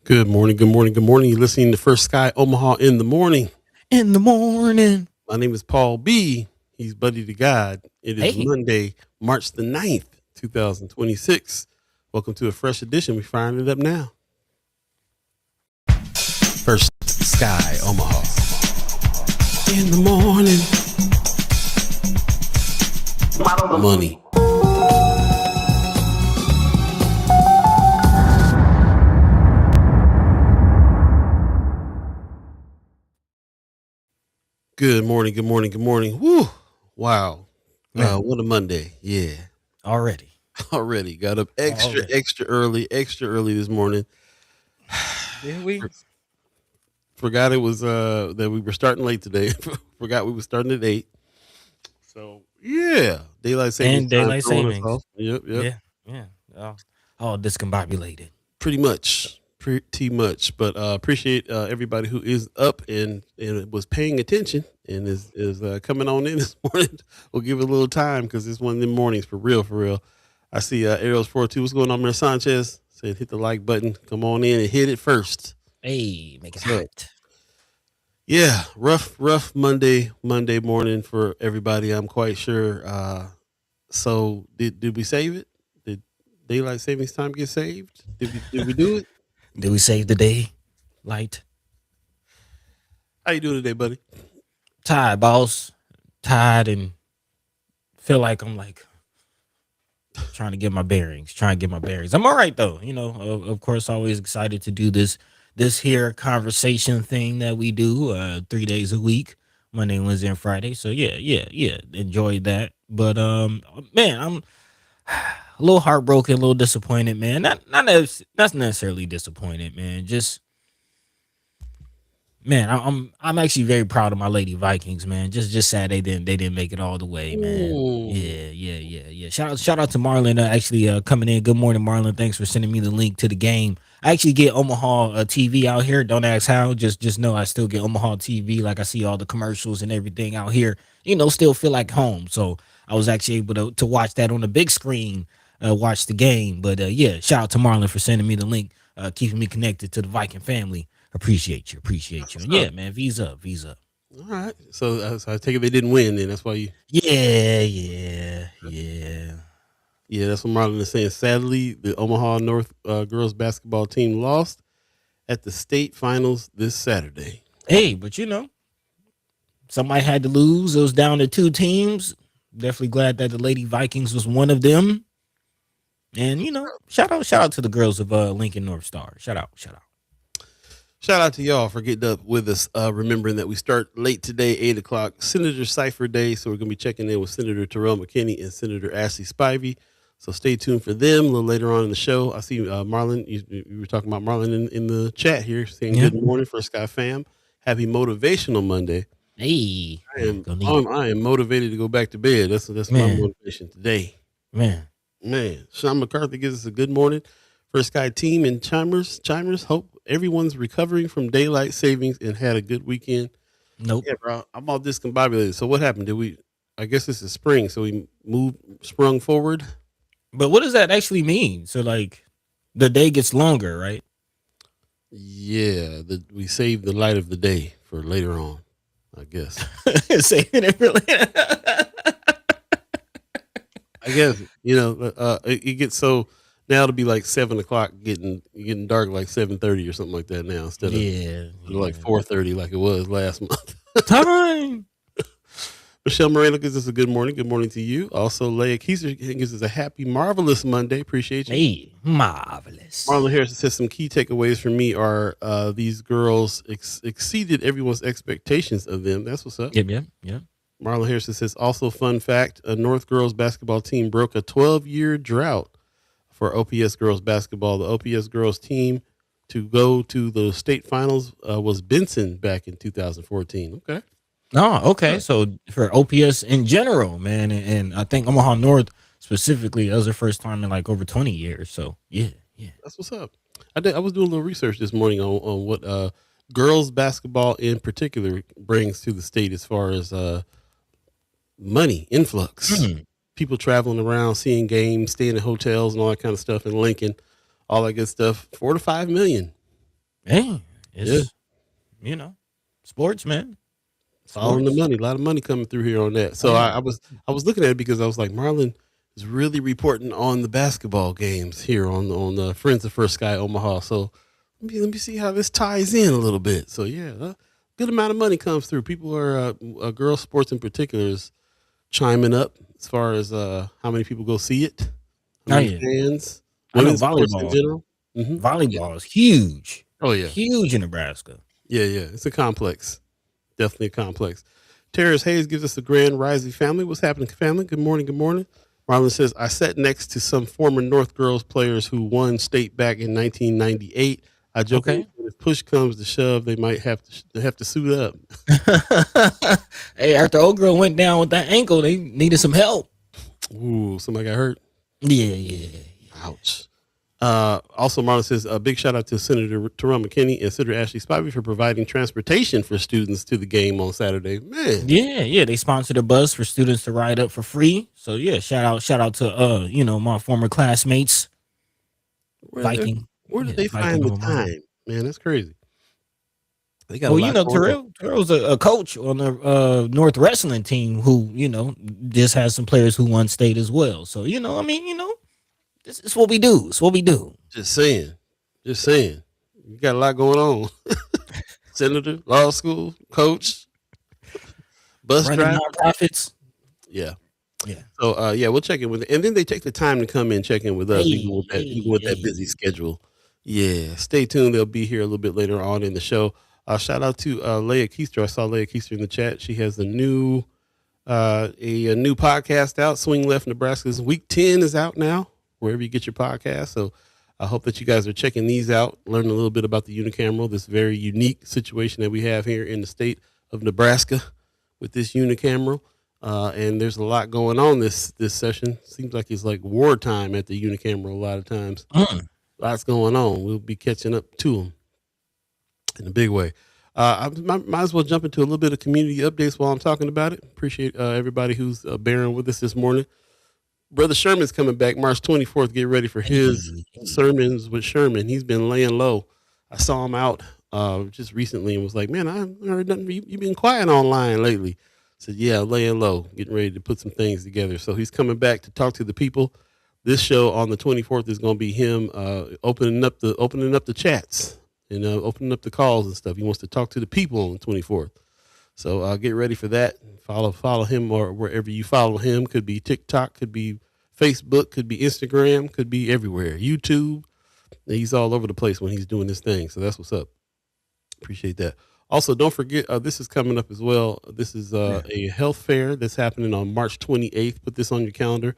Good morning, good morning, good morning. You're listening to First Sky Omaha in the morning. In the morning. My name is Paul B. He's Buddy to God. It is Hey. Monday, March the 9th, 2026. Welcome to a fresh edition. We're firing it up now. First Sky Omaha. In the morning. Money. Good morning, good morning, good morning. Woo! Wow. What a Monday. Yeah. Already. Got up extra early this morning. Did we? Forgot it was that we were starting late today. Forgot we were starting at 8. So yeah. Daylight savings And time daylight throwing us savings. off. Yep. Yeah. All discombobulated. Pretty much. But appreciate everybody who is up and was paying attention and is coming on in this morning. We'll give it a little time because it's one of the mornings for real. I see Ariel's 42. What's going on there, Sanchez? Said hit the like button. Come on in and hit it first. Hey, make it hot. Yeah, rough Monday morning for everybody. I'm quite sure. So did we save it? Did daylight savings time get saved? Did we do it? Did we save the day? Light. How you doing today, buddy? Tired, boss. Tired and feel like I'm trying to get my bearings. I'm all right though. Of course, always excited to do this here conversation thing that we do 3 days a week, Monday, Wednesday, and Friday. So yeah. Enjoyed that. But man, I'm a little heartbroken, a little disappointed, man. Not necessarily disappointed, man. Just man, I'm actually very proud of my Lady Vikings, man. Just sad they didn't make it all the way, man. Ooh. Yeah. Shout out to Marlon actually coming in. Good morning, Marlon. Thanks for sending me the link to the game. I actually get Omaha TV out here. Don't ask how. Just know I still get Omaha TV. Like I see all the commercials and everything out here. Still feel like home. So I was actually able to watch that on the big screen. Watch the game. But yeah, shout out to Marlon for sending me the link, keeping me connected to the Viking family. Appreciate you. And yeah, man, visa up. All right. So I take it they didn't win, then that's why you. Yeah. Yeah, that's what Marlon is saying. Sadly, the Omaha North girls basketball team lost at the state finals this Saturday. Hey, but somebody had to lose. It was down to 2 teams. Definitely glad that the Lady Vikings was one of them. And shout out to the girls of Lincoln North Star. Shout out. Shout out to y'all for getting up with us. Remembering that we start late today, 8 o'clock, Senator Cypher Day. So we're going to be checking in with Senator McKinney and Senator Spivey. So stay tuned for them a little later on in the show. I see Marlon. You were talking about Marlon in the chat here, saying good morning, First Sky fam. Happy Motivational Monday. Hey, I am motivated to go back to bed. That's my motivation today. Man. Sean McCarthy gives us a good morning. First Sky team and chimers. Hope everyone's recovering from daylight savings and had a good weekend. Nope. Yeah, bro. I'm all discombobulated. So what happened? I guess this is spring, so we sprung forward. But what does that actually mean? So the day gets longer, right? Yeah, we saved the light of the day for later on, I guess. Saving it for later. I guess, it gets so now it'll be like 7 o'clock getting dark like 7:30 or something like that now instead of like 4:30 like it was last month. Time. Michelle Moreno gives us a good morning. Good morning to you. Also, Leia Keiser gives us a happy, marvelous Monday. Appreciate you. Hey, marvelous. Marlon Harrison says some key takeaways for me are these girls exceeded everyone's expectations of them. That's what's up. Yeah. Marlon Harrison says also fun fact: a North girls basketball team broke a 12-year drought for OPS girls basketball. The OPS girls team to go to the state finals was Benson back in 2014. Okay. Oh, okay. So for OPS in general, man, and I think Omaha North specifically, that was their first time in like over 20 years. So yeah. That's what's up. I was doing a little research this morning on what girls basketball in particular brings to the state as far as money influx. Mm-hmm. People traveling around, seeing games, staying in hotels and all that kind of stuff in Lincoln, all that good stuff. $4 to $5 million Hey, Yeah, it's sports, man. following the Sports. money. A lot of money coming through here on that. So Hey, I was looking at it because I was like, Marlon is really reporting on the basketball games here on the Friends of First Sky Omaha. So let me see how this ties in a little bit. So yeah, good amount of money comes through. People are girls sports in particular is chiming up as far as how many people go see it, how oh many yeah, fans, I know women's sports in volleyball. general. Yeah. Volleyball is huge, Oh yeah. huge in Nebraska. Yeah. It's a complex. Definitely a complex. Terrace Hayes gives us a grand rising family. What's happening, family? Good morning. Good morning. Marlon says, I sat next to some former North Girls players who won state back in 1998. I jokingly Okay. said if push comes to shove, they might have to suit up. Hey, after old girl went down with that ankle, they needed some help. Ooh, somebody got hurt. Yeah. Ouch. Also, Marlon says a big shout out to Senator Terrell McKinney and Senator Ashley Spivey for providing transportation for students to the game on Saturday. Man, Yeah. They sponsored a bus for students to ride up for free. So yeah, shout out to my former classmates, where they Viking. where did Yeah, they Viking find the alma mater. time? Man, that's crazy. They got a Well, lot going on. Terrell's a coach on the North wrestling team who, just has some players who won state as well. So, this is what we do. It's what we do. Just saying, just saying. You got a lot going on. Senator, law school, coach, bus Running driver. nonprofits. Yeah. Yeah. So yeah, we'll check in with, and then they take the time to come and check in with us, even with that busy Hey. schedule. Yeah, stay tuned. They'll be here a little bit later on in the show. Shout out to Leah Keister. I saw Leah Keister in the chat. She has a new podcast out. Swing Left Nebraska's Week 10 is out now, wherever you get your podcast. So I hope that you guys are checking these out, learning a little bit about the unicameral, this very unique situation that we have here in the state of Nebraska with this unicameral. And there's a lot going on this session. Seems like it's like wartime at the unicameral a lot of times. Mm. Lots going on. We'll be catching up to them in a big way. I might as well jump into a little bit of community updates while I'm talking about it. Appreciate everybody who's bearing with us this morning. Brother Sherman's coming back March 24th. Get ready for his sermons with Sherman. He's been laying low. I saw him out just recently and was like, man, I haven't heard nothing. You've been quiet online lately. I said, yeah, laying low, getting ready to put some things together. So he's coming back to talk to the people. This show on the 24th is going to be him opening up the chats and opening up the calls and stuff. He wants to talk to the people on the 24th. So get ready for that. Follow him or wherever you follow him. Could be TikTok, could be Facebook, could be Instagram, could be everywhere. YouTube. He's all over the place when he's doing this thing. So that's what's up. Appreciate that. Also, don't forget, this is coming up as well. This is a health fair that's happening on March 28th. Put this on your calendar.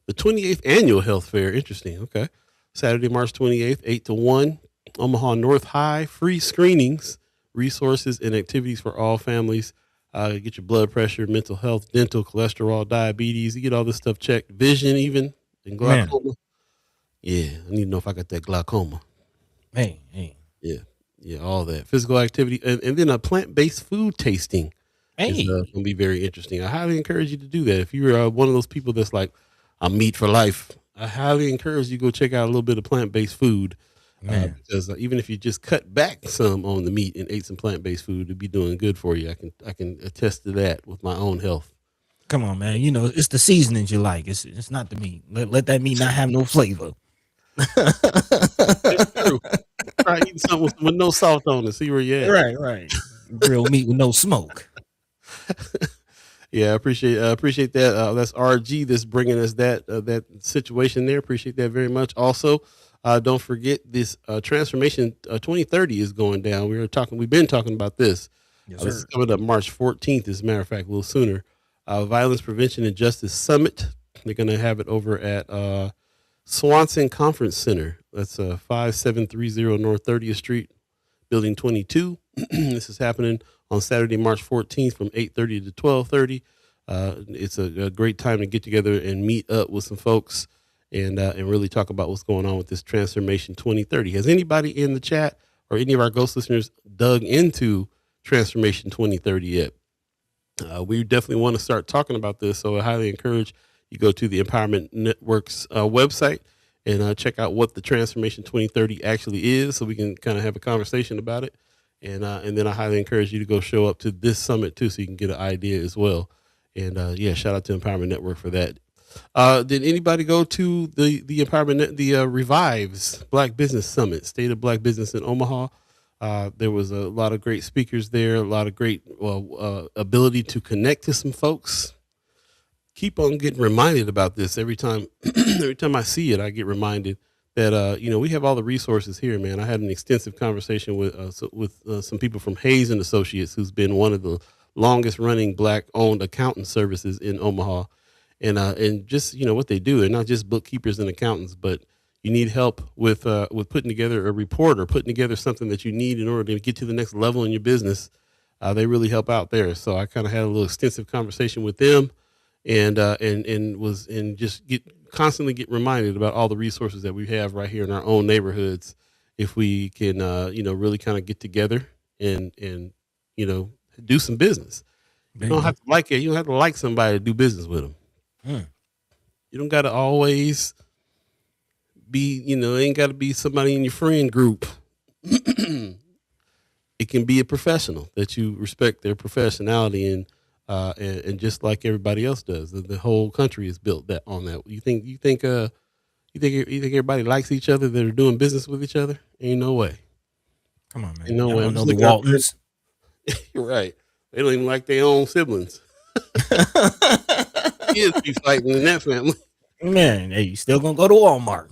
The 28th annual health fair. Interesting. Okay. Saturday, March 28th, 8 to 1. Omaha North High. Free screenings, resources, and activities for all families. Get your blood pressure, mental health, dental, cholesterol, diabetes. You get all this stuff checked. Vision even, and glaucoma. Man. Yeah, I need to know if I got that glaucoma. Hey. Yeah, all that. Physical activity. And then a plant-based food tasting is going to be very interesting. I highly encourage you to do that. If you're one of those people that's like, I'm meat for life, I highly encourage you to go check out a little bit of plant-based food. Because even if you just cut back some on the meat and ate some plant-based food, it'd be doing good for you. I can attest to that with my own health. Come on, man. It's the seasonings you like. It's not the meat. Let that meat not have no flavor. It's true. Try eating something with no salt on it. See where you at. Right. Grilled meat with no smoke. Yeah, I appreciate that. That's RG that's bringing us that situation there. Appreciate that very much. Also, don't forget this transformation 2030 is going down. We've been talking about this. Yes, this is coming up March 14th, as a matter of fact, a little sooner. Violence Prevention and Justice Summit. They're going to have it over at Swanson Conference Center. That's 5730 North 30th Street, Building 22. This is happening on Saturday, March 14th from 8:30 to 12:30. It's a great time to get together and meet up with some folks and really talk about what's going on with this Transformation 2030. Has anybody in the chat or any of our ghost listeners dug into Transformation 2030 yet? We definitely want to start talking about this, so I highly encourage you go to the Empowerment Network's website and check out what the Transformation 2030 actually is, so we can kind of have a conversation about it. And then I highly encourage you to go show up to this summit too, so you can get an idea as well. And yeah, shout out to Empowerment Network for that. Did anybody go to the Revives Black Business Summit, State of Black Business in Omaha? There was a lot of great speakers there, a lot of great ability to connect to some folks. Keep on getting reminded about this every time. Every time I see it, I get reminded that we have all the resources here, man. I had an extensive conversation with some people from Hayes and Associates, who's been one of the longest running Black owned accounting services in Omaha. And just what they do, they're not just bookkeepers and accountants, but you need help with putting together a report or putting together something that you need in order to get to the next level in your business. They really help out there. So I kind of had a little extensive conversation with them, and just constantly get reminded about all the resources that we have right here in our own neighborhoods. If we can really kind of get together and do some business. You don't have to like it. You don't have to like somebody to do business with them. You don't got to always be, ain't got to be somebody in your friend group. It can be a professional that you respect their professionality and just like everybody else does. The whole country is built on that. You think everybody likes each other that are doing business with each other? Ain't no way. Come on, man. Ain't no way. Don't know the Waltons. You're right. They don't even like their own siblings. Kids be fighting in that family. Man, hey, you still gonna go to Walmart?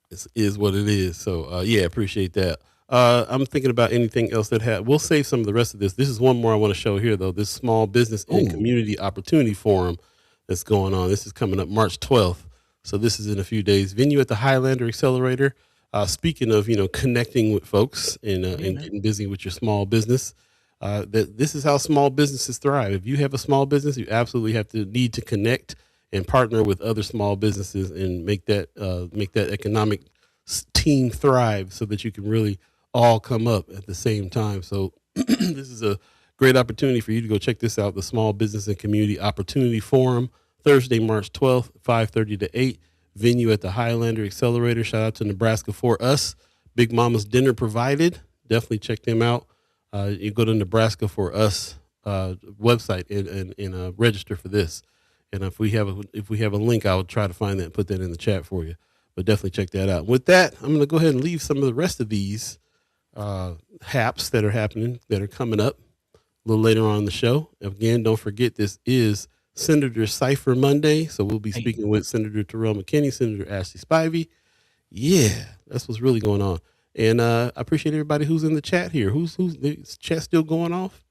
This is what it is. So yeah, appreciate that. I'm thinking about anything else we'll save some of the rest of this. This is one more I want to show here though. This Small Business and Community Opportunity Forum that's going on. This is coming up March 12th. So this is in a few days. Venue at the Highlander Accelerator. Speaking of, connecting with folks and getting busy with your small business. This is how small businesses thrive. If you have a small business, you absolutely need to connect and partner with other small businesses and make that economic team thrive, so that you can really all come up at the same time. So this is a great opportunity for you to go check this out. The Small Business and Community Opportunity Forum, Thursday, March 12th, 5:30 to 8. Venue at the Highlander Accelerator. Shout out to Nebraska for Us. Big Mama's Dinner provided. Definitely check them out. You go to Nebraska for Us website and register for this. And if we have a link, I will try to find that and put that in the chat for you. But definitely check that out. With that, I'm going to go ahead and leave some of the rest of these haps that are coming up a little later on in the show. Again, don't forget, this is Senator Cypher Monday. So we'll be speaking with Senator Terrell McKinney, Senator Ashley Spivey. Yeah, that's what's really going on. And I appreciate everybody who's in the chat here. Who's the chat still going off?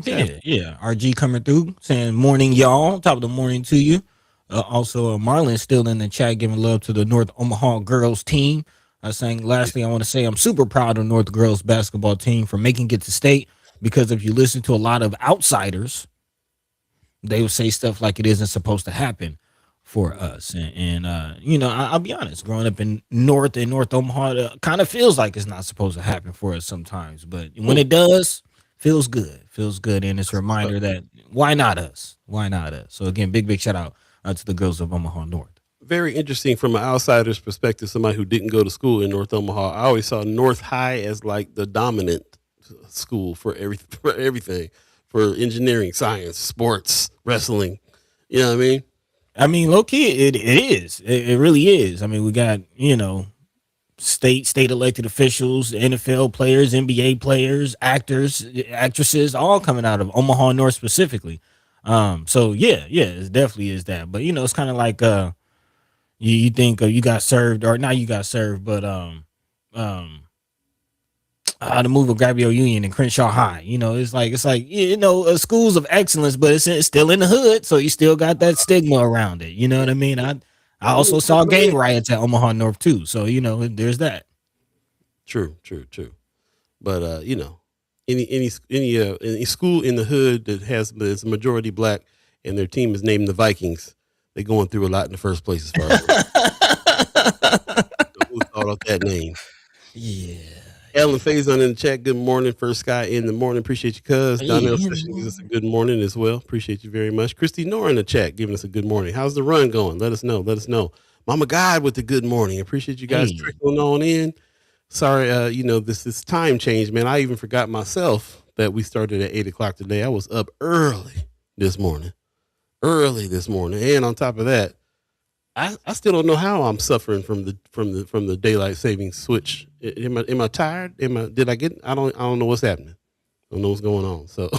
Yeah. RG coming through saying morning, y'all. Top of the morning to you. Also, Marlon's still in the chat giving love to the North Omaha girls team. Saying, lastly, I want to say I'm super proud of North girls basketball team for making it to state, because if you listen to a lot of outsiders, they will say stuff like it isn't supposed to happen for us. And I'll be honest, growing up in North Omaha, it kind of feels like it's not supposed to happen for us sometimes. But when it does, feels good. And it's a reminder that why not us? So again, big shout out to the girls of Omaha North. Very interesting from an outsider's perspective, somebody who didn't go to school in North Omaha. I always saw North High as like the dominant school for everything, for engineering, science, sports, wrestling. You know what I mean? I mean, low key, it is. It really is. I mean, we got, state elected officials, NFL players, NBA players, actors, actresses, all coming out of Omaha North specifically. So yeah, it definitely is that. But it's kind of like you think you got served, or not you got served, but the move of Gabrielle Union and Crenshaw High. It's like schools of excellence, but it's still in the hood, so you still got that stigma around it. You know what I mean? I also saw gang riots at Omaha North too, so there's that. True. But any school in the hood that is a majority black and their team is named the Vikings, they're going through a lot in the first place as far as who thought of that name. Yeah. Ellen Faison in the chat. Good morning. First guy in the morning. Appreciate you, cuz. Donnell Sessions gives us a good morning as well. Appreciate you very much. Christy Nora in the chat giving us a good morning. How's the run going? Let us know. Mama God with the good morning. Appreciate you guys Hey, trickling on in. Sorry, this time change, man. I even forgot myself that we started at 8 o'clock today. I was up this morning, early this morning, and on top of that, I still don't know how I'm suffering from the daylight savings switch. Am I tired? Did I get? I don't know what's happening. I don't know what's going on. So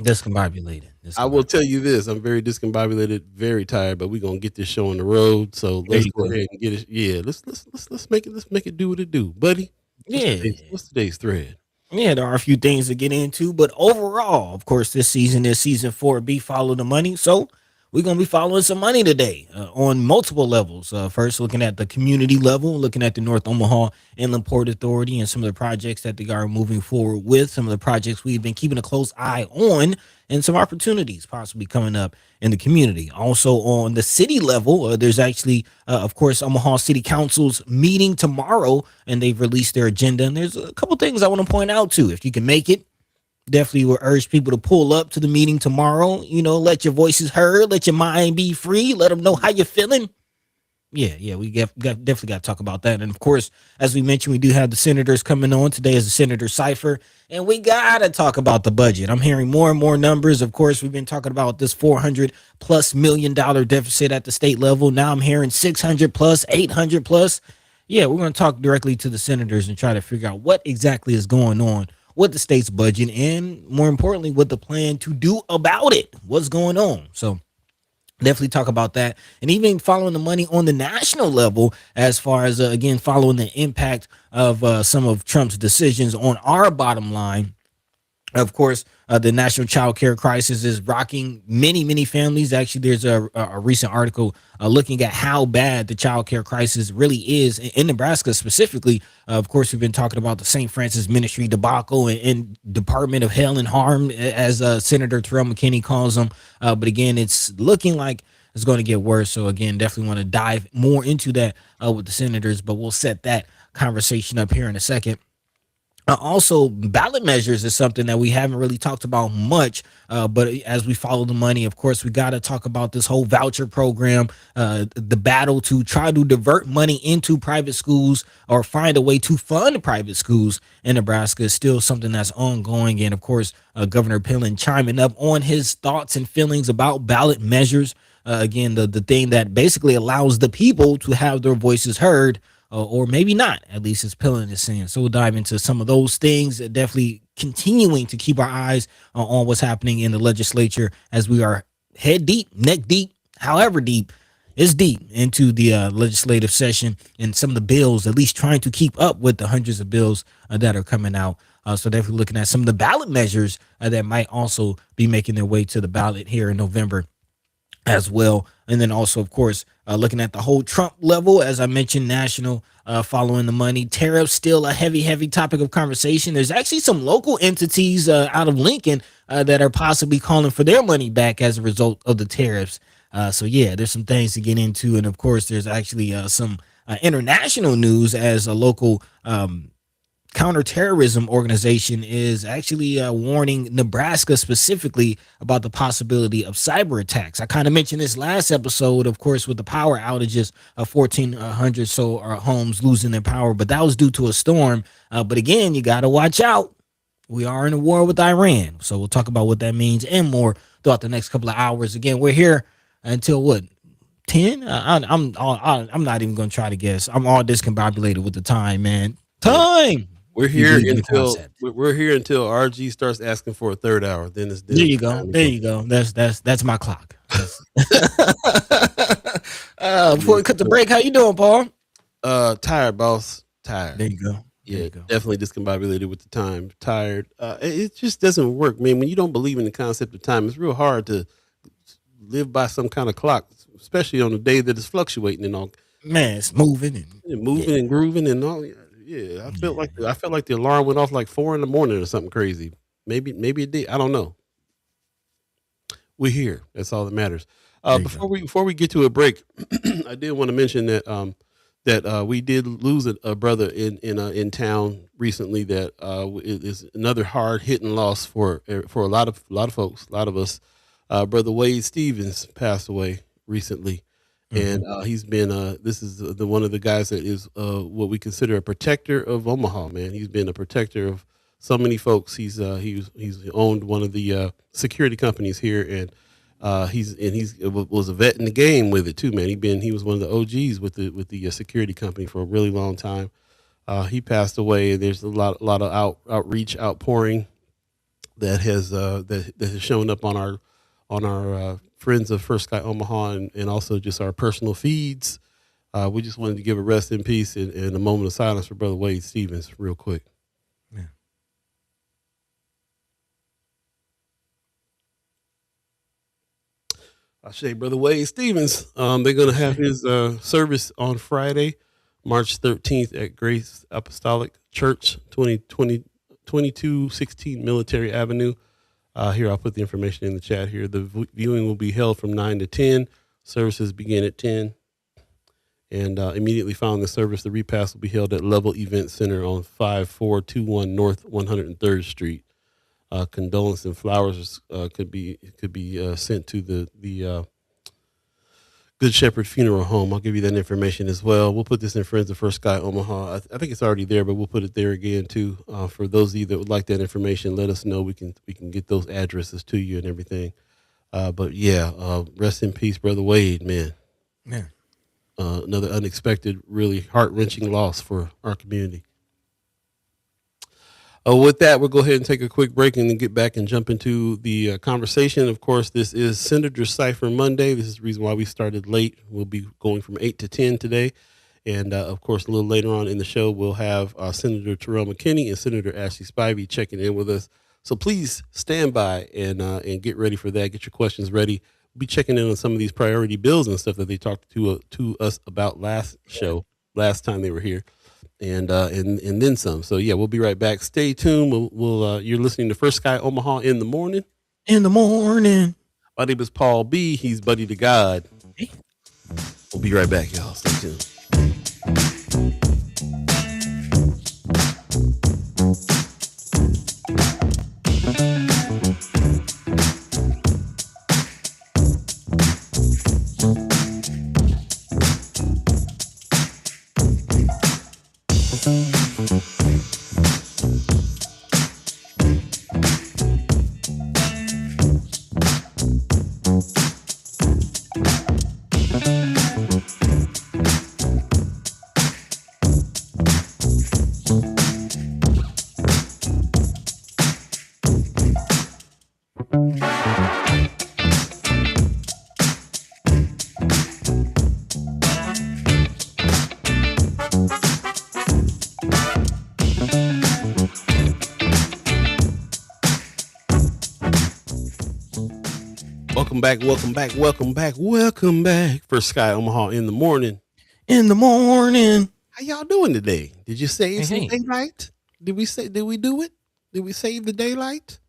discombobulated. I will tell Discombobulated. you this: I'm very discombobulated, very tired, but we're gonna get this show on the road. So There let's you go go. ahead and get it. Yeah, let's make it do what it do, buddy. Yeah. What's today's thread? Yeah, there are a few things to get into, but overall, of course, this season is season 4B, follow the money. So we're going to be following some money today on multiple levels. First, looking at the community level, looking at the North Omaha Inland Port Authority and some of the projects that they are moving forward with, some of the projects we've been keeping a close eye on, and some opportunities possibly coming up in the community. Also, on the city level, there's actually, of course, Omaha City Council's meeting tomorrow, and they've released their agenda. And there's a couple things I want to point out too. If you can make it, definitely would urge people to pull up to the meeting tomorrow. Let your voices heard, let your mind be free, let them know how you're feeling. Yeah, we definitely got to talk about that. And of course, as we mentioned, we do have the senators coming on. Today is the Senator Cypher, and we got to talk about the budget. I'm hearing more and more numbers. Of course, we've been talking about this $400+ million deficit at the state level. Now I'm hearing 600 plus, 800 plus. Yeah, we're going to talk directly to the senators and try to figure out what exactly is going on with the state's budget, and more importantly, what the plan to do about it. What's going on? So definitely talk about that, and even following the money on the national level, as far as again following the impact of some of Trump's decisions on our bottom line. Of course, the national child care crisis is rocking many families. Actually, there's a recent article looking at how bad the child care crisis really is in Nebraska specifically. Of course, we've been talking about the St. Francis Ministry debacle and Department of Hell and Harm, as Senator Terrell McKinney calls them. But again, it's looking like it's going to get worse. So again, definitely want to dive more into that with the senators, but we'll set that conversation up here in a second. Also, ballot measures is something that we haven't really talked about much, but as we follow the money, of course, we got to talk about this whole voucher program, the battle to try to divert money into private schools or find a way to fund private schools in Nebraska is still something that's ongoing. And of course, Governor Pillen chiming up on his thoughts and feelings about ballot measures. Again, the thing that basically allows the people to have their voices heard, or maybe not. At least it's Pillen is saying. So we'll dive into some of those things. Definitely continuing to keep our eyes on what's happening in the legislature as we are head deep, neck deep, however deep is deep into the legislative session, and some of the bills, at least trying to keep up with the hundreds of bills that are coming out. So definitely looking at some of the ballot measures that might also be making their way to the ballot here in November as well. And then also, of course, looking at the whole Trump level, as I mentioned, national, following the money. Tariffs still a heavy topic of conversation. There's actually some local entities out of Lincoln that are possibly calling for their money back as a result of the tariffs. So yeah, there's some things to get into. And of course, there's actually some international news, as a local counterterrorism organization is actually warning Nebraska specifically about the possibility of cyber attacks. I kind of mentioned this last episode, of course, with the power outages of 1,400 so homes losing their power, but that was due to a storm. But again, you got to watch out. We are in a war with Iran, so we'll talk about what that means and more throughout the next couple of hours. Again, we're here until what? 10? I'm not even going to try to guess. I'm all discombobulated with the time, man. Time. We're If you here believe in the until concept. we're here until RG starts asking for a third hour. Then it's There you time go. to There go. you go. That's my clock. Before we cut the break, how you doing, Paul? Tired, boss. Tired. There you go. There Yeah, you go. definitely discombobulated with the time. Tired. It just doesn't work, man. When you don't believe in the concept of time, it's real hard to live by some kind of clock, especially on a day that is fluctuating and all, Man, it's moving and yeah, moving and grooving and all. Yeah, I felt like the alarm went off like 4 a.m. or something crazy. Maybe it did. I don't know. We're here. That's all that matters. there you Before go. we get to a break, I did want to mention that we did lose a brother in town recently. That is another hard hitting loss for a lot of folks, a lot of us. Brother Wade Stevens passed away recently, And he's been this is the one of the guys that is what we consider a protector of Omaha. Man, he's been a protector of so many folks. He's owned one of the security companies here, and he's was a vet in the game with it too. Man, he was one of the OGs with the security company for a really long time. He passed away, and there's a lot of outpouring that has shown up on our friends of First Sky Omaha, and also just our personal feeds. We just wanted to give a rest in peace and a moment of silence for Brother Wade Stevens real quick. Yeah. I say Brother Wade Stevens, they're going to have his service on Friday, March 13th at Grace Apostolic Church, 2216 Military Avenue. Here, I'll put the information in the chat here. The viewing will be held from 9 to 10. Services begin at 10. And immediately following the service, the repast will be held at Level Event Center on 5421 North 103rd Street. Condolence and flowers could be sent to the Good Shepherd Funeral Home. I'll give you that information as well. We'll put this in Friends of First Sky Omaha. I think it's already there, but we'll put it there again too. For those of you that would like that information, let us know. We can get those addresses to you and everything. But yeah, rest in peace, Brother Wade, man. Yeah. Another unexpected, really heart-wrenching loss for our community. With that, we'll go ahead and take a quick break and then get back and jump into the conversation. Of course, this is Senator Cypher Monday. This is the reason why we started late. We'll be going from 8 to 10 today. And, of course, a little later on in the show, we'll have Senator Terrell McKinney and Senator Ashley Spivey checking in with us. So please stand by and get ready for that. Get your questions ready. We'll be checking in on some of these priority bills and stuff that they talked to us about last time they were here. And then some. So yeah, we'll be right back. Stay tuned. We'll you're listening to First Sky Omaha in the morning. In the morning. My name is Paul B. He's Buddy to God. Hey. We'll be right back, y'all. Stay tuned. Welcome back. First Sky Omaha in the morning. In the morning. How y'all doing today? Did you save some daylight? Did we do it? Did we save the daylight?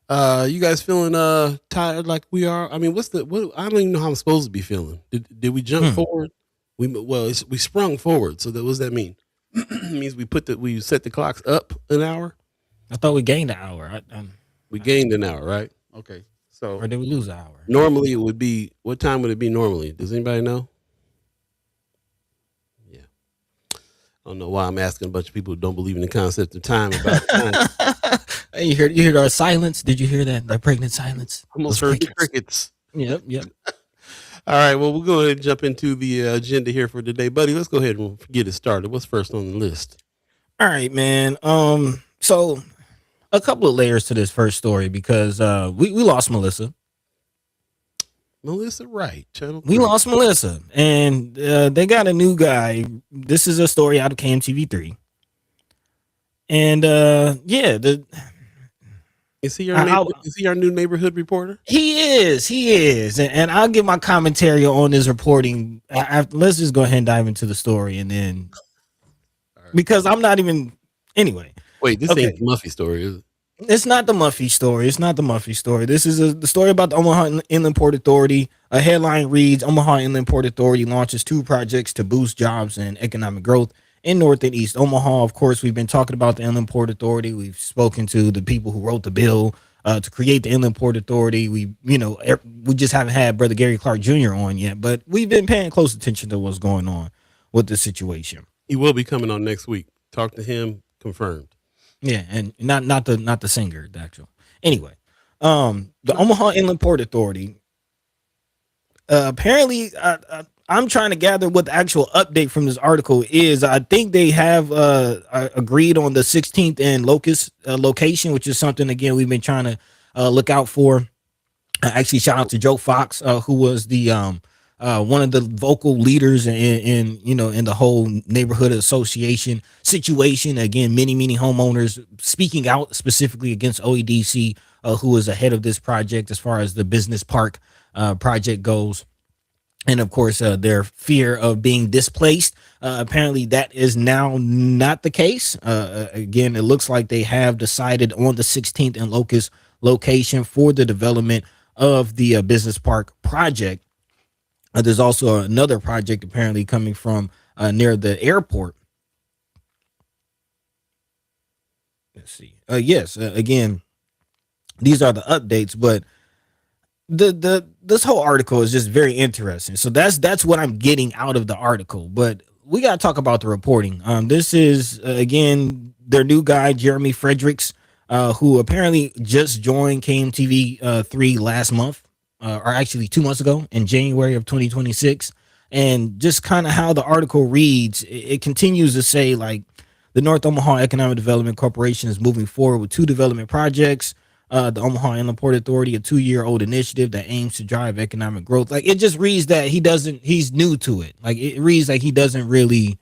You guys feeling tired like we are? I mean, what I don't even know how I'm supposed to be feeling. Did we jump forward? We sprung forward. So what does that mean? It means we set the clocks up an hour. I thought we gained an hour. We gained an hour, right? Okay. So, or did we lose an hour? Normally it would be, what time would it be normally? Does anybody know? Yeah. I don't know why I'm asking a bunch of people who don't believe in the concept of time about time. You heard our silence? Did you hear that? That pregnant silence? Almost heard the crickets. Yep. All right, well, we'll go ahead and jump into the agenda here for today. Buddy, let's go ahead and get it started. What's first on the list? All right, man. So a couple of layers to this first story because we lost Melissa. Melissa Wright. We lost Melissa, and they got a new guy. This is a story out of KMTV3. And is he our new neighborhood reporter? He is. And I'll give my commentary on his reporting. Let's just go ahead and dive into the story, and then because I'm not even anyway. Wait, this ain't the Muffy story, is it? It's not the Muffy story. This is the story about the Omaha Inland Port Authority. A headline reads, Omaha Inland Port Authority launches 2 projects to boost jobs and economic growth in North and East Omaha. Of course, we've been talking about the Inland Port Authority. We've spoken to the people who wrote the bill. to create the Inland Port Authority. We just haven't had Brother Gary Clark Jr. on yet, but we've been paying close attention to what's going on with the situation. He will be coming on next week. Talk to him, confirmed. Yeah, and not the singer, the actual. Anyway, the Omaha Inland Port Authority. Apparently, I'm trying to gather what the actual update from this article is. I think they have agreed on the 16th and Locust location, which is something again we've been trying to look out for. Actually, shout out to Joe Fox, who was the one of the vocal leaders in the whole neighborhood association situation. Again, many homeowners speaking out specifically against OEDC, who is ahead of this project as far as the business park project goes. And of course, their fear of being displaced. Apparently, that is now not the case. Again, it looks like they have decided on the 16th and Locust location for the development of the business park project. There's also another project apparently coming from near the airport. Let's see. Yes, again, these are the updates, but this whole article is just very interesting. So that's what I'm getting out of the article. But we got to talk about the reporting. This is again their new guy Jeremy Fredericks, who apparently just joined KMTV 3 last month, or actually 2 months ago in January of 2026. And just kind of how the article reads, it continues to say like the North Omaha Economic Development Corporation is moving forward with 2 development projects. The Omaha Inland Port Authority, a 2-year-old initiative that aims to drive economic growth. Like it just reads that he's new to it. Like it reads like he doesn't really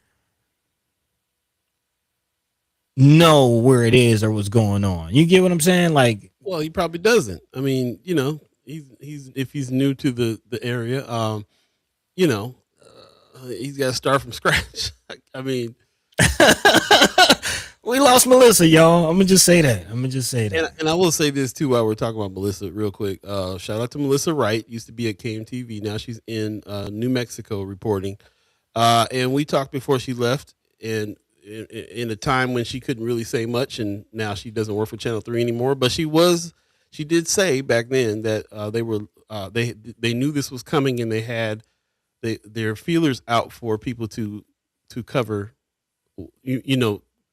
know where it is or what's going on. You get what I'm saying? Like, well, he probably doesn't. I mean, he's if he's new to the area, he's got to start from scratch. I mean, we lost Melissa, y'all. I'm gonna just say that. And I will say this too while we're talking about Melissa, real quick. Shout out to Melissa Wright. Used to be at KMTV. Now she's in New Mexico reporting. And we talked before she left, and in a time when she couldn't really say much, and now she doesn't work for Channel 3 anymore. But she did say back then that they knew this was coming, and they had their feelers out for people to cover.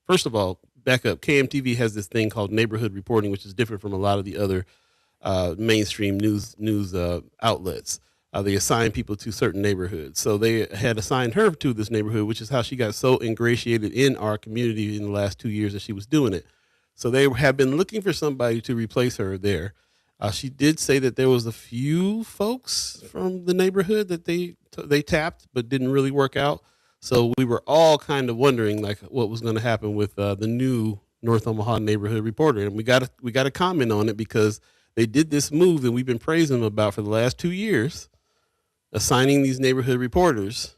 First of all, back up. KMTV has this thing called neighborhood reporting, which is different from a lot of the other mainstream news outlets. They assign people to certain neighborhoods. So they had assigned her to this neighborhood, which is how she got so ingratiated in our community in the last 2 years that she was doing it. So they have been looking for somebody to replace her there. She did say that there was a few folks from the neighborhood that they tapped, but didn't really work out. So we were all kind of wondering like what was going to happen with the new North Omaha neighborhood reporter, and we got to comment on it because they did this move that we've been praising them about for the last 2 years, assigning these neighborhood reporters.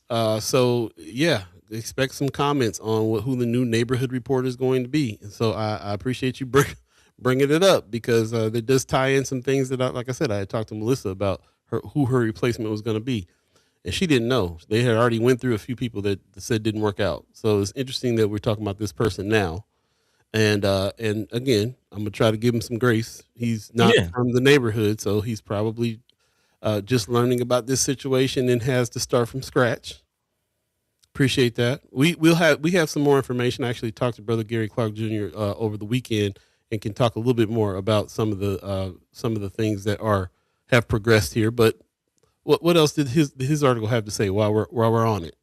So yeah, expect some comments on who the new neighborhood reporter is going to be. And so I appreciate you bringing it up because it does tie in some things that like I said, I had talked to Melissa about who her replacement was going to be. And she didn't know. They had already went through a few people that said didn't work out. So it's interesting that we're talking about this person now. And again, I'm gonna try to give him some grace. He's not from the neighborhood, so he's probably just learning about this situation and has to start from scratch. Appreciate that. We have some more information. I actually talked to Brother Gary Clark Jr. Over the weekend and can talk a little bit more about some of the things that have progressed here, but. What else did his article have to say while we're on it?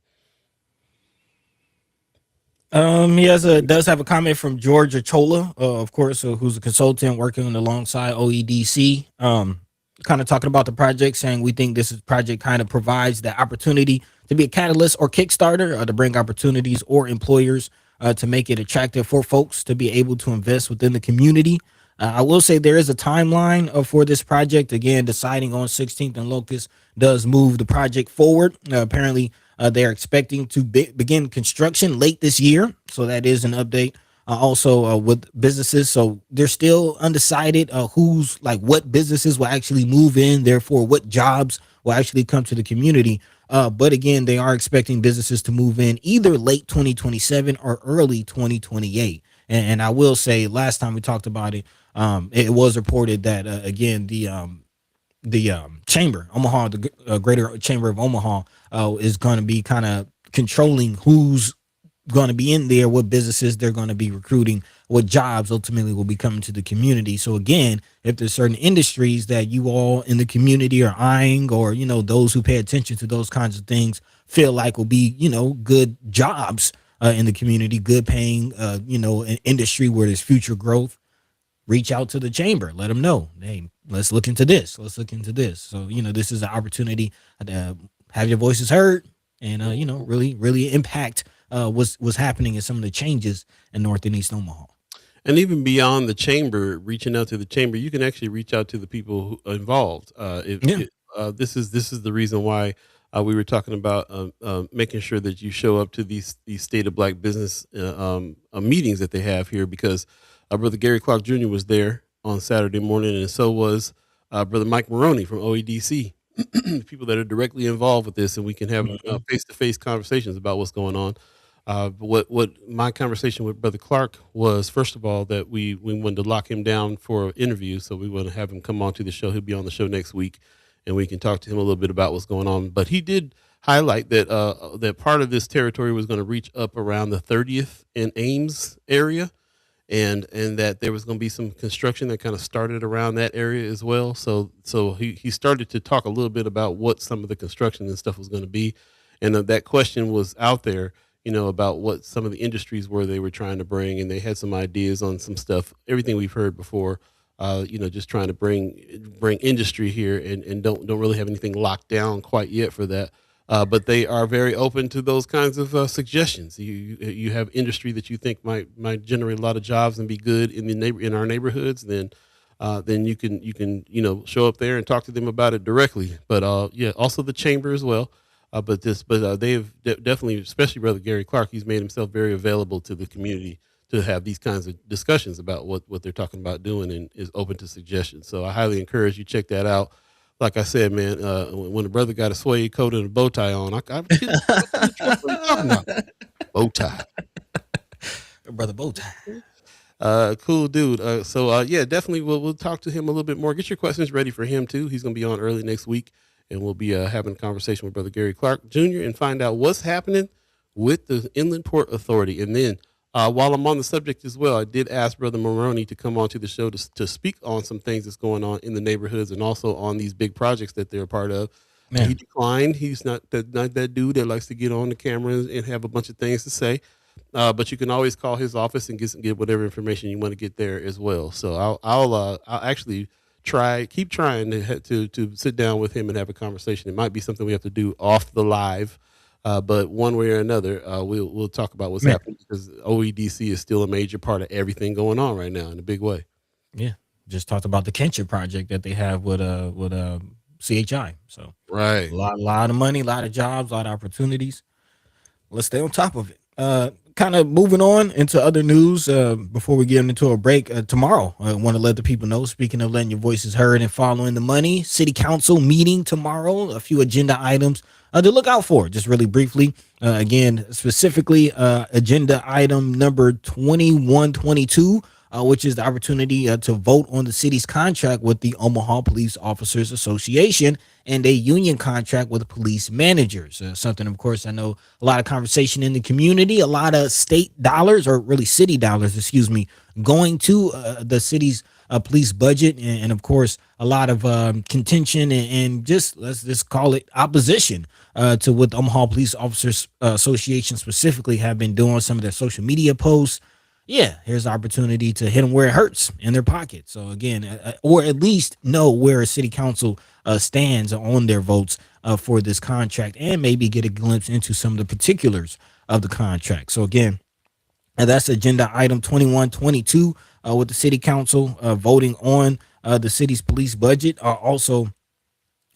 He does have a comment from George Achola, of course, who's a consultant working alongside OEDC. Kind of talking about the project, saying we think this project kind of provides the opportunity to be a catalyst or Kickstarter to bring opportunities or employers to make it attractive for folks to be able to invest within the community. I will say there is a timeline for this project. Again, deciding on 16th and Locust does move the project forward. Apparently, they're expecting to begin construction late this year. So that is an update. Also with businesses. So they're still undecided what businesses will actually move in. Therefore, what jobs will actually come to the community. But again, they are expecting businesses to move in either late 2027 or early 2028. And I will say last time we talked about it, It was reported that again the chamber, Omaha, the Greater Chamber of Omaha, is going to be kind of controlling who's going to be in there, what businesses they're going to be recruiting, what jobs ultimately will be coming to the community. So again, if there's certain industries that you all in the community are eyeing, or those who pay attention to those kinds of things feel like will be good jobs in the community, good paying an industry where there's future growth, reach out to the chamber, let them know, hey, let's look into this. So this is an opportunity to have your voices heard and really impact what's happening in some of the changes in North and East Omaha. And even beyond the chamber, reaching out to the chamber, you can actually reach out to the people who involved. This is the reason why we were talking about making sure that you show up to these State of Black Business meetings that they have here, because Brother Gary Clark Jr. was there on Saturday morning, and so was Brother Mike Maroney from OEDC. People that are directly involved with this, and we can have face-to-face conversations about what's going on. What my conversation with Brother Clark was, first of all, that we wanted to lock him down for an interview, so we want to have him come on to the show. He'll be on the show next week, and we can talk to him a little bit about what's going on. But he did highlight that that part of this territory was going to reach up around the 30th and Ames area, and that there was going to be some construction that kind of started around that area as well. So he started to talk a little bit about what some of the construction and stuff was going to be, and that question was out there, about what some of the industries were they were trying to bring, and they had some ideas on some stuff, everything we've heard before, just trying to bring industry here, and don't really have anything locked down quite yet for that. But they are very open to those kinds of suggestions. You have industry that you think might generate a lot of jobs and be good in our neighborhoods, then you can show up there and talk to them about it directly. But also the chamber as well. But they've definitely, especially Brother Gary Clark, he's made himself very available to the community to have these kinds of discussions about what they're talking about doing, and is open to suggestions. So I highly encourage you check that out. Like I said, man, when the brother got a suede coat and a bow tie on, what are you talking about? Bow tie. Brother bow tie. Cool dude. So definitely we'll talk to him a little bit more. Get your questions ready for him too. He's going to be on early next week, and we'll be having a conversation with Brother Gary Clark Jr. and find out what's happening with the Inland Port Authority. And then while I'm on the subject as well, I did ask Brother Maroney to come on to the show to speak on some things that's going on in the neighborhoods, and also on these big projects that they're a part of. He declined. He's not that dude that likes to get on the camera and have a bunch of things to say. But you can always call his office and get whatever information you want to get there as well. So I'll actually keep trying to sit down with him and have a conversation. It might be something we have to do off the live, but one way or another, we'll talk about what's happening, because OEDC is still a major part of everything going on right now in a big way. Yeah, just talked about the Kensher project that they have with CHI. So right, a lot of money, a lot of jobs, a lot of opportunities. Let's stay on top of it. Kind of moving on into other news before we get into a break. Tomorrow, I want to let the people know, speaking of letting your voices heard and following the money, city council meeting tomorrow, a few agenda items to look out for. Just really briefly, again, specifically agenda item number 2122, which is the opportunity to vote on the city's contract with the Omaha Police Officers Association and a union contract with police managers. Something, of course, I know a lot of conversation in the community, a lot of state dollars, or really city dollars, going to the city's police budget, and of course, a lot of contention and just, let's just call it, opposition to what the Omaha Police Officers Association specifically have been doing, some of their social media posts. Yeah, here's the opportunity to hit them where it hurts, in their pocket. So again, or at least know where a city council stands on their votes for this contract, and maybe get a glimpse into some of the particulars of the contract. So again, that's agenda item 2122 with the city council voting on the city's police budget. Also,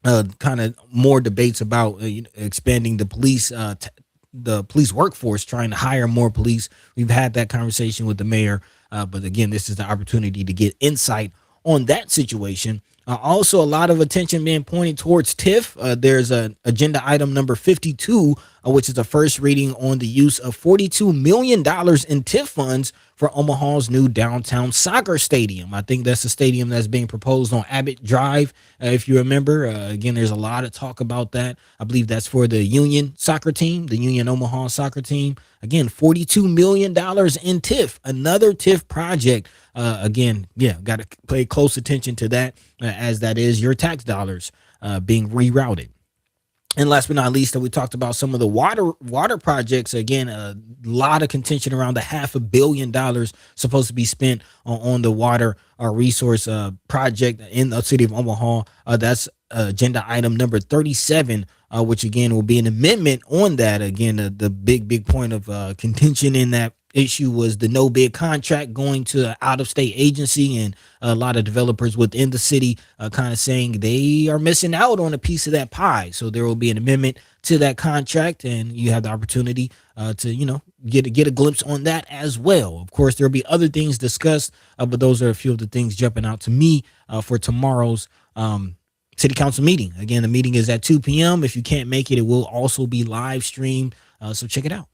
kind of more debates about expanding the police workforce, trying to hire more police. We've had that conversation with the mayor, but again, this is the opportunity to get insight on that situation. Also, a lot of attention being pointed towards TIF. There's an agenda item number 52 which is the first reading on the use of $42 million in TIF funds for Omaha's new downtown soccer stadium. I think that's the stadium that's being proposed on Abbott Drive. If you remember, again, there's a lot of talk about that. I believe that's for the Union soccer team, the Union Omaha soccer team. Again, $42 million in TIF, another TIF project. Again, yeah, got to pay close attention to that, as that is your tax dollars being rerouted. And last but not least, we talked about some of the water projects. Again, a lot of contention around the $500 million supposed to be spent on the water resource project in the city of Omaha. That's agenda item number 37, which again will be an amendment on that. Again, the big point of contention in that issue was the no bid contract going to an out-of-state agency, and a lot of developers within the city kind of saying they are missing out on a piece of that pie. So there will be an amendment to that contract, and you have the opportunity to get a glimpse on that as well. Of course, there'll be other things discussed, but those are a few of the things jumping out to me for tomorrow's city council meeting. Again, the meeting is at 2 p.m. If you can't make it, it will also be live streamed, so check it out.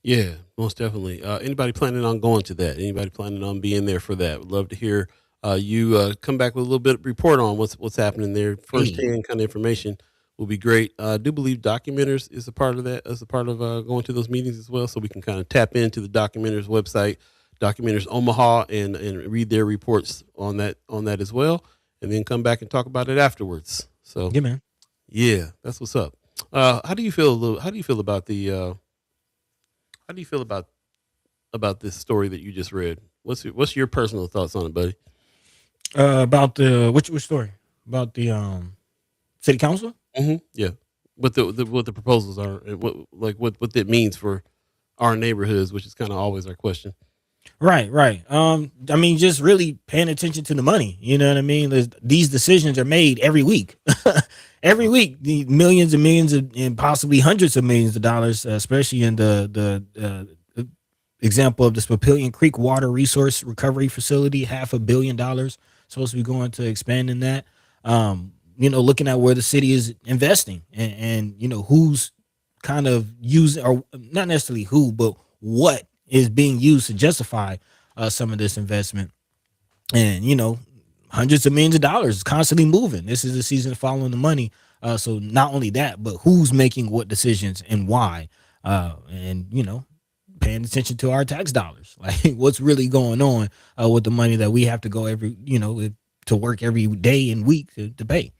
Yeah, most definitely. Anybody planning on going to that? Anybody planning on being there for that? Would love to hear you come back with a little bit of report on what's happening there. Firsthand kind of information will be great. I do believe Documenters is a part of that, as a part of going to those meetings as well, so we can kind of tap into the Documenters website, Documenters Omaha, and read their reports on that as well, and then come back and talk about it afterwards. So yeah, man. Yeah, that's what's up. How do you feel? How do you feel about this story that you just read? What's your personal thoughts on it, buddy? About the which story? About the city council? Mm-hmm. Yeah, what the proposals are, and what that means for our neighborhoods, which is kind of always our question. Right. I mean, just really paying attention to the money. You know what I mean? These decisions are made every week. Every week, the millions and millions and possibly hundreds of millions of dollars, especially in the example of this Papillion Creek Water Resource Recovery Facility, $500 million supposed to be going to expanding that. Looking at where the city is investing and who's kind of using, or not necessarily who, but what is being used to justify some of this investment. And, hundreds of millions of dollars constantly moving. This is the season following the money. So not only that, but who's making what decisions and why, and, paying attention to our tax dollars, like what's really going on with the money that we have to go to work every day and week to pay.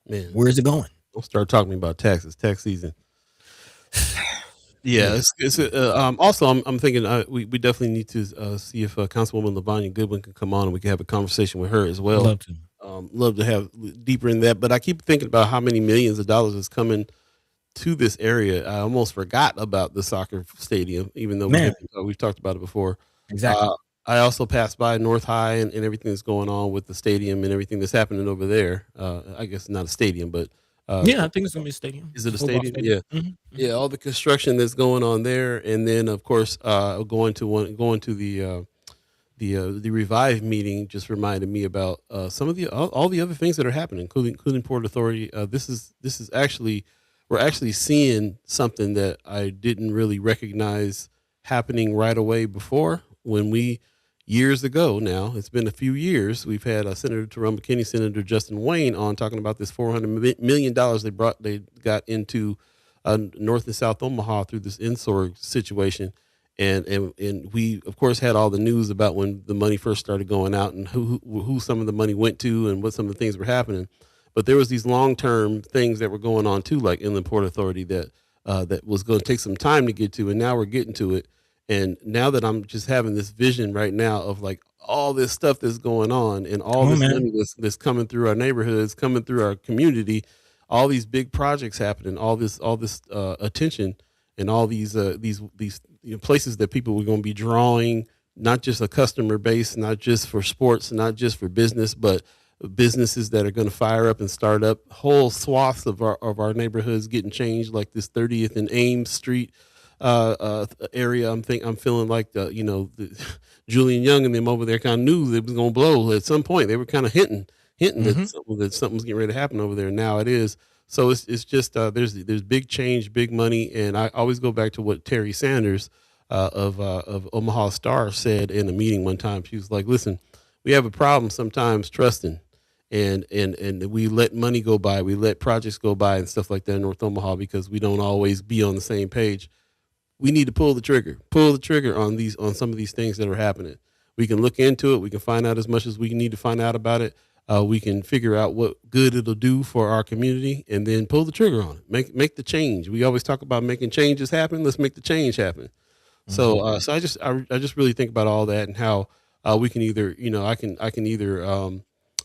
Man, where is it going? Don't start talking about taxes. Tax season. Yeah, it's also I'm thinking we definitely need to see if Councilwoman Lavanya Goodwin can come on and we can have a conversation with her as well. Love to have deeper in that, but I keep thinking about how many millions of dollars is coming to this area. I almost forgot about the soccer stadium, even though we've talked about it before. Exactly. I also passed by North High and everything that's going on with the stadium and everything that's happening over there. I guess not a stadium, but I think it's gonna be a stadium. Is it a stadium? Yeah. Mm-hmm. Yeah, all the construction that's going on there, and then of course going to the Revive meeting just reminded me about some of all the other things that are happening, including Port Authority. This is actually, we're actually seeing something that I didn't really recognize happening right away before. When years ago now, it's been a few years, we've had Senator Terrell McKinney, Senator Justin Wayne on talking about this $400 million they got into North and South Omaha through this INSOR situation. And we, of course, had all the news about when the money first started going out and who some of the money went to and what some of the things were happening. But there was these long-term things that were going on, too, like Inland Port Authority that was going to take some time to get to. And now we're getting to it. And now that I'm just having this vision right now of like all this stuff that's going on and all this money that's coming through our neighborhoods, coming through our community, all these big projects happening, all this attention and all these places that people were going to be drawing, not just a customer base, not just for sports, not just for business, but businesses that are going to fire up and start up. Whole swaths of our neighborhoods getting changed, like this 30th and Ames Street area. I'm feeling like Julian Young and them over there kind of knew it was going to blow at some point. They were kind of hinting that something was getting ready to happen over there. Now it is. So it's just there's big change, big money, and I always go back to what Terry Sanders of Omaha Star said in a meeting one time. She was like, "Listen, we have a problem sometimes trusting, and we let money go by, we let projects go by and stuff like that in North Omaha because we don't always be on the same page. We need to pull the trigger on some of these things that are happening. We can look into it. We can find out as much as we need to find out about it. We can figure out what good it'll do for our community, and then pull the trigger on it. Make the change. We always talk about making changes happen. Let's make the change happen. So, so I just really think about all that and how we can either, I can either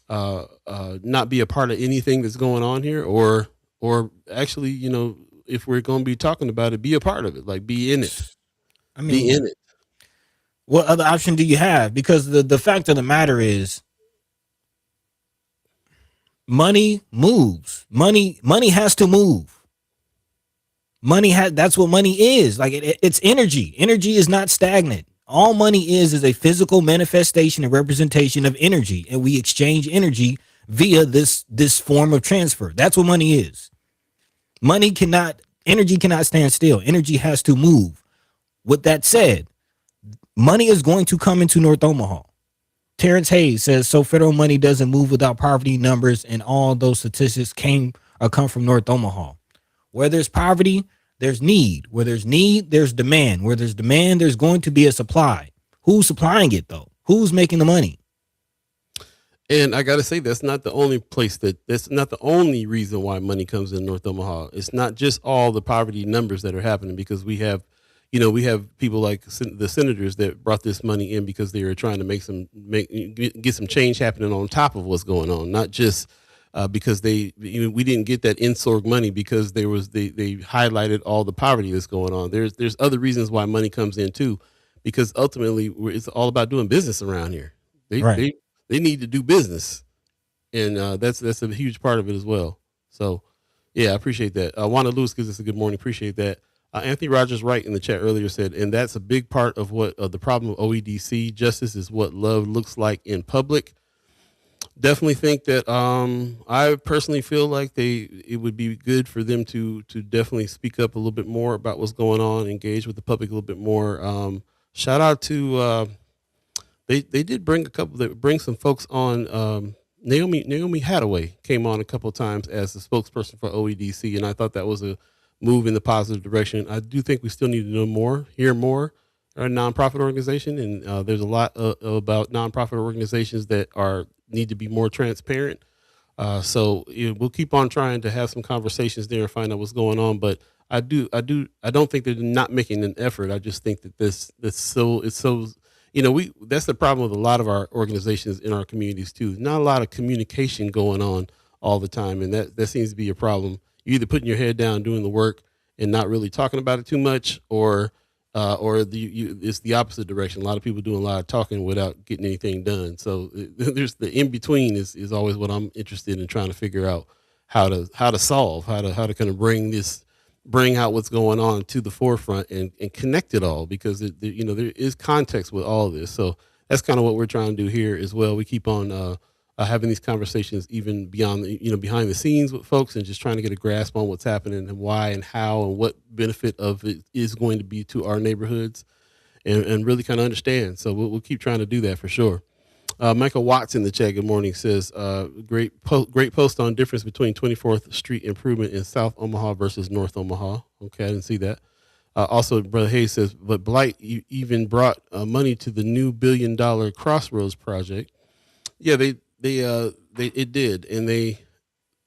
not be a part of anything that's going on here, or actually, if we're going to be talking about it, be a part of it, like be in it, I be mean, in it. what other option do you have? Because the fact of the matter is, money moves. Money has to move. That's what money is. Like it's energy. Energy is not stagnant. All money is a physical manifestation and representation of energy, and we exchange energy via this form of transfer. That's what money is. Energy cannot stand still. Energy has to move. With that said, money is going to come into North Omaha. Terrence Hayes says, so federal money doesn't move without poverty numbers, and all those statistics come from North Omaha. Where there's poverty, there's need. Where there's need, there's demand. Where there's demand, there's going to be a supply. Who's supplying it, though? Who's making the money? And I got to say, that's not the only reason why money comes in North Omaha. It's not just all the poverty numbers that are happening, because we have people like the senators that brought this money in because they were trying to get some change happening on top of what's going on, not just because we didn't get that INSORG money because they highlighted all the poverty that's going on. There's other reasons why money comes in too, because ultimately it's all about doing business around here. They need to do business, and that's a huge part of it as well. So, yeah, I appreciate that. Wanda Lewis gives us a good morning. Appreciate that. Anthony Rogers Wright in the chat earlier said, and that's a big part of what the problem of OEDC justice is, what love looks like in public. Definitely think that I personally feel like it would be good for them to definitely speak up a little bit more about what's going on, engage with the public a little bit more. Shout out to they did bring some folks on. Naomi Hathaway came on a couple of times as the spokesperson for OEDC, and I thought that was a move in the positive direction. I do think we still need to know more, hear more. Our nonprofit organization, and there's a lot about nonprofit organizations that need to be more transparent. So we'll keep on trying to have some conversations there and find out what's going on. But I don't think they're not making an effort. I just think that it's so that's the problem with a lot of our organizations in our communities too. Not a lot of communication going on all the time, and that seems to be a problem. You're either putting your head down, doing the work, and not really talking about it too much, or it's the opposite direction. A lot of people doing a lot of talking without getting anything done. So there's the in between is always what I'm interested in trying to figure out how to solve, how to kind of bring out what's going on to the forefront and connect it all, because there is context with all of this. So that's kind of what we're trying to do here as well. We keep on having these conversations even beyond behind the scenes with folks, and just trying to get a grasp on what's happening and why and how and what benefit of it is going to be to our neighborhoods, and really kind of understand. So we'll keep trying to do that for sure. Michael Watts in the chat, good morning, says, great post on difference between 24th Street improvement in South Omaha versus North Omaha. Okay, I didn't see that. Also, Brother Hayes says, but Blight even brought money to the new $1 billion Crossroads project. Yeah, it did, and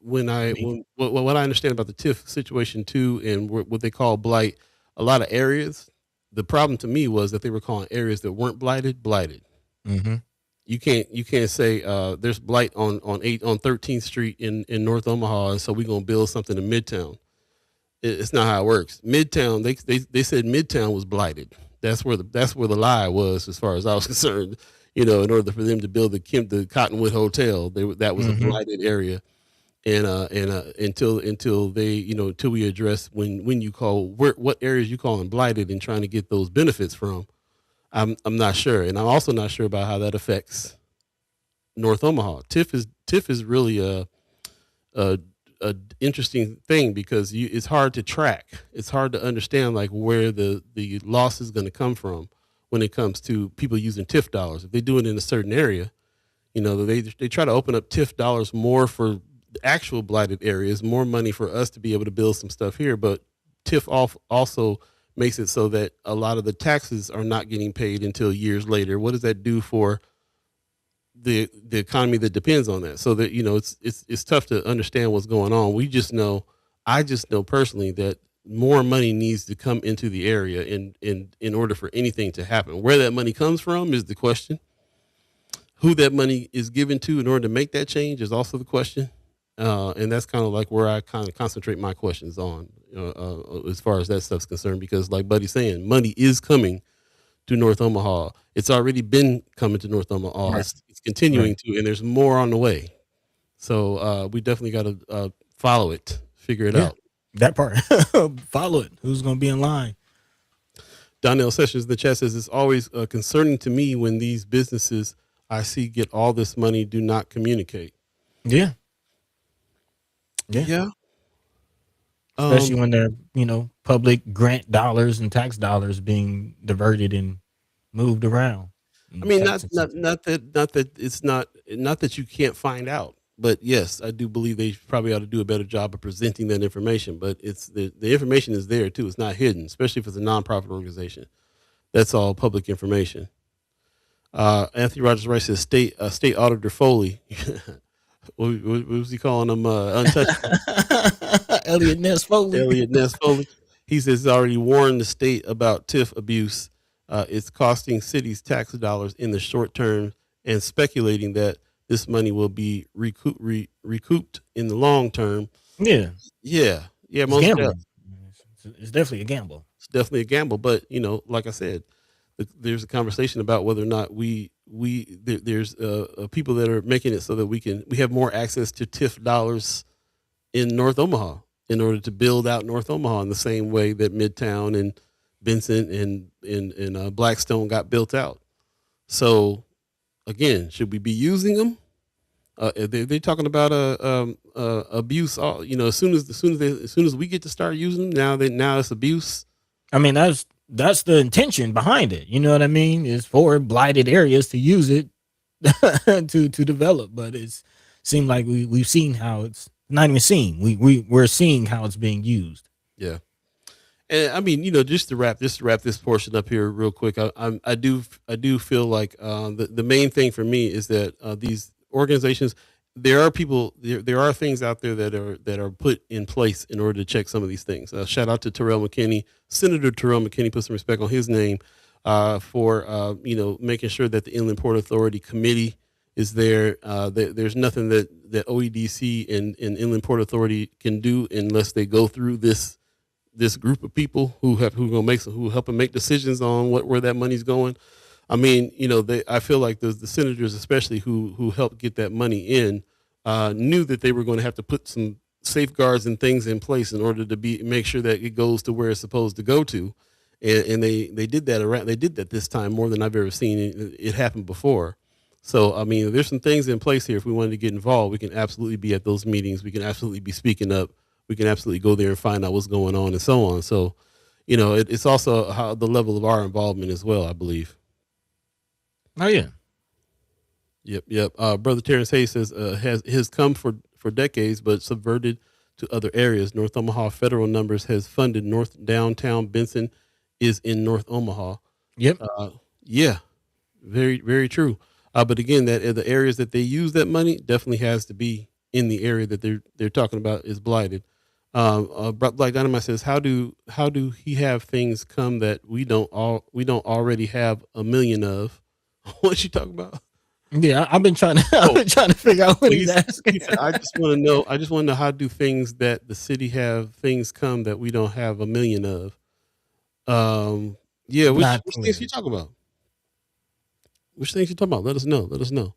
what I understand about the TIF situation too, and what they call blight, a lot of areas. The problem to me was that they were calling areas that weren't blighted. Mm-hmm. You can't say there's blight on 13th Street in North Omaha, and so we're gonna build something in Midtown. It's not how it works. Midtown, they said Midtown was blighted. That's where the lie was, as far as I was concerned. In order for them to build the Cottonwood Hotel, that was a blighted area, and until we address when you call what areas you calling blighted and trying to get those benefits from, I'm not sure, and I'm also not sure about how that affects North Omaha. TIF is really a interesting thing because it's hard to track. It's hard to understand like where the loss is going to come from when it comes to people using TIF dollars. If they do it in a certain area, they try to open up TIF dollars more for actual blighted areas, more money for us to be able to build some stuff here. But TIF also makes it so that a lot of the taxes are not getting paid until years later. What does that do for the economy that depends on that? So that it's tough to understand what's going on. I just know personally that more money needs to come into the area in order for anything to happen. Where that money comes from is the question. Who that money is given to in order to make that change is also the question. And that's kind of like where I kind of concentrate my questions on, as far as that stuff's concerned, because like Buddy's saying, money is coming to North Omaha. It's already been coming to North Omaha. Right. It's continuing Right. to, and there's more on the way. So we definitely got to follow it, figure it Yeah. out. That part. Follow it. Who's going to be in line? Donnell Sessions in the chat says, it's always concerning to me when these businesses I see get all this money do not communicate. Yeah. Yeah. Especially when they're, public grant dollars and tax dollars being diverted and moved around. I mean, not that you can't find out, but yes, I do believe they probably ought to do a better job of presenting that information. But it's the information is there too; it's not hidden, especially if it's a nonprofit organization. That's all public information. Anthony Rogers Rice says State Auditor Foley. what was he calling them? Untouchable. Elliot Ness Foley. He says he's already warned the state about TIF abuse. It's costing cities tax dollars in the short term and speculating that this money will be recouped in the long term. Yeah. Most gambling. It's definitely a gamble. It's definitely a gamble, but like I said, there's a conversation about whether or not there's people that are making it so that we have more access to TIF dollars in North Omaha in order to build out North Omaha in the same way that Midtown and Vincent and Blackstone got built out. So again, should we be using them? They're talking about abuse. As soon as we get to start using them, now it's abuse. I mean, that's the intention behind it. You know what I mean? It's for blighted areas to use it to develop, but it's seemed like we've seen how it's not even seen. We're seeing how it's being used. Yeah. And I mean, just to wrap this portion up here real quick, I do feel like the main thing for me is that these organizations, there are people, there are things out there that are put in place in order to check some of these things. Shout out to Senator Terrell McKinney, put some respect on his name for making sure that the Inland Port Authority Committee is there. There's nothing that OEDC and Inland Port Authority can do unless they go through this group of people who help them make decisions on where that money's going. I mean, I feel like the senators, especially who helped get that money in, knew that they were going to have to put some safeguards and things in place in order to make sure that it goes to where it's supposed to go to, and they did that They did that this time more than I've ever seen it happen before. So I mean, there's some things in place here. If we wanted to get involved, we can absolutely be at those meetings. We can absolutely be speaking up. We can absolutely go there and find out what's going on and so on. So, it's also how the level of our involvement as well, I believe. Oh yeah. Yep. Brother Terrence Hayes says has come for decades, but subverted to other areas. North Omaha federal numbers has funded North Downtown Benson is in North Omaha. Yep. Yeah, very, very true. But again, that the areas that they use that money definitely has to be in the area that they're talking about is blighted. Black Dynamite says, how do he have things come that we don't already have a million of? What you talking about? Yeah, I've been trying to figure out what he's asking. I just want to know how do things that the city have things come that we don't have a million of? Which things you talking about? Which things you talking about? Let us know.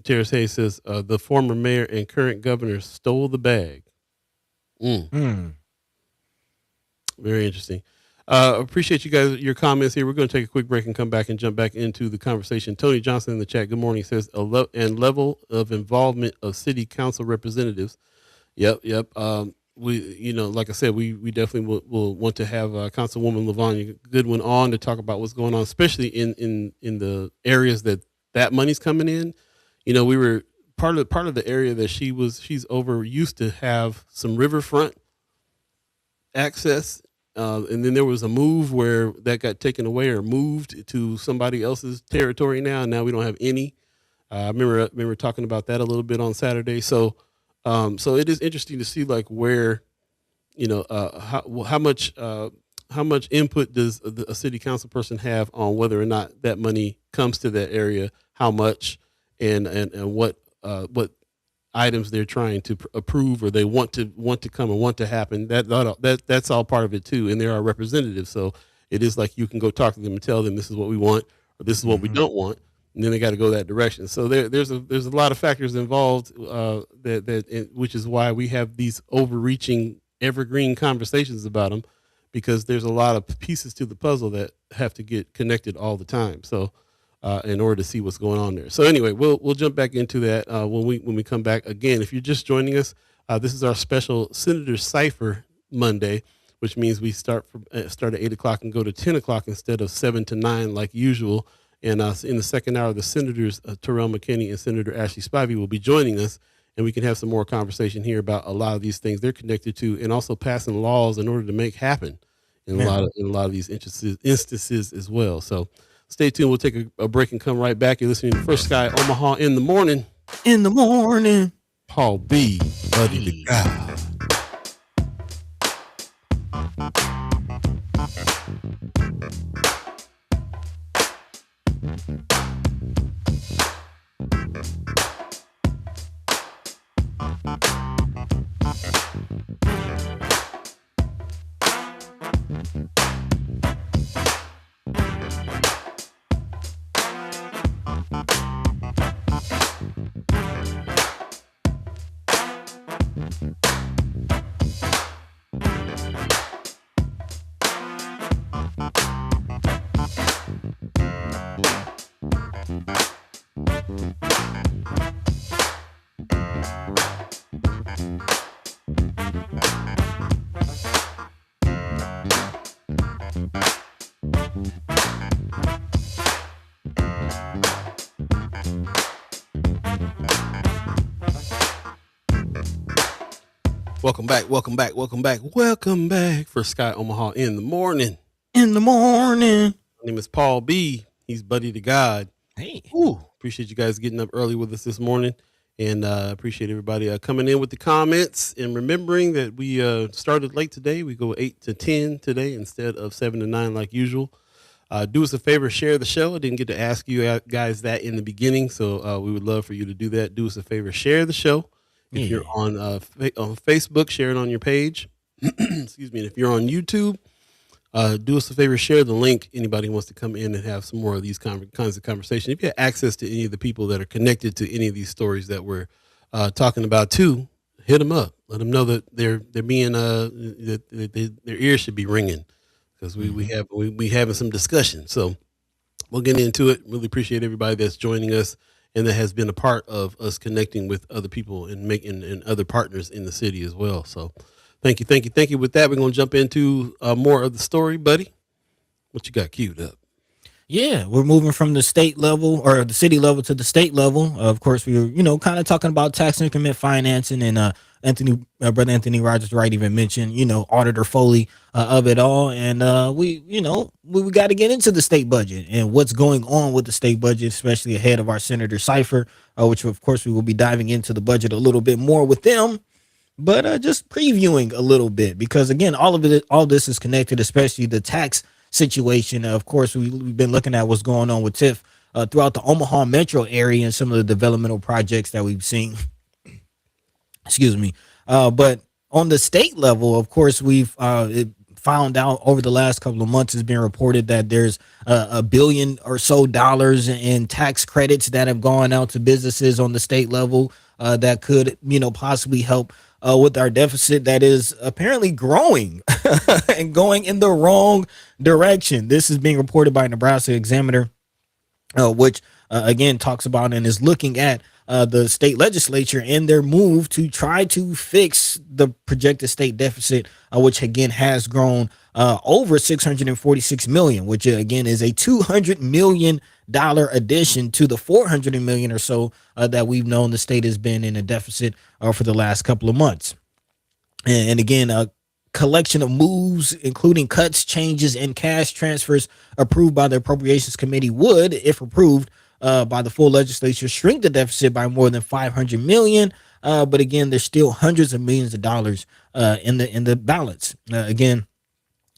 Terrace Hayes says the former mayor and current governor stole the bag. Very interesting. Appreciate you guys, your comments here. We're going to take a quick break and come back and jump back into the conversation. Tony Johnson in the chat, good morning, says, and level of involvement of city council representatives. Yep. We, like I said, we definitely will want to have Councilwoman LaVanya Goodwin on to talk about what's going on, especially in the areas that money's coming in. We were part of the area that she's over used to have some riverfront access. And then there was a move where that got taken away or moved to somebody else's territory now. And now we don't have any. I remember talking about that a little bit on Saturday. So it is interesting to see like where, how much input does a city council person have on whether or not that money comes to that area, how much, and what items they're trying to approve or they want to come and want to happen. That's all part of it too, and there are representatives. So it is like you can go talk to them and tell them this is what we want or this is what we don't want, and then they got to go that direction. So there's a lot of factors involved which is why we have these overreaching evergreen conversations about them, because there's a lot of pieces to the puzzle that have to get connected all the time. So. In order to see what's going on there. So anyway, we'll jump back into that when we come back. Again, if you're just joining us, this is our special Senator Cypher Monday, which means we start at 8 o'clock and go to 10 o'clock instead of 7 to 9 like usual. And in the second hour, the Senators Terrell McKinney and Senator Ashley Spivey will be joining us, and we can have some more conversation here about a lot of these things they're connected to, and also passing laws in order to make happen in a lot of these instances as well. So. Stay tuned. We'll take a break and come right back. You're listening to First Sky Omaha in the morning. In the morning. Paul B. Buddy the God. Welcome back for Sky Omaha in the morning. In the morning. My name is Paul B. He's Buddy to God. Hey. Appreciate you guys getting up early with us this morning, and appreciate everybody coming in with the comments, and remembering that we started late today. We go 8 to 10 today instead of 7 to 9 like usual. Do us a favor, share the show. I didn't get to ask you guys that in the beginning, so we would love for you to do that. Do us a favor, share the show. If you're on Facebook, share it on your page. Excuse me. And if you're on YouTube, do us a favor, share the link. Anybody who wants to come in and have some more of these kinds of conversation. If you have access to any of the people that are connected to any of these stories that we're talking about too, hit them up. Let them know that they're being that their ears should be ringing, because we having some discussion. So we'll get into it. Really appreciate everybody that's joining us and that has been a part of us connecting with other people and making and other partners in the city as well. So thank you. With that, we're going to jump into more of the story, buddy. What you got queued up? Yeah, we're moving from the state level or the city level to the state level. Of course, we were, kind of talking about tax increment financing, and Brother Anthony Rogers Wright even mentioned, Auditor Foley of it all. And we got to get into the state budget and what's going on with the state budget, especially ahead of our Senator Cypher, which of course we will be diving into the budget a little bit more with them. But just previewing a little bit, because again, all this is connected, especially the tax situation. Of course, we've been looking at what's going on with TIF throughout the Omaha metro area and some of the developmental projects that we've seen. Excuse me. But on the state level, of course, we've found out over the last couple of months, it's been reported that there's $1 billion or so in tax credits that have gone out to businesses on the state level that could, possibly help with our deficit that is apparently growing and going in the wrong direction. This is being reported by Nebraska Examiner, which again talks about and is looking at the state legislature and their move to try to fix the projected state deficit, which again has grown over 646 million, which again is a $200 million addition to the 400 million or so that we've known the state has been in a deficit for the last couple of months. And again, a collection of moves, including cuts, changes, and cash transfers approved by the Appropriations Committee would, if approved by the full legislature, shrink the deficit by more than 500 million. But again, there's still hundreds of millions of dollars in the balance. Again,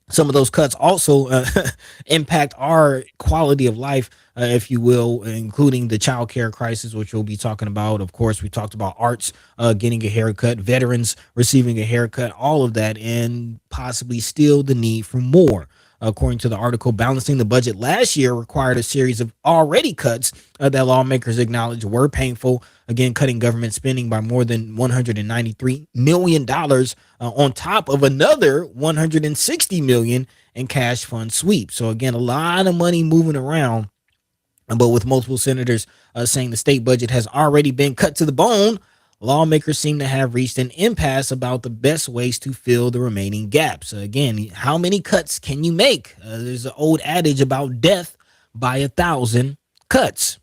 some of those cuts also impact our quality of life, if you will, including the child care crisis, which we'll be talking about. Of course, we talked about arts getting a haircut, veterans receiving a haircut, all of that, and possibly still the need for more. According to the article, balancing the budget last year required a series of already cuts that lawmakers acknowledged were painful. Again, cutting government spending by more than $193 million on top of another $160 million in cash fund sweep. So again, a lot of money moving around. But with multiple senators saying the state budget has already been cut to the bone, lawmakers seem to have reached an impasse about the best ways to fill the remaining gaps. Again, how many cuts can you make? There's an old adage about death by 1,000 cuts.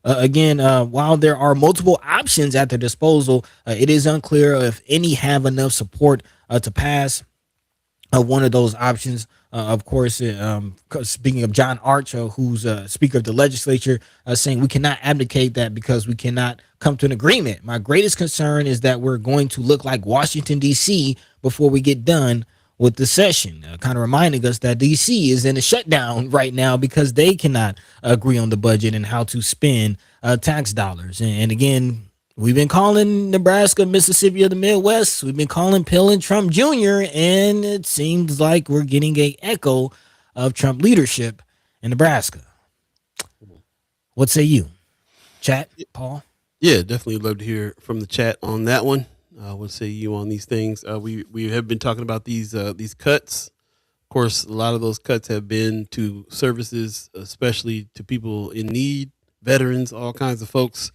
Again, while there are multiple options at their disposal, it is unclear if any have enough support to pass one of those options. Of course, speaking of John Arch, who's Speaker of the Legislature, saying we cannot abdicate that because we cannot come to an agreement. My greatest concern is that we're going to look like Washington, D.C. before we get done with the session, kind of reminding us that D.C. is in a shutdown right now because they cannot agree on the budget and how to spend tax dollars. And again, we've been calling Nebraska, Mississippi of the Midwest. We've been calling Pillin Trump Jr., and it seems like we're getting an echo of Trump leadership in Nebraska. What say you? Chat, Paul? Yeah, definitely love to hear from the chat on that one. What say you on these things? We have been talking about these cuts. Of course, a lot of those cuts have been to services, especially to people in need, veterans, all kinds of folks.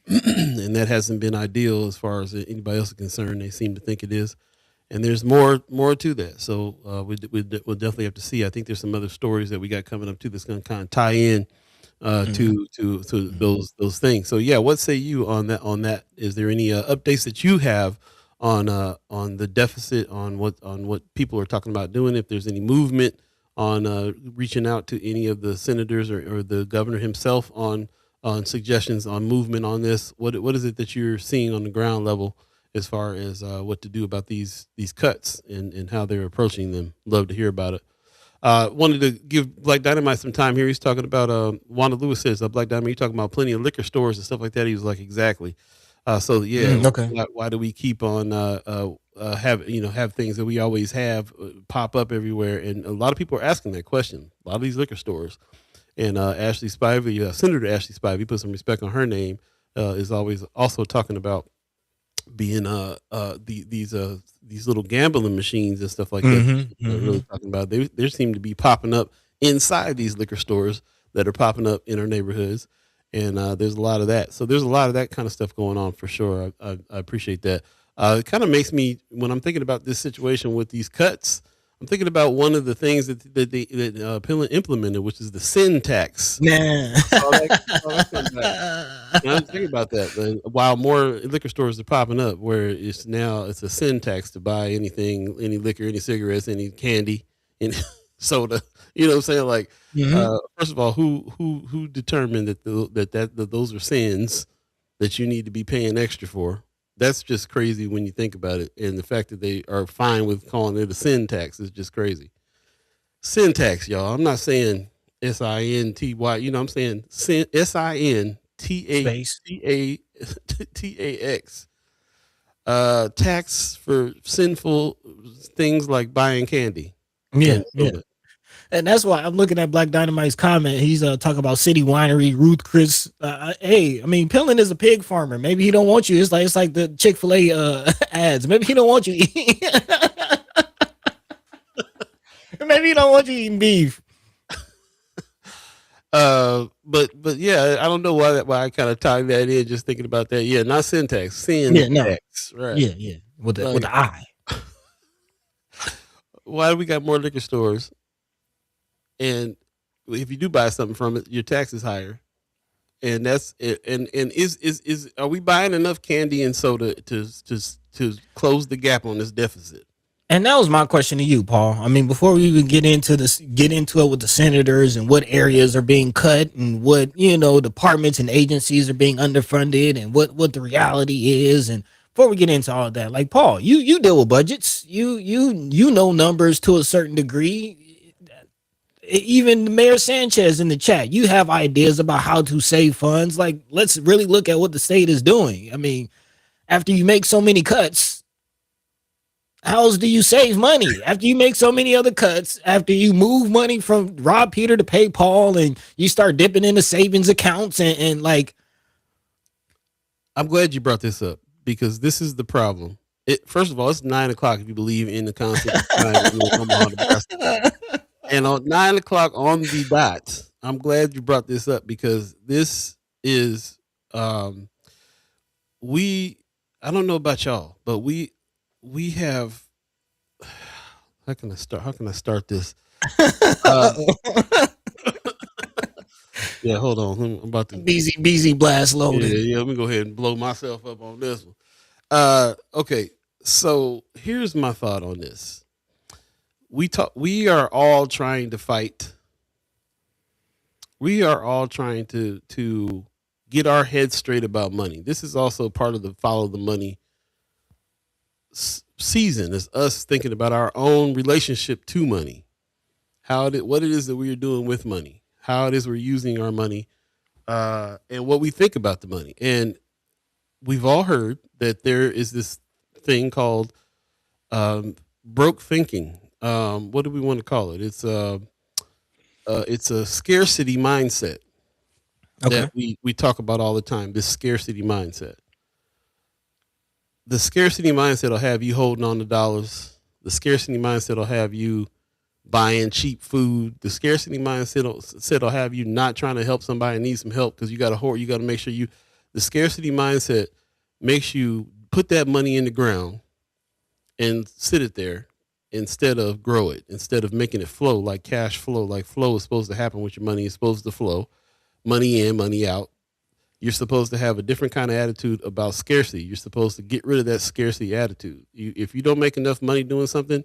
And that hasn't been ideal as far as anybody else is concerned. They seem to think it is, and there's more to that. So we'll definitely have to see. I think there's some other stories that we got coming up too that's going to kind of tie in to those things. So yeah, what say you on that? Is there any updates that you have on the deficit, on what people are talking about doing? If there's any movement on reaching out to any of the senators or the governor himself on suggestions on movement on this, what is it that you're seeing on the ground level as far as what to do about these cuts and how they're approaching them? Love to hear about it. Wanted to give Black Dynamite some time here. He's talking about Wanda Lewis says, Black Dynamite, you're talking about plenty of liquor stores and stuff like that. He was like, exactly. So yeah, Okay. why do we keep on have things that we always have pop up everywhere? And a lot of people are asking that question. A lot of these liquor stores. And Ashley Spivey, Senator Ashley Spivey, put some respect on her name, is always also talking about being these little gambling machines and stuff like that. Really talking about they seem to be popping up inside these liquor stores that are popping up in our neighborhoods, and there's a lot of that. So there's a lot of that kind of stuff going on for sure. I appreciate that. It kind of makes me, when I'm thinking about this situation with these cuts, I'm thinking about one of the things that Pillin implemented, which is the sin tax. Nah. I'm thinking about that. While more liquor stores are popping up, where it's a sin tax to buy anything, any liquor, any cigarettes, any candy, any soda. You know what I'm saying? Like, first of all, who determined that those are sins that you need to be paying extra for? That's just crazy when you think about it. And the fact that they are fine with calling it a sin tax is just crazy. Sin tax, y'all. I'm not saying SINTY. You know, I'm saying SINTAX. Tax for sinful things like buying candy. Yeah. And that's why I'm looking at Black Dynamite's comment. He's talking about City Winery, Ruth Chris. Hey, I mean, Pillin is a pig farmer. Maybe he don't want you. It's like the Chick-fil-A ads. Maybe he don't want you. Maybe he don't want you eating beef. But yeah, I don't know why I kind of tied that in. Just thinking about that. Yeah, not syntax, Yeah, no. syntax. Right. Yeah. With the eye. Why do we got more liquor stores? And if you do buy something from it, your tax is higher. And that's it. And is are we buying enough candy and soda to close the gap on this deficit? And that was my question to you, Paul. I mean, before we even get into it with the senators and what areas are being cut and what, departments and agencies are being underfunded and what the reality is. And before we get into all of that, like Paul, you deal with budgets. You know numbers to a certain degree. Even Mayor Sanchez in the chat, you have ideas about how to save funds. Like, let's really look at what the state is doing. I mean, after you make so many cuts, how else do you save money after you make so many other cuts, after you move money from Rob Peter to pay Paul and you start dipping into savings accounts and like. I'm glad you brought this up because this is the problem. First of all, it's 9:00 if you believe in the concept of time. And on 9:00 on the dot, I'm glad you brought this up because this is I don't know about y'all, but we have how can I start this? Yeah, hold on. I'm about to BZ blast loaded. Yeah, let me go ahead and blow myself up on this one. Okay, so here's my thought on this. We are all trying to fight. We are all trying to get our heads straight about money. This is also part of the follow the money season. Is us thinking about our own relationship to money, what it is that we are doing with money, how it is we're using our money, and what we think about the money. And we've all heard that there is this thing called broke thinking. What do we want to call it? It's a scarcity mindset that we talk about all the time. This scarcity mindset. The scarcity mindset will have you holding on to dollars. The scarcity mindset will have you buying cheap food. The scarcity mindset will have you not trying to help somebody need some help because you got to hoard. You got to make sure you. The scarcity mindset makes you put that money in the ground and sit it there instead of grow it, instead of making it flow like cash flow. Like flow is supposed to happen with your money. It's supposed to flow, money in, money out. You're supposed to have a different kind of attitude about scarcity. You're supposed to get rid of that scarcity attitude. If you don't make enough money doing something,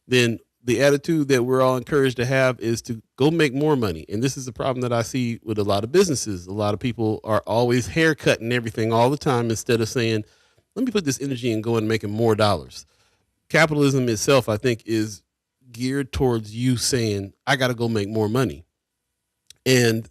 then the attitude that we're all encouraged to have is to go make more money. And this is the problem that I see with a lot of businesses. A lot of people are always haircutting everything all the time instead of saying, let me put this energy and go and making more dollars. Capitalism itself, I think, is geared towards you saying, I got to go make more money. And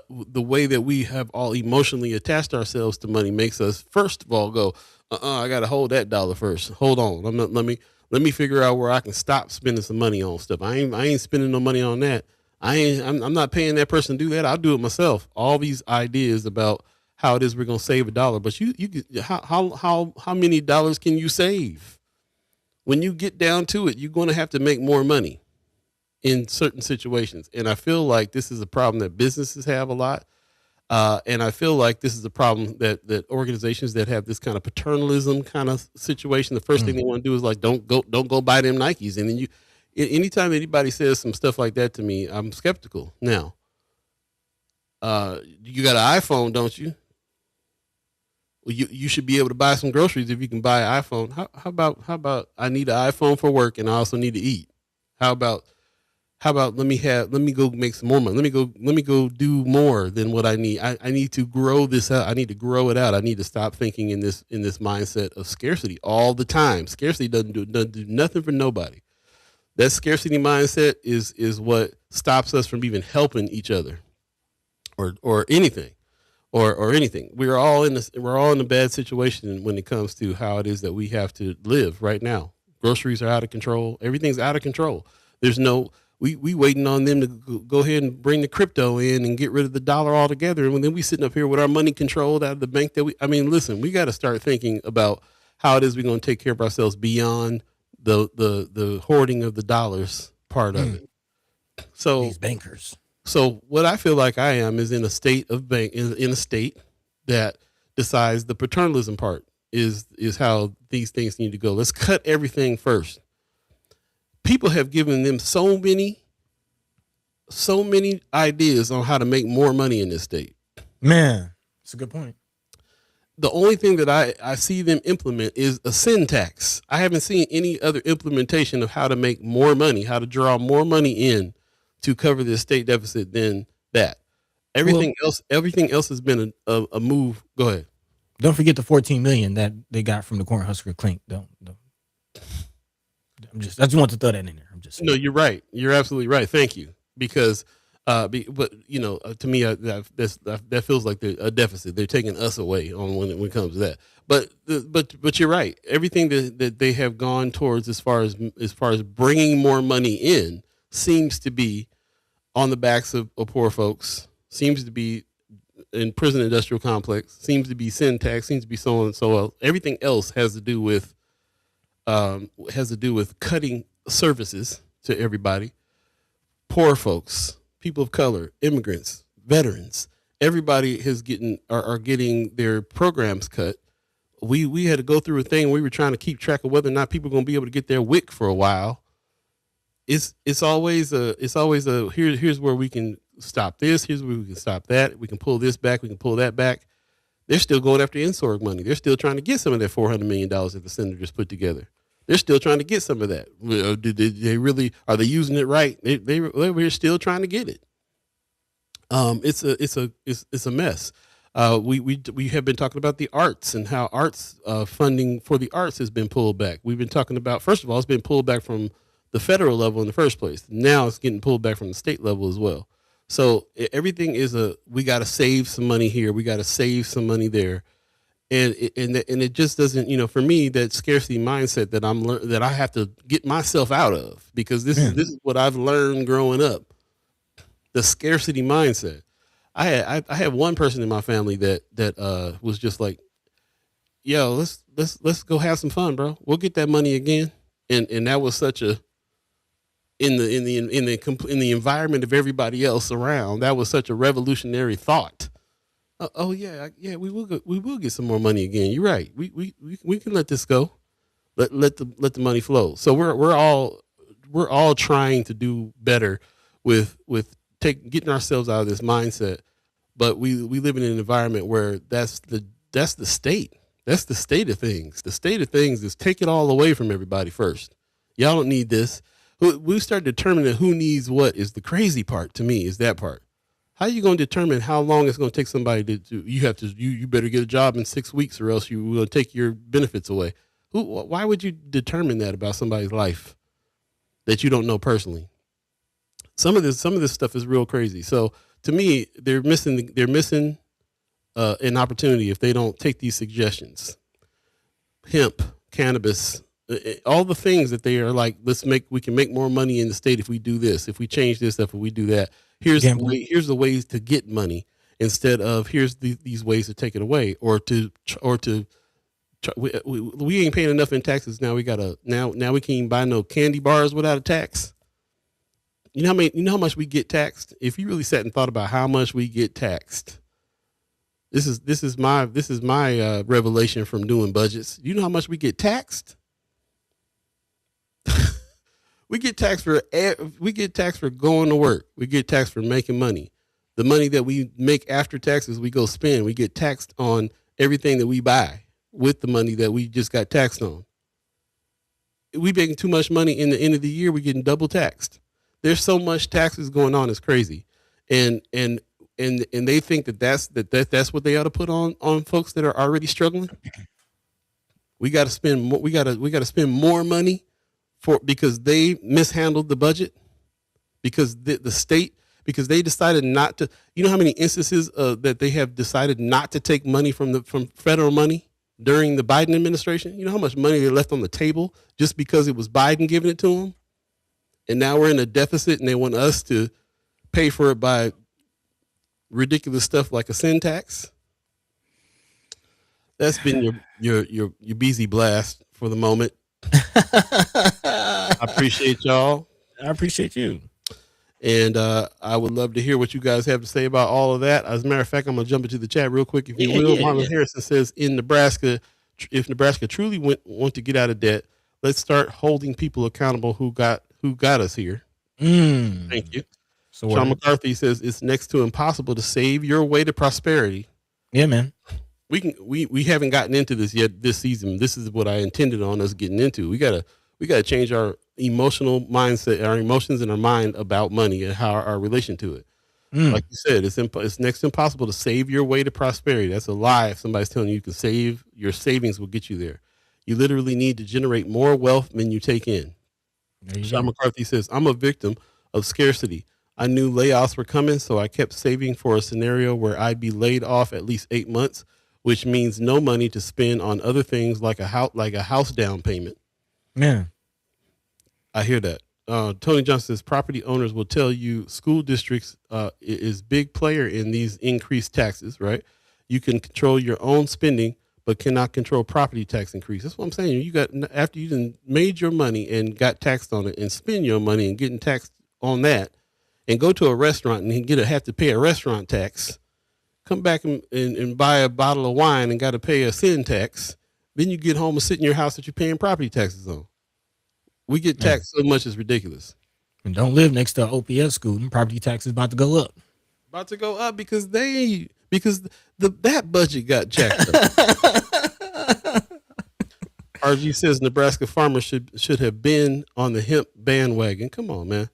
the way that we have all emotionally attached ourselves to money makes us, first of all, go, I got to hold that dollar first. Hold on. Let me figure out where I can stop spending some money on stuff. I ain't spending no money on that. I'm not paying that person to do that. I'll do it myself. All these ideas about how it is we're going to save a dollar, but how many dollars can you save? When you get down to it, you're going to have to make more money in certain situations. And I feel like this is a problem that businesses have a lot. And I feel like this is a problem that organizations that have this kind of paternalism kind of situation, the first thing they want to do is like, don't go buy them Nikes. And then anytime anybody says some stuff like that to me, I'm skeptical. Now, you got an iPhone, don't you? Well, you should be able to buy some groceries if you can buy an iPhone. How about I need an iPhone for work and I also need to eat? How about let me go make some more money. Let me go do more than what I need. I need to grow this out. I need to grow it out. I need to stop thinking in this mindset of scarcity all the time. Scarcity doesn't do nothing for nobody. That scarcity mindset is what stops us from even helping each other or anything. Or anything. We're all in a bad situation when it comes to how it is that we have to live right now. Groceries are out of control. Everything's out of control. we waiting on them to go ahead and bring the crypto in and get rid of the dollar altogether. And then we sitting up here with our money controlled out of the bank I mean, listen, we got to start thinking about how it is we're going to take care of ourselves beyond the hoarding of the dollars part of it. So These bankers. So what I feel like I am is in a state of in a state that decides the paternalism part is how these things need to go. Let's cut everything first. People have given them so many ideas on how to make more money in this state. Man, that's a good point. The only thing that I see them implement is a sin tax. I haven't seen any other implementation of how to make more money, how to draw more money in to cover the state deficit than that. Everything else has been a move. Go ahead. Don't forget the 14 million that they got from the Cornhusker Clink. Don't. I just want to throw that in there. I'm just saying. No, you're right. You're absolutely right. Thank you. Because, but to me, that feels like a deficit. They're taking us away on when it comes to that. But you're right. Everything that they have gone towards as far as bringing more money in seems to be on the backs of poor folks. Seems to be in prison industrial complex. Seems to be sin tax. Seems to be so on and so on. Everything else has to do with cutting services to everybody. Poor folks, people of color, immigrants, veterans, everybody are getting their programs cut. We had to go through a thing. We were trying to keep track of whether or not people are going to be able to get their WIC for a while. It's always here's where we can stop this. Here's where we can stop that. We can pull this back. We can pull that back. They're still going after INSORG money. They're still trying to get some of that $400 million that the senators put together. They're still trying to get some of that. Are they using it right? We're still trying to get it. It's a mess. We have been talking about the arts and how arts funding for the arts has been pulled back. We've been talking about, first of all, it's been pulled back from the federal level in the first place. Now it's getting pulled back from the state level as well. So everything is we got to save some money here. We got to save some money there. And it just doesn't, for me, that scarcity mindset that I have to get myself out of, because this is what I've learned growing up. The scarcity mindset. I had one person in my family that was just like, yo, let's go have some fun, bro. We'll get that money again. And that was such a in the environment of everybody else around, that was such a revolutionary thought. We will get some more money again. You're right. We can let this go. Let the money flow. So we're all trying to do better with getting ourselves out of this mindset. But we live in an environment where that's the state. That's the state of things. The state of things is take it all away from everybody first. Y'all don't need this. We start determining who needs what is the crazy part to me, is that part. How are you going to determine how long it's going to take somebody you better get a job in 6 weeks or else you're going to take your benefits away? Why would you determine that about somebody's life that you don't know personally? Some of this stuff is real crazy. So to me, they're missing an opportunity if they don't take these suggestions. Hemp, cannabis, all the things that they are like, we can make more money in the state if we do this, if we change this, if we do that. Here's the ways to get money instead of here's these ways to take it away we ain't paying enough in taxes. Now we now we can't even buy no candy bars without a tax. You know how much we get taxed? If you really sat and thought about how much we get taxed, this is my revelation from doing budgets. You know how much we get taxed? We get taxed for going to work. We get taxed for making money. The money that we make after taxes, we go spend. We get taxed on everything that we buy with the money that we just got taxed on. We making too much money in the end of the year, we're getting double taxed. There's so much taxes going on, it's crazy. And they think that's what they ought to put on folks that are already struggling. We got to spend more, we got to spend more money because they mishandled the budget, because the state, because they decided not to. You know how many instances that they have decided not to take money from federal money during the Biden administration? You know how much money they left on the table just because it was Biden giving it to them? and now we're in a deficit, and they want us to pay for it by ridiculous stuff like a sin tax. That's been your BZ blast for the moment. I appreciate y'all. I appreciate you. And I would love to hear what you guys have to say about all of that. As a matter of fact, I'm going to jump into the chat real quick, if you will. Marlon Harrison says, in Nebraska, if Nebraska truly want to get out of debt, let's start holding people accountable who got us here. Thank you. So Sean McCarthy says, it's next to impossible to save your way to prosperity. Yeah, man. We haven't gotten into this yet this season. This is what I intended on us getting into. We gotta change our emotional mindset, our emotions and our mind about money and how our relation to it. Like you said, it's next to impossible to save your way to prosperity. That's a lie. If somebody's telling you can save, your savings will get you there. You literally need to generate more wealth than you take in. Sean McCarthy says, I'm a victim of scarcity. I knew layoffs were coming, so I kept saving for a scenario where I'd be laid off at least 8 months, which means no money to spend on other things like a house down payment. Yeah. I hear that. Tony Johnson says property owners will tell you school districts is big player in these increased taxes, right? You can control your own spending, but cannot control property tax increase. That's what I'm saying. You got, after you done made your money and got taxed on it and spend your money and getting taxed on that and go to a restaurant and have to pay a restaurant tax, come back and buy a bottle of wine and got to pay a sin tax. Then you get home and sit in your house that you're paying property taxes on. We get taxed so much, it's ridiculous. And don't live next to an OPS school. And property taxes about to go up. About to go up because that budget got jacked up. RG says Nebraska farmers should have been on the hemp bandwagon. Come on, man.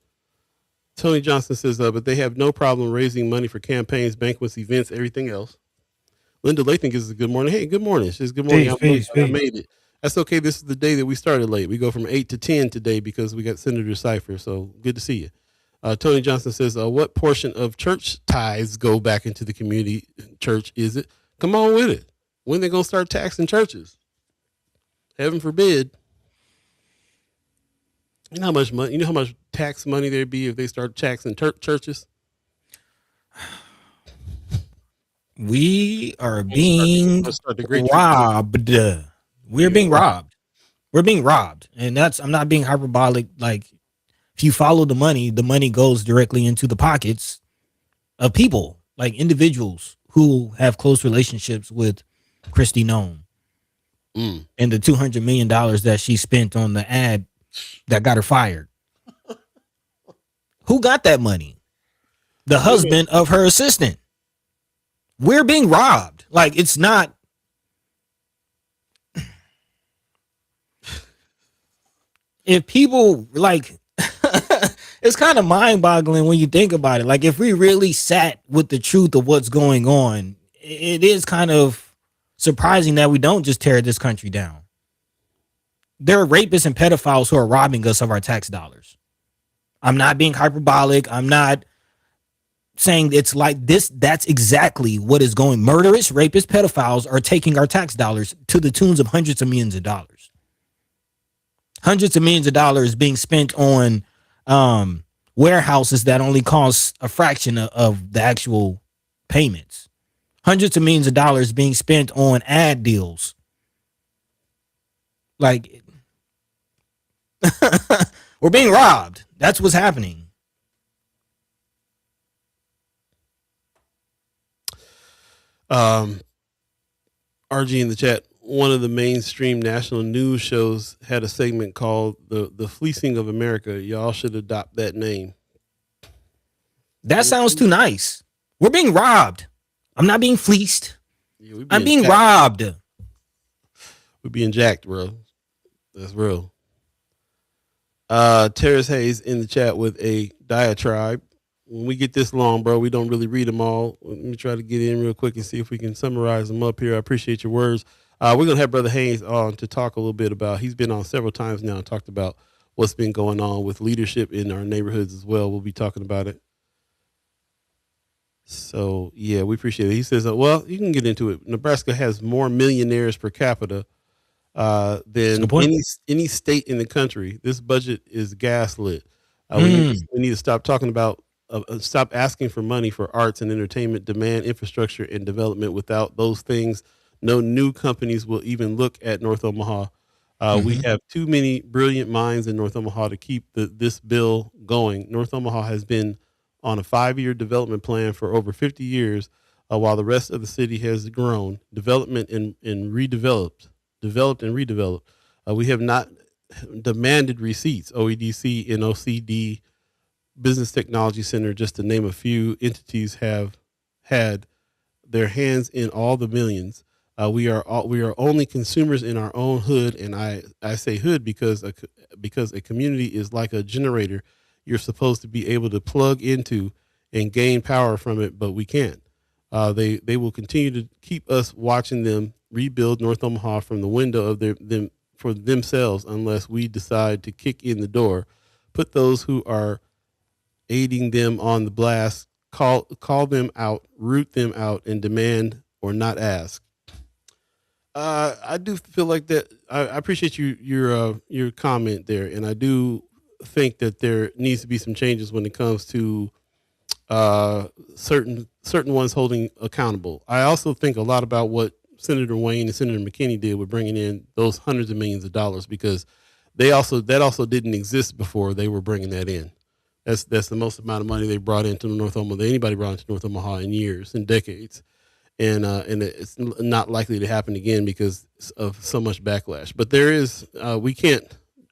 Tony Johnson says, but they have no problem raising money for campaigns, banquets, events, everything else. Linda Lathan gives us a good morning. Hey, good morning. She says, good morning. I made it. That's okay. This is the day that we started late. We go from 8 to 10 today because we got Senator Cypher. So good to see you. Tony Johnson says, what portion of church tithes go back into the community church is it? Come on with it. When they going to start taxing churches? Heaven forbid. You know how much money? You know how much tax money there'd be if they start taxing churches? We are being robbed. We're being robbed. We're being robbed, and I'm not being hyperbolic. Like, if you follow the money goes directly into the pockets of people, like individuals who have close relationships with Christy Nome, and the $200 million that she spent on the ad that got her fired. Who got that money? The husband of her assistant. We're being robbed. Like, it's not. If people like, it's kind of mind boggling when you think about it. Like, if we really sat with the truth of what's going on, it is kind of surprising that we don't just tear this country down. There are rapists and pedophiles who are robbing us of our tax dollars. I'm not being hyperbolic. I'm not saying it's like this. That's exactly what is going. Murderous, rapists, pedophiles are taking our tax dollars to the tunes of hundreds of millions of dollars. Hundreds of millions of dollars being spent on warehouses that only cost a fraction of the actual payments. Hundreds of millions of dollars being spent on ad deals. Like, we're being robbed. That's what's happening. RG in the chat, one of the mainstream national news shows had a segment called the Fleecing of America. Y'all should adopt that name. That sounds too nice. We're being robbed. I'm not being fleeced. Yeah, I'm being robbed. We're being jacked, bro. That's real. Terrace Hayes in the chat with a diatribe. When we get this long, bro, we don't really read them all. Let me try to get in real quick and see if we can summarize them up here. I appreciate your words. We're going to have Brother Hayes on to talk a little bit about, he's been on several times now and talked about what's been going on with leadership in our neighborhoods as well. We'll be talking about it. So, yeah, we appreciate it. He says, well, you can get into it. Nebraska has more millionaires per capita than any state in the country. This budget is gaslit. Mm. We need to stop talking about stop asking for money for arts and entertainment, demand infrastructure and development. Without those things, no new companies will even look at North Omaha. We Hmm. have too many brilliant minds in North Omaha to keep this bill going. North Omaha has been on a 5-year development plan for over 50 years, while the rest of the city has grown, development and redeveloped, developed and redeveloped. We have not demanded receipts. OEDC, NOCD, Business Technology Center, just to name a few entities, have had their hands in all the millions. We are only consumers in our own hood, and I say hood because a community is like a generator. You're supposed to be able to plug into and gain power from it, but we can't. They will continue to keep us watching them rebuild North Omaha from the window of them for themselves unless we decide to kick in the door, put those who are aiding them on the blast, call them out, root them out, and demand or not ask. I do feel like that. I appreciate your comment there, and I do think that there needs to be some changes when it comes to certain ones holding accountable. I also think a lot about what Senator Wayne and Senator McKinney did with bringing in those hundreds of millions of dollars because that also didn't exist before they were bringing that in. That's the most amount of money they brought into North Omaha that anybody brought into North Omaha in years and decades, and it's not likely to happen again because of so much backlash. But there is we can't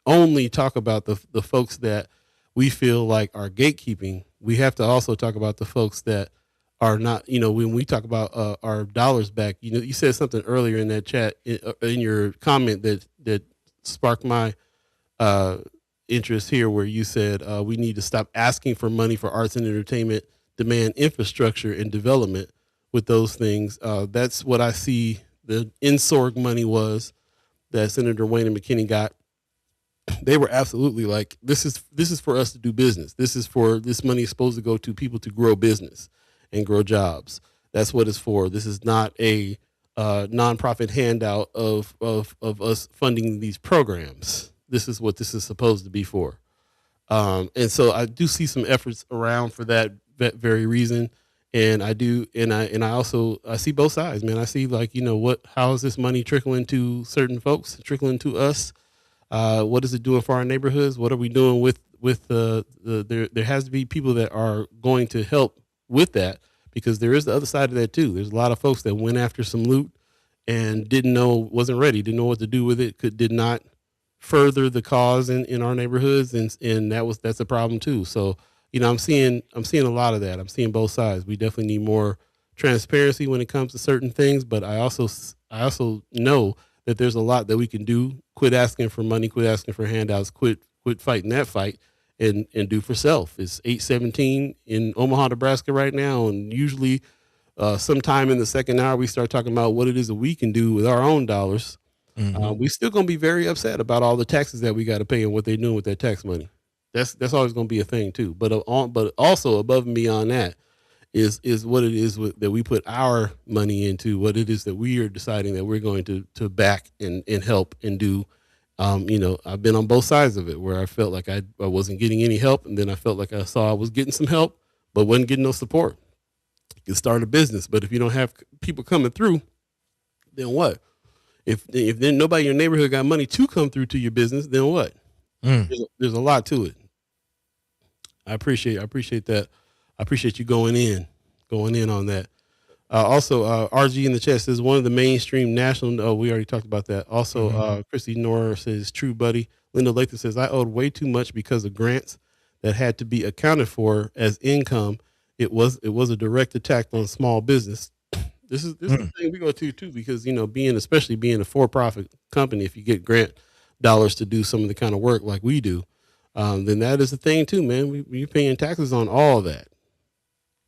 only talk about the folks that we feel like are gatekeeping. We have to also talk about the folks that are not. You know, when we talk about our dollars back, you know, you said something earlier in that chat in your comment that sparked my uh, interest here, where you said we need to stop asking for money for arts and entertainment, demand infrastructure and development with those things. That's what I see the INSORG money was that Senator Wayne and McKinney got. They were absolutely like, this is for us to do business. This money is supposed to go to people to grow business and grow jobs. That's what it's for. This is not a nonprofit handout of us funding these programs. This is what this is supposed to be for. And so I do see some efforts around for that very reason. And I do, and I also I see both sides, man. I see like, you know, how is this money trickling to certain folks, trickling to us? What is it doing for our neighborhoods? What are we doing with there has to be people that are going to help with that, because there is the other side of that too. There's a lot of folks that went after some loot and wasn't ready, didn't know what to do with it, did not further the cause in our neighborhoods, and that's a problem too. So, you know, I'm seeing a lot of that. I'm seeing both sides. We definitely need more transparency when it comes to certain things, but I also know that there's a lot that we can do. Quit asking for money, quit asking for handouts, quit fighting that fight, and do for self. It's 8:17 in Omaha, Nebraska right now, and usually sometime in the second hour we start talking about what it is that we can do with our own dollars. Hmm. We still gonna be very upset about all the taxes that we got to pay and what they're doing with that tax money. That's always gonna be a thing too. But also above and beyond that is what it is that we put our money into, what it is that we are deciding that we're going to back and help and do. You know, I've been on both sides of it where I felt like I wasn't getting any help, and then I felt like I saw I was getting some help, but wasn't getting no support. You can start a business, but if you don't have people coming through, then what? If then nobody in your neighborhood got money to come through to your business, then what? Mm. There's a lot to it. I appreciate that. I appreciate you going in on that. Also, RG in the chat says one of the mainstream national. Oh, we already talked about that. Also, Hmm. Chrissy Nora says, "True, buddy." Linda Lathan says, "I owed way too much because of grants that had to be accounted for as income. It was a direct attack on small business." This is the Mm. thing we go to too, because you know, especially being a for-profit company, if you get grant dollars to do some of the kind of work like we do, then that is the thing too, man. You're paying taxes on all of that.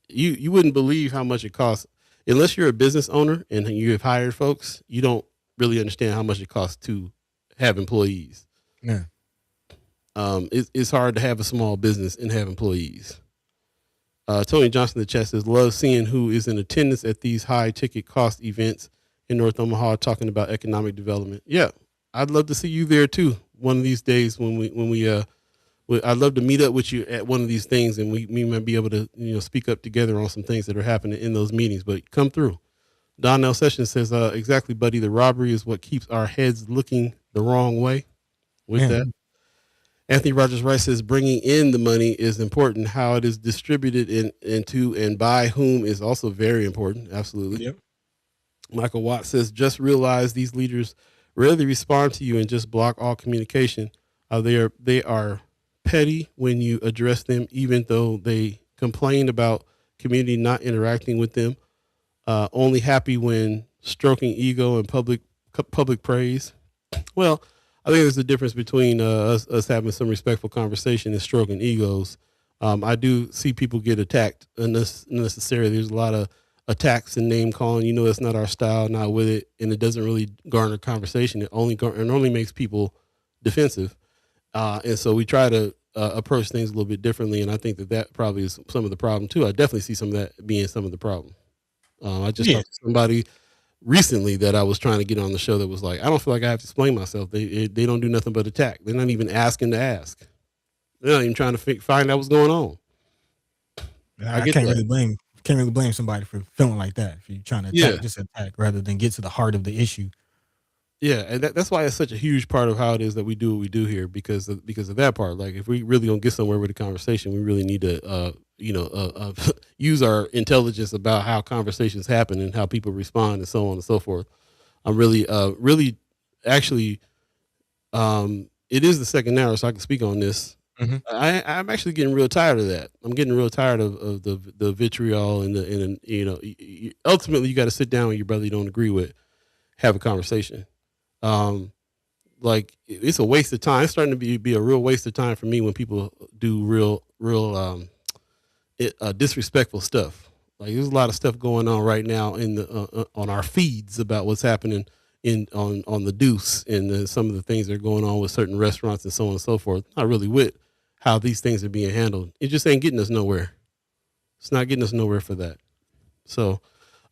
You wouldn't believe how much it costs unless you're a business owner and you have hired folks. You don't really understand how much it costs to have employees. Yeah. It's hard to have a small business and have employees. Tony Johnson in the chat says, love seeing who is in attendance at these high ticket cost events in North Omaha talking about economic development. Yeah, I'd love to see you there too one of these days when I'd love to meet up with you at one of these things, and we might be able to speak up together on some things that are happening in those meetings. But come through. Donnell Sessions says, exactly, buddy. The robbery is what keeps our heads looking the wrong way. With that, Anthony Rogers Rice says, bringing in the money is important. How it is distributed into and by whom is also very important. Absolutely. Yep. Michael Watt says, just realize these leaders rarely respond to you and just block all communication. They are petty when you address them, even though they complain about community not interacting with them. Only happy when stroking ego and public praise. Well, I think there's a difference between us having some respectful conversation and stroking egos. I do see people get attacked unnecessarily. There's a lot of attacks and name calling. That's not our style, not with it, and it doesn't really garner conversation. It only makes people defensive. And so we try to approach things a little bit differently, and I think that probably is some of the problem too. I definitely see some of that being some of the problem. I just talked to somebody recently that I was trying to get on the show that was like, I don't feel like I have to explain myself. They don't do nothing but attack. They're not even asking to ask. They're not even trying to find out what's going on. I can't really blame somebody for feeling like that. If you're trying to attack, just attack rather than get to the heart of the issue. Yeah, and that's why it's such a huge part of how it is that we do what we do here, because of that part. Like, if we really gonna get somewhere with the conversation, we really need to use our intelligence about how conversations happen and how people respond and so on and so forth. I'm really actually, it is the second hour, so I can speak on this. Mm-hmm. I'm actually getting real tired of that. I'm getting real tired of the vitriol and ultimately you got to sit down with your brother you don't agree with, have a conversation. Like, it's a waste of time. It's starting to be a real waste of time for me when people do real disrespectful stuff. Like, there's a lot of stuff going on right now in the on our feeds about what's happening on the Deuce and some of the things that are going on with certain restaurants and so on and so forth. Not really with how these things are being handled. It just ain't getting us nowhere. It's not getting us nowhere for that. So,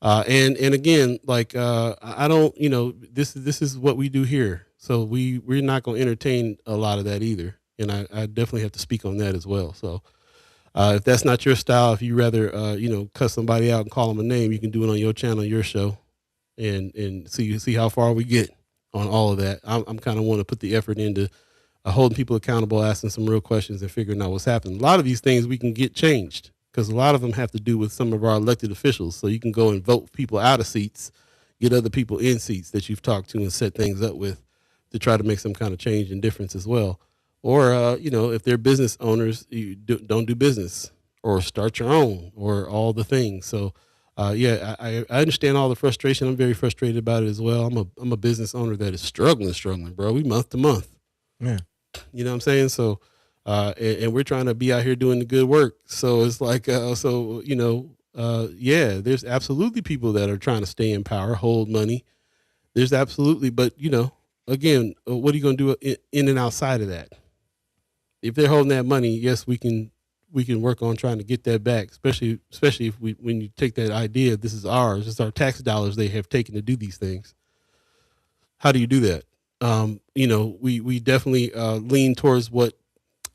and again, like, I don't, this is what we do here. So we're not going to entertain a lot of that either. And I definitely have to speak on that as well. So, if that's not your style, if you rather, cuss somebody out and call them a name, you can do it on your channel, your show, and see how far we get on all of that. I'm kind of want to put the effort into holding people accountable, asking some real questions, and figuring out what's happening. A lot of these things we can get changed because a lot of them have to do with some of our elected officials. So you can go and vote people out of seats, get other people in seats that you've talked to and set things up with to try to make some kind of change and difference as well. Or, if they're business owners, you don't do business or start your own or all the things. So, I understand all the frustration. I'm very frustrated about it as well. I'm a business owner that is struggling, bro. We month to month. Yeah. You know what I'm saying? So, and we're trying to be out here doing the good work. So it's like, there's absolutely people that are trying to stay in power, hold money. There's absolutely, but again, what are you going to do in and outside of that? If they're holding that money, yes, we can work on trying to get that back, especially if when you take that idea, this is ours, it's our tax dollars they have taken to do these things. How do you do that? We definitely lean towards what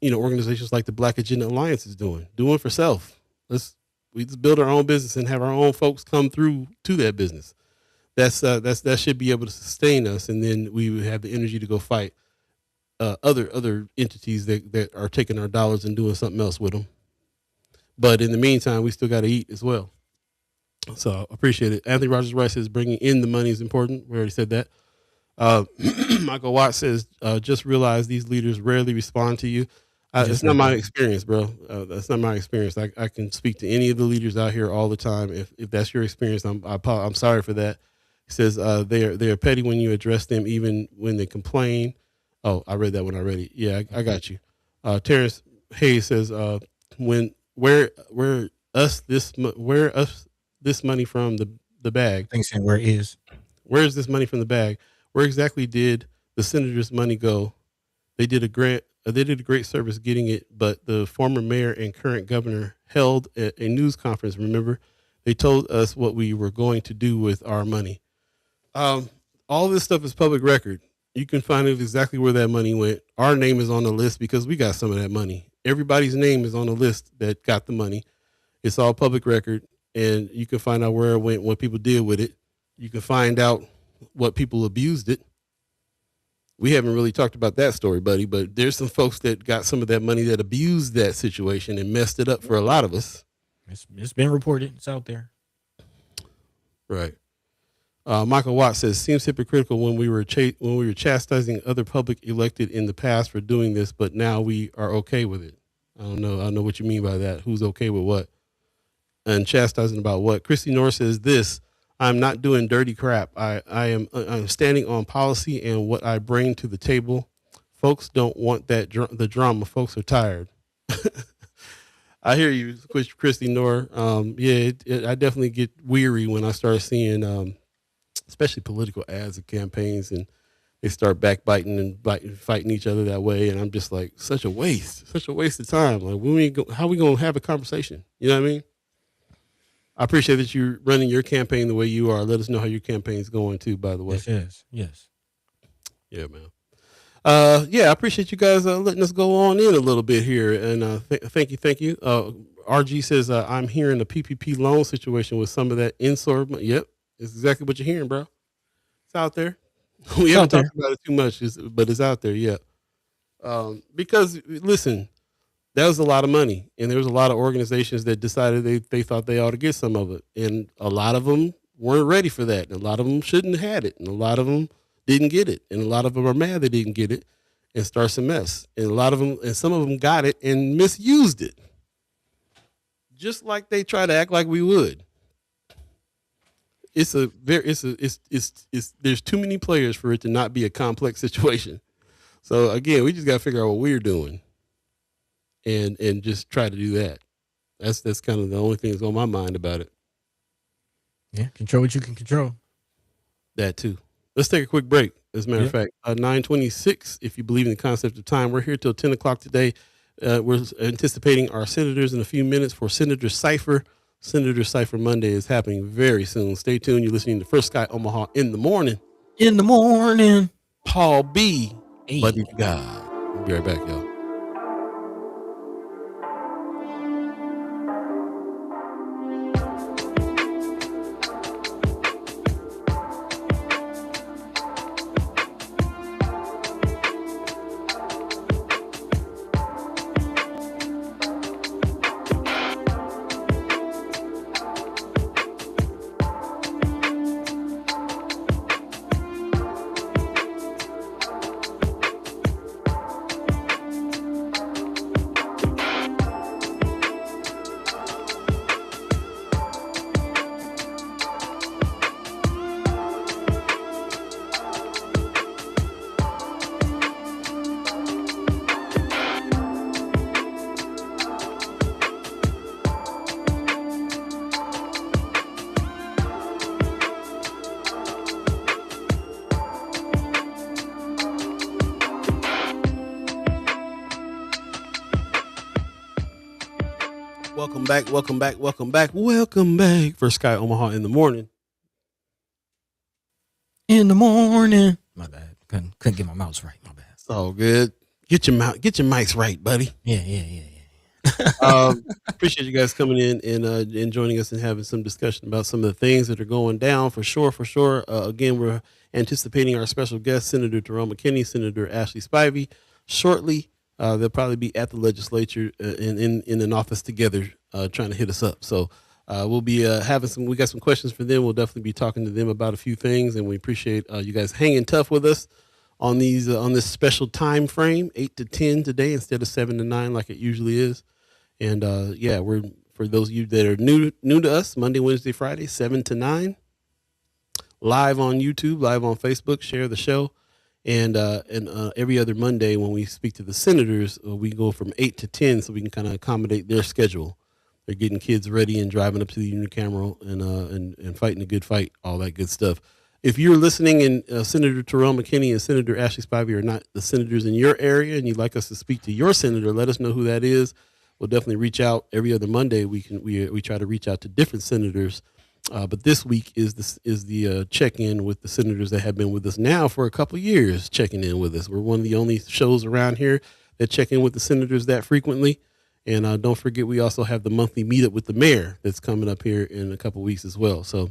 organizations like the Black Agenda Alliance is doing for self. We just build our own business and have our own folks come through to that business. That should be able to sustain us, and then we would have the energy to go fight other entities that are taking our dollars and doing something else with them. But in the meantime, we still got to eat as well. So I appreciate it. Anthony Rogers Rice says bringing in the money is important. We already said that. Michael Watt says, just realize these leaders rarely respond to you. It's not my experience, bro. That's not my experience. I can speak to any of the leaders out here all the time. If that's your experience, I'm sorry for that. He says they are petty when you address them, even when they complain. Oh, I read that one already. Yeah, I got you. Terrence Hayes says, where us this money from the bag? Thanks, and where is this money from the bag? Where exactly did the senators' money go? They did a great service getting it, but the former mayor and current governor held a news conference. Remember, they told us what we were going to do with our money. All this stuff is public record. You can find out exactly where that money went. Our name is on the list because we got some of that money. Everybody's name is on the list that got the money. It's all public record, and you can find out where it went, what people did with it. You can find out what people abused it. We haven't really talked about that story, buddy, but there's some folks that got some of that money that abused that situation and messed it up for a lot of us. It's been reported. It's out there. Right. Michael Watts says, seems hypocritical when we were chastising other public elected in the past for doing this, but now we are okay with it. I don't know what you mean by that. Who's okay with what? And chastising about what? Christy Norris says this, I'm not doing dirty crap. I'm standing on policy and what I bring to the table. Folks don't want the drama. Folks are tired. I hear you, Christy Norris. I definitely get weary when I start seeing, especially political ads and campaigns, and they start backbiting and fighting each other that way. And I'm just like, such a waste of time. Like, how we going to have a conversation? You know what I mean? I appreciate that you're running your campaign the way you are. Let us know how your campaign's going too, by the way. Yes. Yeah, man. I appreciate you guys letting us go on in a little bit here. And thank you. RG says, I'm hearing a PPP loan situation with some of that in-store. Yep, it's exactly what you're hearing, bro. It's out there. We haven't talked about it too much, but it's out there, yeah. Because, listen, that was a lot of money, and there was a lot of organizations that decided they thought they ought to get some of it, and a lot of them weren't ready for that, and a lot of them shouldn't have had it, and a lot of them didn't get it, and a lot of them are mad they didn't get it, and starts a mess, and some of them got it and misused it, just like they try to act like we would. There's too many players for it to not be a complex situation. So again, we just got to figure out what we're doing. And just try to do that. That's kind of the only thing that's on my mind about it. Yeah, control what you can control. That too. Let's take a quick break. As a matter of fact, 9:26. If you believe in the concept of time, we're here till 10 o'clock today. We're anticipating our senators in a few minutes for Senator Cypher. Senator Cypher Monday is happening very soon. Stay tuned. You're listening to First Sky Omaha in the morning. Paul B. Hey. Buddy God. We'll be right back, y'all. Welcome back. First Sky Omaha in the morning. My bad. Couldn't get my mouse right. My bad. It's all good. Get your mics right, buddy. Yeah. Appreciate you guys coming in and joining us and having some discussion about some of the things that are going down for sure. Again, we're anticipating our special guest, Senator McKinney, Senator Ashley Spivey, shortly. They'll probably be at the legislature in an office together, trying to hit us up. So we'll be we got some questions for them. We'll definitely be talking to them about a few things, and we appreciate you guys hanging tough with us on this special time frame, 8 to 10 today instead of 7 to 9 like it usually is. And we're, for those of you that are new to us, Monday, Wednesday, Friday, 7 to 9, live on YouTube, live on Facebook. Share the show. And every other Monday when we speak to the senators, we go from 8 to 10 so we can kind of accommodate their schedule. They're getting kids ready and driving up to the unicameral and fighting a good fight, all that good stuff. If you're listening and Senator McKinney and Senator Ashley Spivey are not the senators in your area and you'd like us to speak to your senator, let us know who that is. We'll definitely reach out every other Monday. We try to reach out to different senators But this week is the check in with the senators that have been with us now for a couple years, checking in with us. We're one of the only shows around here that check in with the senators that frequently. And don't forget, we also have the monthly meetup with the mayor that's coming up here in a couple weeks as well. So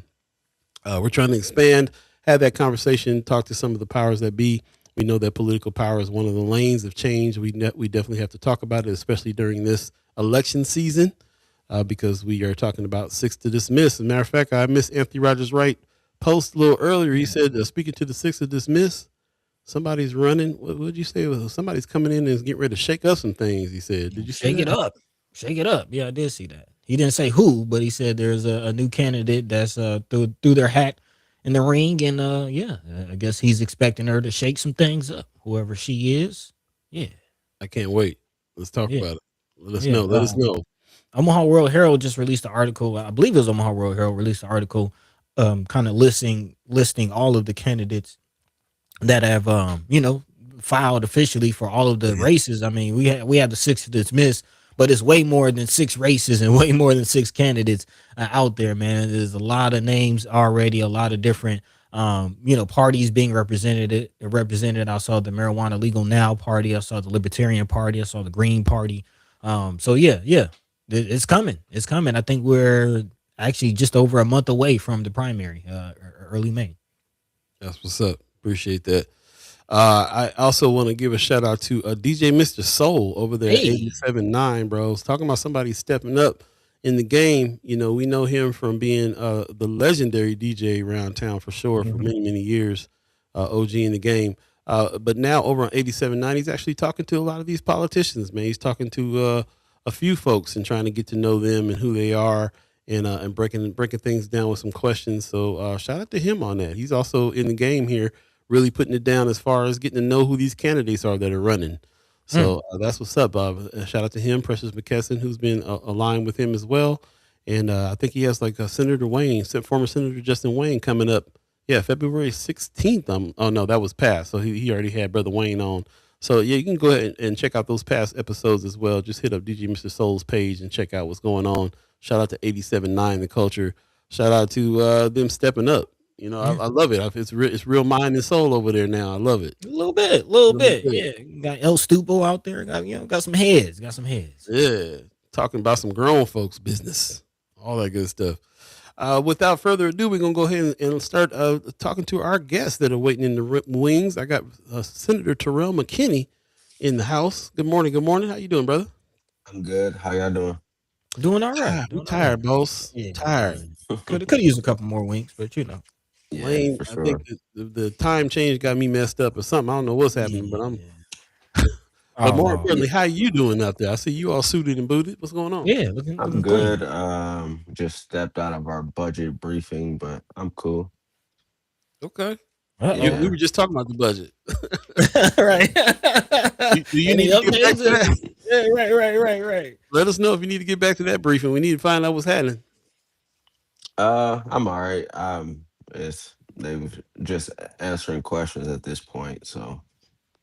we're trying to expand, have that conversation, talk to some of the powers that be. We know that political power is one of the lanes of change. We definitely have to talk about it, especially during this election season, because we are talking about six to dismiss. As a matter of fact, I missed Anthony Rogers Wright post a little earlier. He said, speaking to the six to dismiss, somebody's running. What did you say? Somebody's coming in and getting ready to shake up some things. He said, "Did you see Shake it that?" up. Shake it up. Yeah, I did see that. He didn't say who, but he said there's a new candidate that's threw their hat in the ring, and yeah, I guess he's expecting her to shake some things up, whoever she is. Yeah, I can't wait. Let's talk yeah, about it. Let us yeah. know. Let us know. Omaha World Herald just released an article. I believe it was Omaha World Herald released an article, kind of listing all of the candidates that have filed officially for all of the races. I mean, we have the six to dismiss, but it's way more than six races and way more than six candidates out there, man. There's a lot of names already, a lot of different parties being represented. I saw the Marijuana Legal Now party, I saw the Libertarian Party, I saw the Green Party. So yeah, it's coming. It's coming. I think we're actually just over a month away from the primary, early May. That's what's up. Appreciate that. I also want to give a shout out to DJ Mr. Soul over there at Hey. 87.9, bros. Talking about somebody stepping up in the game. You know, we know him from being the legendary DJ around town for sure for Mhm. many, many years, OG in the game. But now over on 87.9, he's actually talking to a lot of these politicians, man. He's talking to a few folks and trying to get to know them and who they are and breaking things down with some questions. So shout out to him on that. He's also in the game here really putting it down as far as getting to know who these candidates are that are running. Mm. So that's what's up, Bob. Shout out to him, Precious McKesson, who's been aligned with him as well. And I think he has like Senator Wayne, former Senator Justin Wayne, coming up. Yeah, February 16th. Oh no, that was past. So he already had Brother Wayne on. So yeah, you can go ahead and check out those past episodes as well. Just hit up DJ Mr. Soul's page and check out what's going on. Shout out to 87.9 The Culture. Shout out to them stepping up. You know, Yeah. I love it. It's real mind and soul over there now. I love it. A little Really bit. good. Yeah, got El Stupo out there. Got some heads. Got some heads. Yeah, talking about some grown folks business, all that good stuff. Without further ado, we're gonna go ahead and start talking to our guests that are waiting in the wings. I got Senator Terrell McKinney in the house. Good morning. Good morning. How you doing, brother? I'm good. How y'all doing? Doing all right. I'm Doing all right. tired, boss. Yeah, Tired. yeah. Could use a couple more winks, but Yeah, Lane, for I think sure. the time change got me messed up or something. I don't know what's happening, but I'm. Yeah. But Oh more no. importantly, how you doing out there? I see you all suited and booted. What's going on? Yeah, looking I'm clean. good. Just stepped out of our budget briefing, but I'm cool. Okay. We Uh Yeah. were just talking about the budget. oh. right. Do you Any need to get back updates? to that? Yeah, right. Let us know if you need to get back to that briefing. We need to find out what's happening. I'm all right. It's they've just answering questions at this point, so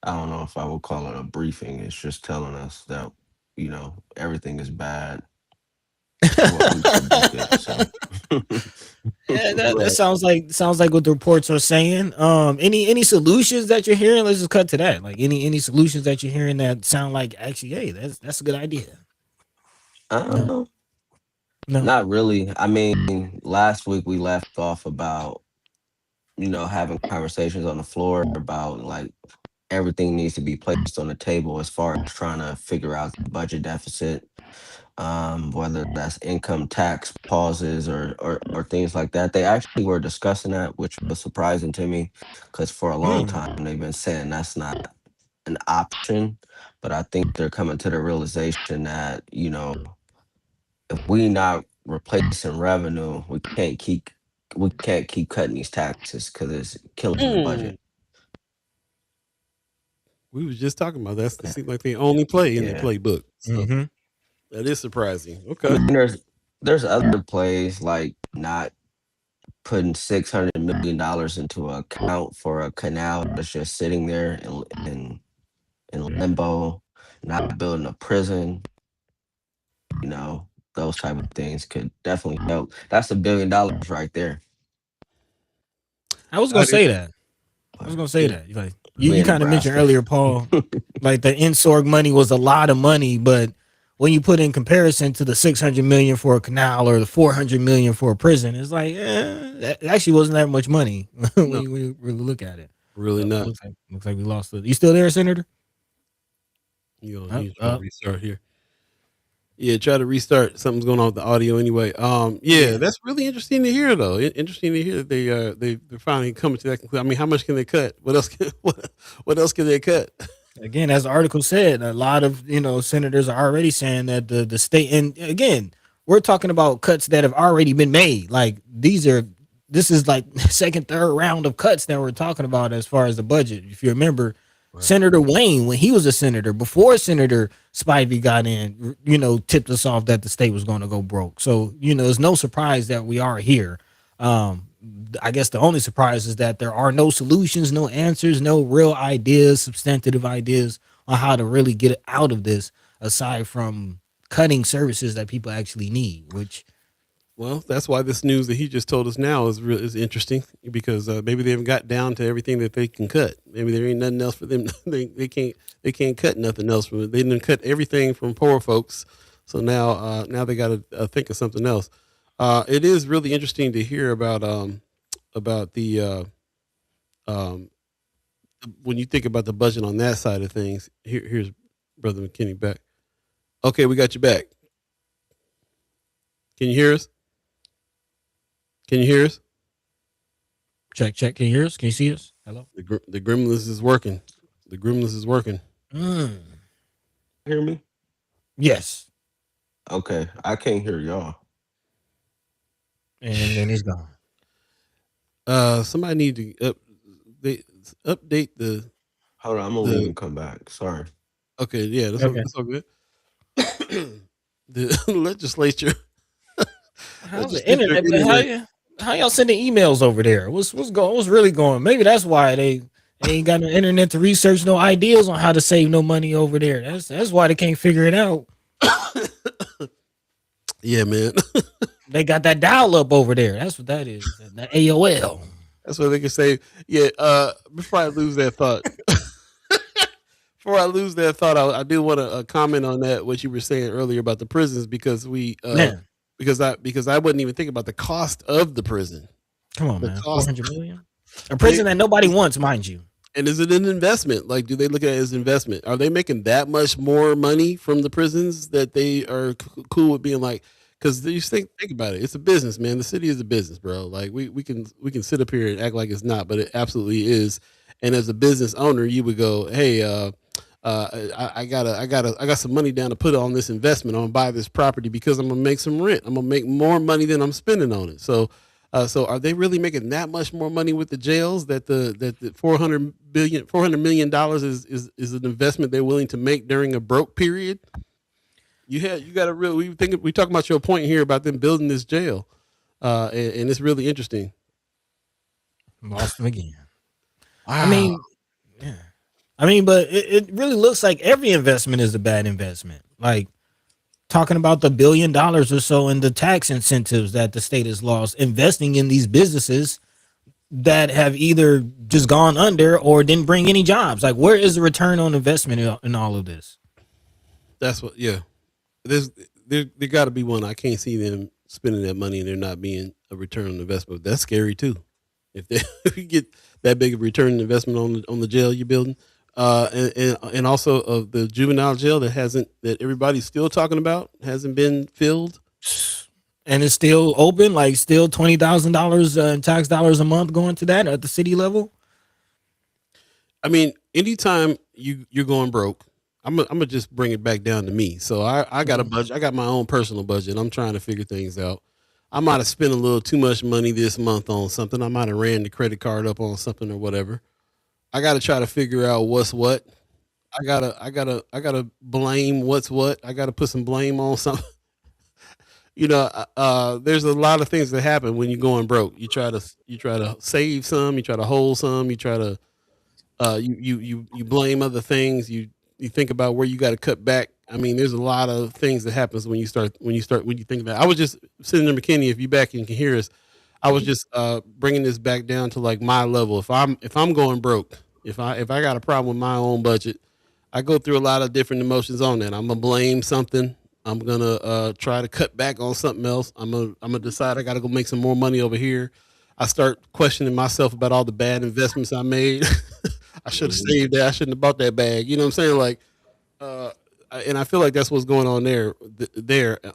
I don't know if I would call it a briefing. It's just telling us that everything is bad to what we predicted. So, Yeah, that right. sounds like what the reports are saying. Any solutions that you're hearing? Let's just cut to that. Like any solutions that you're hearing that sound like actually, hey, that's a good idea. No, Uh, no. Not really. I mean, last week we left off about having conversations on the floor about like everything needs to be placed on the table as far as trying to figure out the budget deficit, whether that's income tax pauses or things like that. They actually were discussing that, which was surprising to me because for a long Hmm. time they've been saying that's not an option. But I think they're coming to the realization that, if we not replacing revenue, we can't keep cutting these taxes because it's killing the Mm. budget. We was just talking about that. It seems like they only play in their Yeah. playbook. So Mm-hmm. that is surprising. I Okay. mean, there's other plays like not putting $600 million into an account for a canal that's just sitting there in limbo, not building a prison, you know. those type of things could definitely help. That's $1 billion right there. I was gonna I do. say that. I was Like, gonna say Yeah. that. Like we you in kind of mentioned Nebraska. earlier, Paul, like the NSORG money was a lot of money, but when you put in comparison to the 600 million for a canal or the 400 million for a prison, it's like that actually wasn't that much money when No, you really look at it. really not. Looks like we lost it. You still there, Senator? You try to restart here. Yeah, try to restart. Something's going on with the audio anyway. Yeah, Yeah. that's really interesting to hear, though. Interesting to hear that they're finally coming to that conclusion. I mean, how much can they cut? What else? What else can they cut? Again, as the article said, a lot of senators are already saying that the state, and again, we're talking about cuts that have already been made. Like this is like second, third round of cuts that we're talking about as far as the budget. If you remember, Right. Senator Wayne, when he was a senator, before Senator Spivey got in, tipped us off that the state was going to go broke. So it's no surprise that we are here. I guess the only surprise is that there are no solutions, no answers, no real ideas, substantive ideas on how to really get out of this, aside from cutting services that people actually need. Which, Well, that's why this news that he just told us now is interesting because maybe they haven't got down to everything that they can cut. Maybe there ain't nothing else for them. They can't cut nothing else from it. They didn't cut everything from poor folks, so now they got to think of something else. It is really interesting to hear about the when you think about the budget on that side of things. Here's Brother McKinney back. Okay, we got you back. Can you hear us? Can you hear us? check. Can you hear us? Can you see us? Hello. The Gremlins is working. The Gremlins is working. Hear me? Yes. Okay, I can't hear y'all. And then he's gone. Somebody need to update the. Hold on, I'm gonna leave and come back. Sorry. Okay, yeah, Okay. that's all good. The legislature. How's the internet? But how y'all sending emails over there? What's really going? Maybe that's why they ain't got no internet to research no ideas on how to save no money over there. That's why they can't figure it out. Yeah, man. They got that dial up over there. That's what that is. That AOL. That's what they can say. Yeah. Before I lose that thought. I do want to comment on that what you were saying earlier about the prisons because because I wouldn't even think about the cost of the prison. Come on, The man. cost. 400 million. A prison that nobody wants, mind you. And is it an investment? Like, do they look at it as investment? Are they making that much more money from the prisons that they are cool with being like? Because you think about it, it's a business, man. The city is a business, bro. Like we can sit up here and act like it's not, but it absolutely is. And as a business owner, you would go, hey, I got some money down to put on this investment. I'm gonna buy this property because I'm gonna make some rent. I'm gonna make more money than I'm spending on it. So are they really making that much more money with the jails that the $400 million is an investment they're willing to make during a broke period? We talking about your point here about them building this jail, and it's really interesting. Lost them again. Wow. I mean, but it really looks like every investment is a bad investment. Like talking about the $1 billion or so in the tax incentives that the state has lost, investing in these businesses that have either just gone under or didn't bring any jobs. Like, where is the return on investment in all of this? That's what. Yeah, there got to be one. I can't see them spending that money and there not being a return on investment. That's scary too. If you get that big of a return on investment on the jail you're building, and also of the juvenile jail that everybody's still talking about hasn't been filled, and it's still open. Like still $20,000 in tax dollars a month going to that at the city level. I mean, anytime you're going broke, I'm gonna just bring it back down to me. So I got a budget. I got my own personal budget. I'm trying to figure things out. I might have spent a little too much money this month on something. I might have ran the credit card up on something or whatever. I got to try to figure out what's what. I gotta blame what's what. I got to put some blame on something. There's a lot of things that happen when you're going broke. You try to save some. You try to hold some. You try to you blame other things. You think about where you got to cut back I mean, there's a lot of things that happens when you think about it. I was just Senator McKinney, if you back and can hear us, I was just bringing this back down to like my level. If I'm going broke, if I got a problem with my own budget, I go through a lot of different emotions on that. I'm gonna blame something. I'm gonna try to cut back on something else. I'm gonna decide I got to go make some more money over here. I start questioning myself about all the bad investments I made. I should have Mhm. saved that. I shouldn't have bought that bag. You know what I'm saying? Like, and I feel like that's what's going on there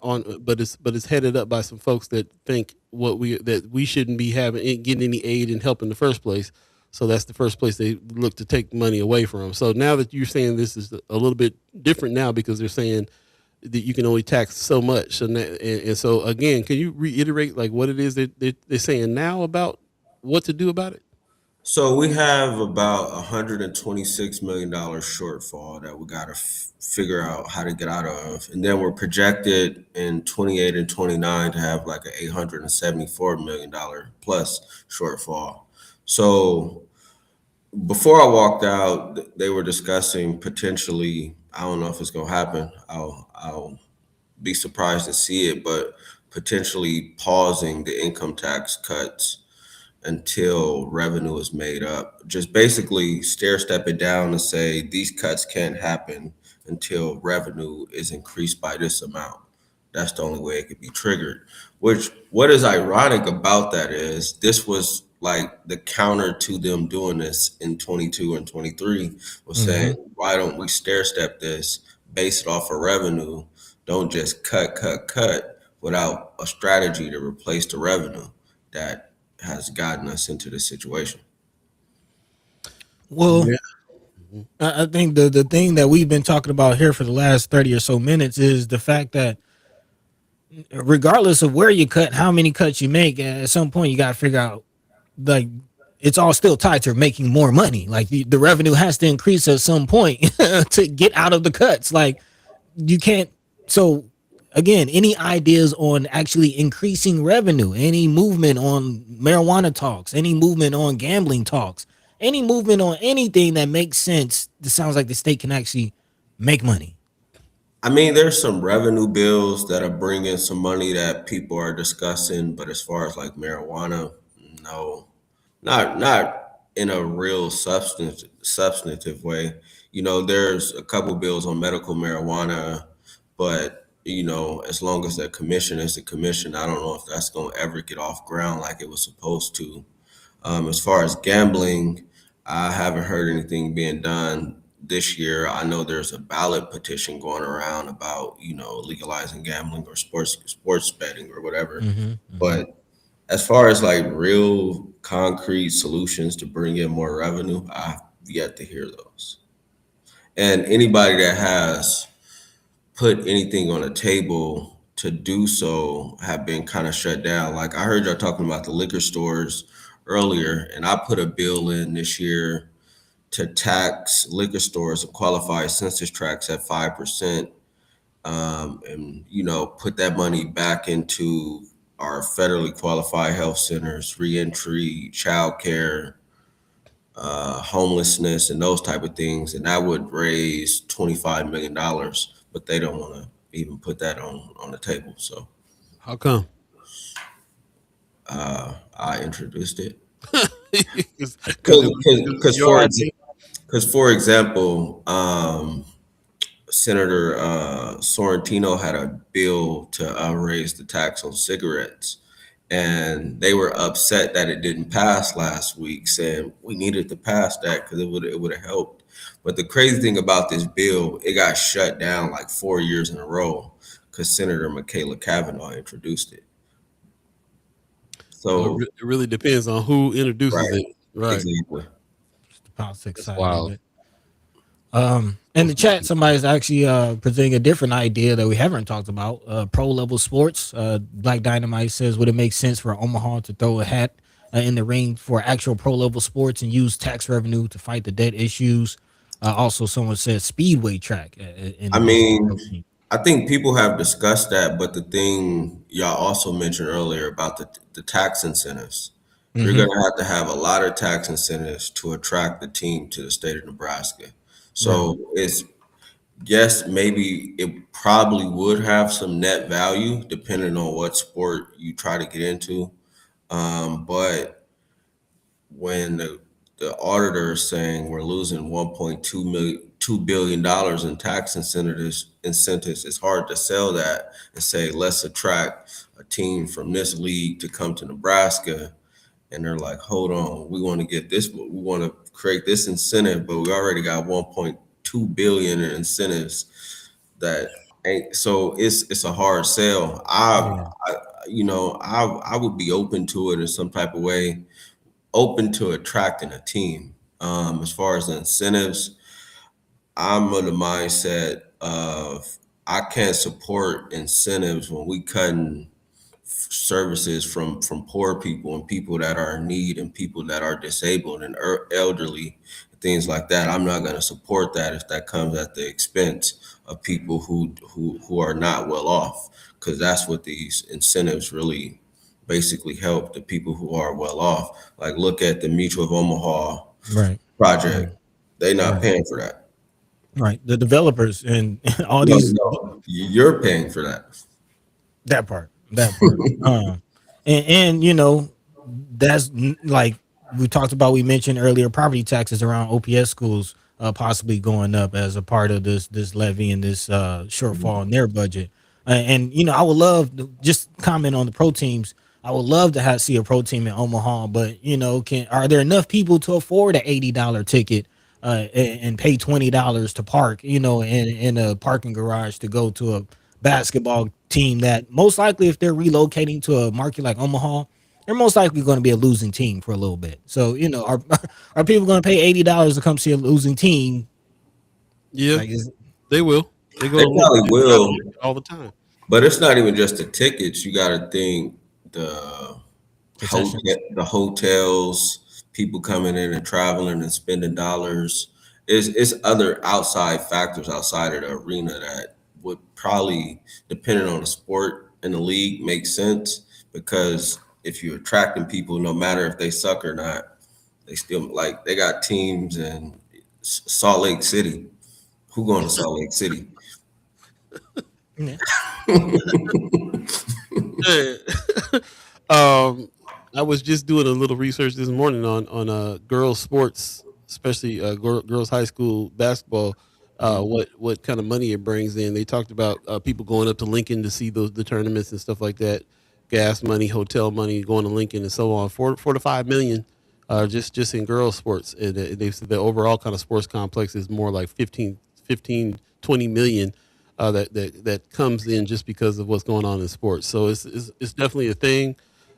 on, but it's headed up by some folks that think that we shouldn't be getting any aid and help in the first place. So that's the first place they look to take money away from. So now that you're saying this is a little bit different now because they're saying that you can only tax so much. So and so again, can you reiterate like what it is that they're saying now about what to do about it? So we have about $126 million shortfall that we got to figure out how to get out of, and then we're projected in 28 and 29 to have like an $874 million plus shortfall. So before I walked out, they were discussing potentially. I don't know if it's gonna happen. I'll be surprised to see it, but potentially pausing the income tax cuts until revenue is made up. Just basically stair step it down and say these cuts can't happen until revenue is increased by this amount. That's the only way it could be triggered. Which what is ironic about that is this was like the counter to them doing this in 22 and 23 was saying, Hmm. why don't we stair step this, base it off of revenue, don't just cut without a strategy to replace the revenue that has gotten us into this situation. Well, Yeah. I think the thing that we've been talking about here for the last 30 or so minutes is the fact that regardless of where you cut, how many cuts you make, at some point you got to figure out like it's all still tied to making more money. Like the revenue has to increase at some point to get out of the cuts. Like you can't. So again, any ideas on actually increasing revenue, any movement on marijuana talks, any movement on gambling talks, any movement on anything that makes sense, that sounds like the state can actually make money. I mean, there's some revenue bills that are bringing some money that people are discussing, but as far as like marijuana, no, not in a real substantive way. You know, there's a couple bills on medical marijuana, but as long as the commission is the commission, I don't know if that's going to ever get off ground like it was supposed to. As far as gambling, I haven't heard anything being done this year. I know there's a ballot petition going around about legalizing gambling or sports betting or whatever. Mm-hmm, mm-hmm. But as far as like real concrete solutions to bring in more revenue, I've yet to hear those. And anybody that has put anything on the table to do so have been kind of shut down. Like I heard y'all talking about the liquor stores earlier, and I put a bill in this year to tax liquor stores and qualified census tracts at 5%, and put that money back into our federally qualified health centers, reentry, childcare, homelessness, and those type of things, and that would raise $25 million. But they don't want to even put that on the table. So How come? I introduced it Because it was because your idea. for example, Senator Sorrentino had a bill to raise the tax on cigarettes, and they were upset that it didn't pass last week, saying we needed to pass that because it would have helped. But the crazy thing about this bill, it got shut down like 4 years in a row because Senator Michaela Cavanaugh introduced it. So So it really depends on who introduces right, it. Right. exactly. The politics That's side of wild. it. In the chat, somebody's actually presenting a different idea that we haven't talked about. Pro level sports. Black Dynamite says, would it make sense for Omaha to throw a hat in the ring for actual pro level sports and use tax revenue to fight the debt issues? Also, someone says speedway track in I addition to mean, coaching. I think people have discussed that, but the thing y'all also mentioned earlier about the tax incentives, you're Mm-hmm. going to have a lot of tax incentives to attract the team to the state of Nebraska. Right. So it's yes, maybe it probably would have some net value depending on what sport you try to get into. But when the auditor is saying we're losing 1.2 million, $2 billion in tax incentives, it's hard to sell that and say, let's attract a team from this league to come to Nebraska. And they're like, hold on, we want to get this, we want to create this incentive, but we already got 1.2 billion in incentives that ain't, so it's a hard sell. Yeah. I would be open to it in some type of way, open to attracting a team. As far as the incentives, I'm of the mindset of I can't support incentives when we cutting services from poor people and people that are in need and people that are disabled and elderly, things like that. I'm not going to support that if that comes at the expense of people who are not well off, because that's what these incentives really basically help the people who are well off. Like look at the Mutual of Omaha Right. Right. project. They not Right. paying for that. Right. The developers and all No, these no, you're paying for that. that part. That part. And that's like we talked about. We mentioned earlier property taxes around OPS schools possibly going up as a part of this levy and this shortfall in their budget. And I would love to just comment on the pro teams. I would love to see a pro team in Omaha, but are there enough people to afford an $80 ticket and pay $20 to park, in a parking garage to go to a basketball team that most likely, if they're relocating to a market like Omaha, they're most likely going to be a losing team for a little bit. So, are are people going to pay $80 to come see a losing team? Yeah, Like, they will. They go They to probably will. all the time. But it's not even just the tickets. You got to think the concessions? the hotels, people coming in and traveling and spending dollars. It's other outside factors outside of the arena that would probably, depending on the sport and the league, make sense. Because if you're attracting people, no matter if they suck or not, they still like they got teams in Salt Lake City. Who going to Salt Lake City? Yeah. Yeah. um, I was just doing a little research this morning on girls sports, especially girls high school basketball. What kind of money it brings in? They talked about people going up to Lincoln to see the tournaments and stuff like that. Gas money, hotel money, going to Lincoln and so on. 4 to 5 million, just in girls sports. And they said the overall kind of sports complex is more like 15, 15, 20 million that comes in just because of what's going on in sports. So it's definitely a thing.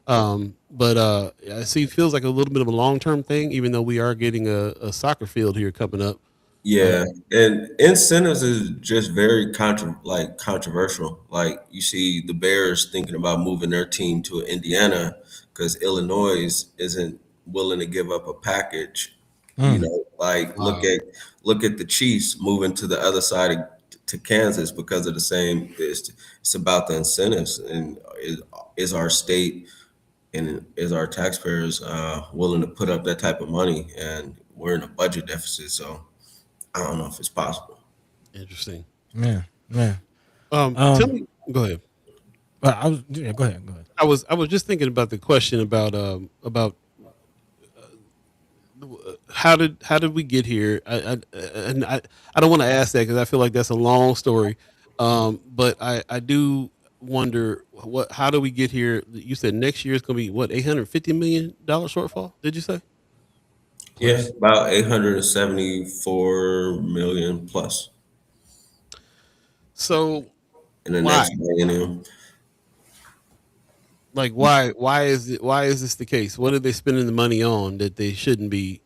But I see it feels like a little bit of a long term thing, even though we are getting a soccer field here coming up. Uh, Yeah, and incentives is just very controversial. Like you see the Bears thinking about moving their team to Indiana because Illinois isn't willing to give up a package. Mm. Like wow. look at the Chiefs moving to the other side to Kansas because of the same. It's about the incentives, and is our state and is our taxpayers willing to put up that type of money? And we're in a budget deficit, so. I don't know if it's possible. Interesting. Yeah. Yeah. Tell Um, me. Go ahead. I was yeah, go ahead. Go ahead. I was just thinking about the question about how did we get here? I don't want to ask that because I feel like that's a long story. But I do wonder how do we get here? You said next year is going to be what $850 million shortfall? Did you say? Yeah, Plus. about 874 million plus So in the why? next millennium. Like why is this the case? What are they spending the money on that they shouldn't be?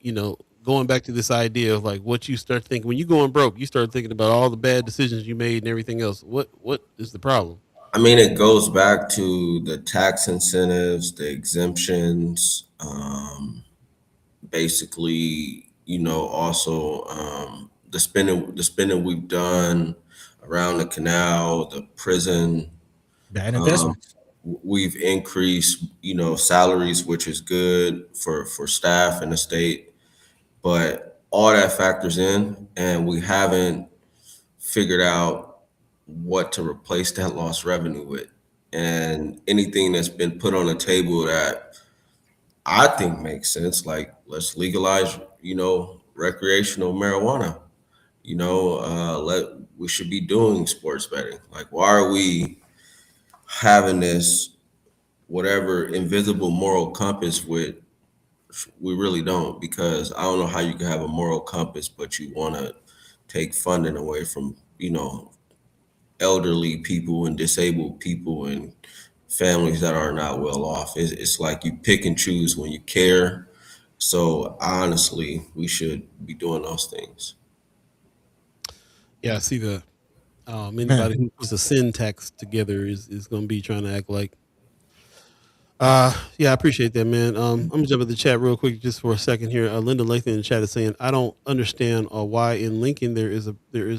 Going back to this idea of like what you start thinking when you going broke, you start thinking about all the bad decisions you made and everything else. What is the problem? I mean, it goes back to the tax incentives, the exemptions, basically, also the spending we've done around the canal, the prison. Bad Um, investments. we've increased, salaries, which is good for staff in the state, but all that factors in, and we haven't figured out what to replace that lost revenue with. And anything that's been put on the table that I think makes sense, like let's legalize, recreational marijuana. We should be doing sports betting. Like, why are we having this whatever invisible moral compass with? We really don't, because I don't know how you can have a moral compass, but you want to take funding away from elderly people and disabled people and families that are not well off. It's like you pick and choose when you care. So honestly, we should be doing those things. Yeah, I see that. Man, Anybody who puts a sin tax together is going to be trying to act like. Yeah, I appreciate that, man. I'm gonna jump in the chat real quick just for a second here. Linda Lathan in the chat is saying, I don't understand why in Lincoln there is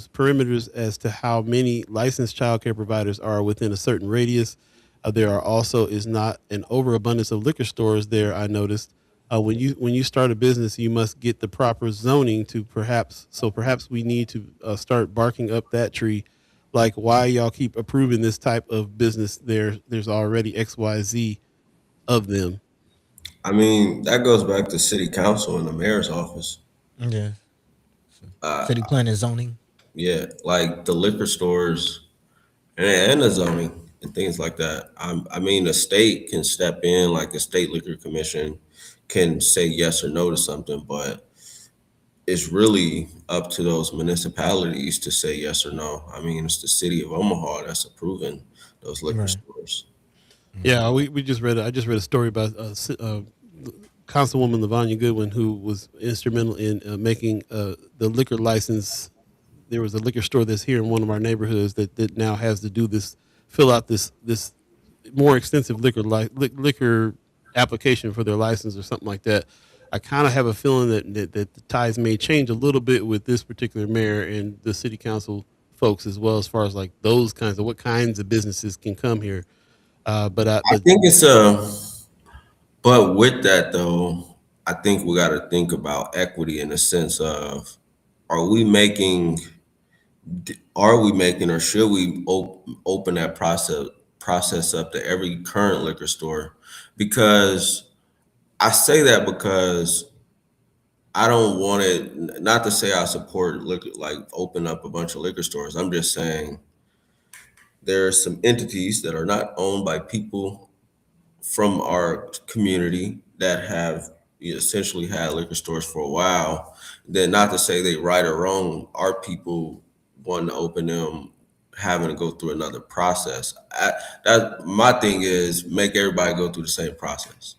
perimeters as to how many licensed child care providers are within a certain radius. There are also is not an overabundance of liquor stores there. I noticed when you start a business, you must get the proper zoning to perhaps we need to start barking up that tree. Like, why y'all keep approving this type of business? There's already XYZ of them. I mean, that goes back to city council and the mayor's office. yeah. Uh, City plan and zoning. yeah, like the liquor stores and the zoning and things like that. I mean, the state can step in, like the state liquor commission can say yes or no to something, but it's really up to those municipalities to say yes or no. I mean, it's the city of Omaha that's approving those liquor Right. stores. Yeah, we just read. I just read a story about Councilwoman Lavanya Goodwin, who was instrumental in making the liquor license. There was a liquor store that's here in one of our neighborhoods that now has to do this, fill out this more extensive liquor application for their license or something like that. I kind of have a feeling that the ties may change a little bit with this particular mayor and the city council folks as well, as far as like those kinds of what kinds of businesses can come here. I think it's but with that though, I think we got to think about equity in the sense of, are we making, or should we open that process up to every current liquor store? Because I say that because I don't want it, not to say I support liquor, like open up a bunch of liquor stores. I'm just saying there are some entities that are not owned by people from our community that have essentially had liquor stores for a while. Then, not to say they right or wrong, our people wanting to open them, having to go through another process. That my thing is make everybody go through the same process.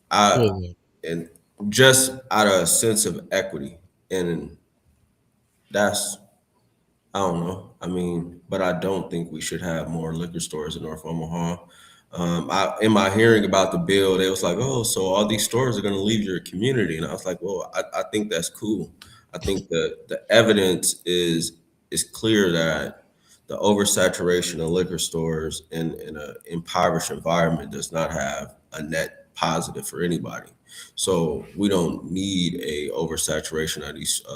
I Well, and just out of a sense of equity, and that's, I don't know. I mean, but I don't think we should have more liquor stores in North Omaha. In my hearing about the bill, they was like, "Oh, so all these stores are going to leave your community," and I was like, "Well, I think that's cool. I think the evidence is clear that the oversaturation of liquor stores in an impoverished environment does not have a net positive for anybody. So we don't need a oversaturation of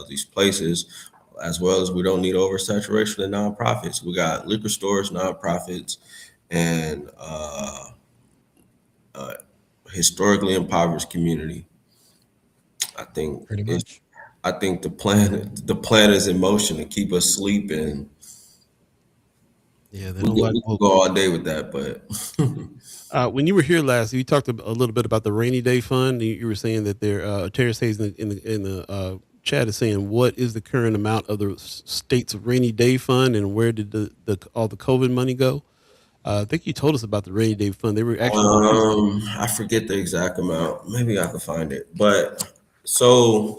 these places, as well as we don't need oversaturation of nonprofits. We got liquor stores, nonprofits, and uh, historically impoverished community. I think Pretty it's, much. I think the plan is in motion to keep us sleeping. yeah, they We don't can, like we can woke go people. all day with that, but When you were here last, you talked a little bit about the rainy day fund. You were saying that there, Terrence Hayes in the chat is saying, what is the current amount of the state's rainy day fund, and where did the all the COVID money go? I think you told us about the rainy day fund. They were actually increasing. I forget the exact amount. Maybe I can find it. But so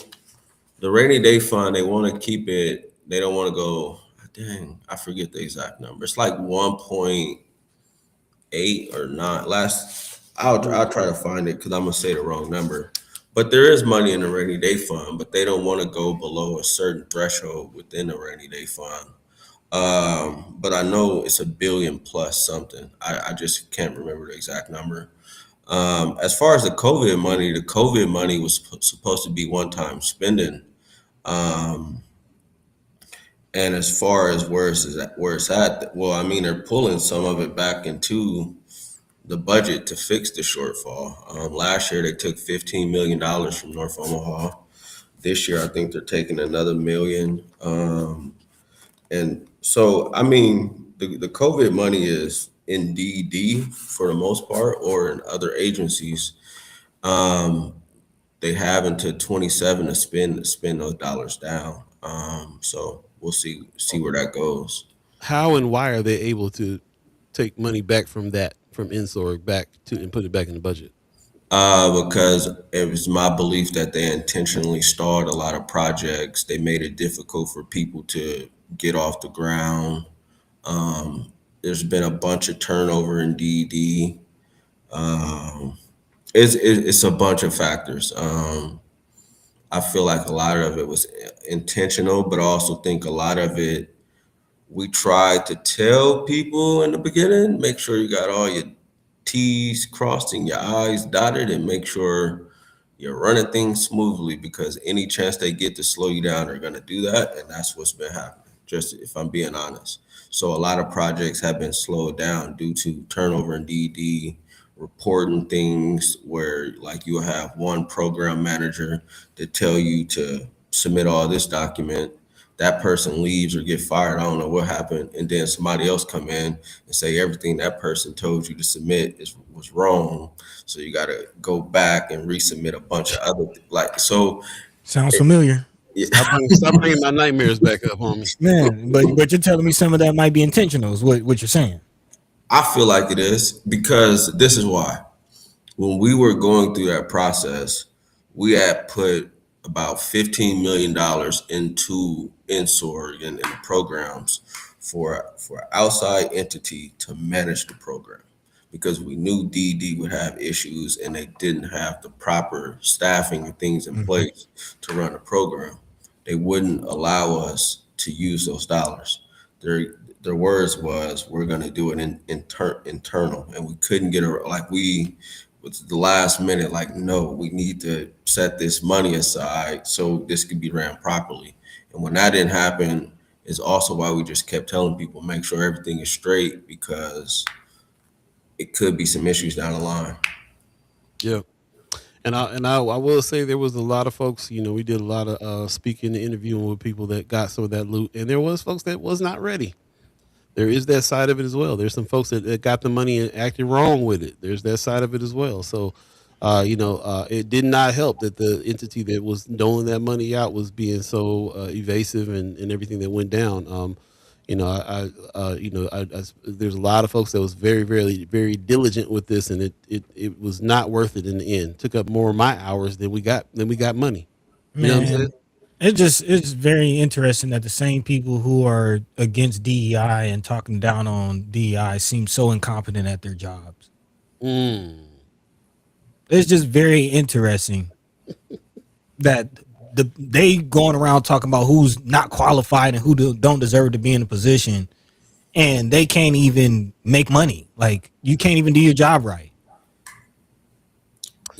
the rainy day fund, they want to keep it. They don't want to go. Dang, I forget the exact number. It's like 1.8 or not. I'll try to find it because I'm gonna say the wrong number. But there is money in the rainy day fund, but they don't want to go below a certain threshold within the rainy day fund. But I know it's a billion plus something. I just can't remember the exact number. As far as the COVID money was supposed to be one time spending. Um, And as far as where it's at, well, I mean, they're pulling some of it back into the budget to fix the shortfall. Last year, they took $15 million from North Omaha. This year, I think they're taking another million. And so, I mean, the COVID money is in DD for the most part, or in other agencies. Um, they have until 27 to spend those dollars down. So we'll see where that goes. How and why are they able to take money back from Insorg back to and put it back in the budget? Because it was my belief that they intentionally stalled a lot of projects. They made it difficult for people to get off the ground. There's been a bunch of turnover in DD. Um, it's a bunch of factors. I feel like a lot of it was intentional, but I also think a lot of it we tried to tell people in the beginning, make sure you got all your T's crossed and your I's dotted, and make sure you're running things smoothly, because any chance they get to slow you down, they're going to do that. And that's what's been happening, just if I'm being honest. So a lot of projects have been slowed down due to turnover in DD, reporting things where like you'll have one program manager to tell you to submit all this document. That person leaves or get fired. I don't know what happened. And then somebody else come in and say everything that person told you to submit was wrong. So you got to go back and resubmit a bunch of other like so. Sounds familiar, Yeah, Stop bringing my nightmares back up, homie. man. But you're telling me some of that might be intentional. Is what you're saying? I feel like it is, because this is why. When we were going through that process, we had put about $15 million into Insorg and programs for outside entity to manage the program, because we knew DD would have issues and they didn't have the proper staffing and things in place to run the program. They wouldn't allow us to use those dollars. Their words was, we're going to do it internal, and we couldn't get it. Like we was the last minute, like, no, we need to set this money aside so this could be ran properly. And when that didn't happen, is also why we just kept telling people, make sure everything is straight, because it could be some issues down the line. Yeah. And I will say there was a lot of folks, we did a lot of speaking and interviewing with people that got some of that loot, and there was folks that was not ready. There is that side of it as well. There's some folks that got the money and acted wrong with it. There's that side of it as well. So, it did not help that the entity that was doling that money out was being so evasive and everything that went down. There's a lot of folks that was very, very, very diligent with this, and it was not worth it in the end. Took up more of my hours than we got money. You know what I'm saying? It's very interesting that the same people who are against DEI and talking down on DEI seem so incompetent at their jobs. It's just very interesting that they going around talking about who's not qualified and who don't deserve to be in a position, and they can't even make money. Like, you can't even do your job right.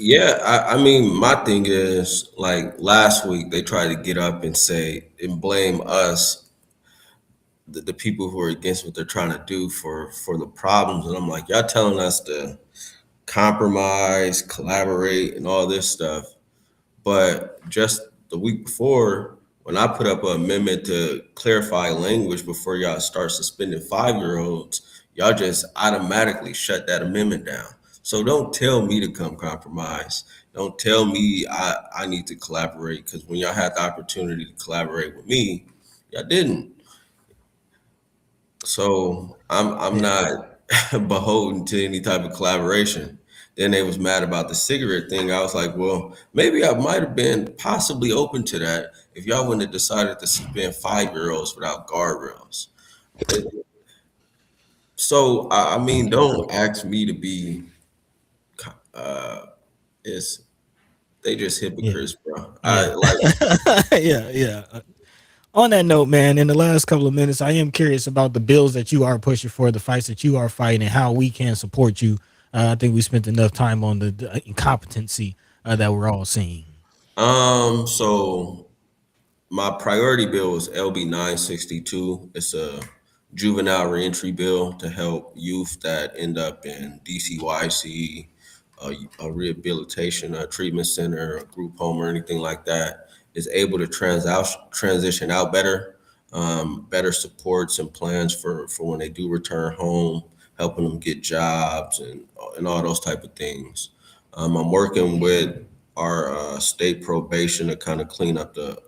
Yeah, I mean, my thing is, like, last week they tried to get up and say and blame us, the people who are against what they're trying to do, for the problems. And I'm like, y'all telling us to compromise, collaborate, and all this stuff. But just the week before, when I put up an amendment to clarify language before y'all start suspending 5-year-olds, y'all just automatically shut that amendment down. So don't tell me to come compromise. Don't tell me I need to collaborate, because when y'all had the opportunity to collaborate with me, y'all didn't. So I'm not beholden to any type of collaboration. Then they was mad about the cigarette thing. I was like, well, maybe I might have been possibly open to that if y'all wouldn't have decided to suspend 5-year-olds without guardrails. So I mean, don't ask me to be. It's they just hypocrites, bro. I like. Yeah. On that note, man, in the last couple of minutes, I am curious about the bills that you are pushing for, the fights that you are fighting, and how we can support you. I think we spent enough time on the incompetency that we're all seeing. So my priority bill was LB 962. It's a juvenile reentry bill to help youth that end up in DCYC, a rehabilitation, a treatment center, a group home, or anything like that, is able to transition out better, better supports and plans for when they do return home, helping them get jobs and all those type of things. I'm working with our state probation to kind of clean up the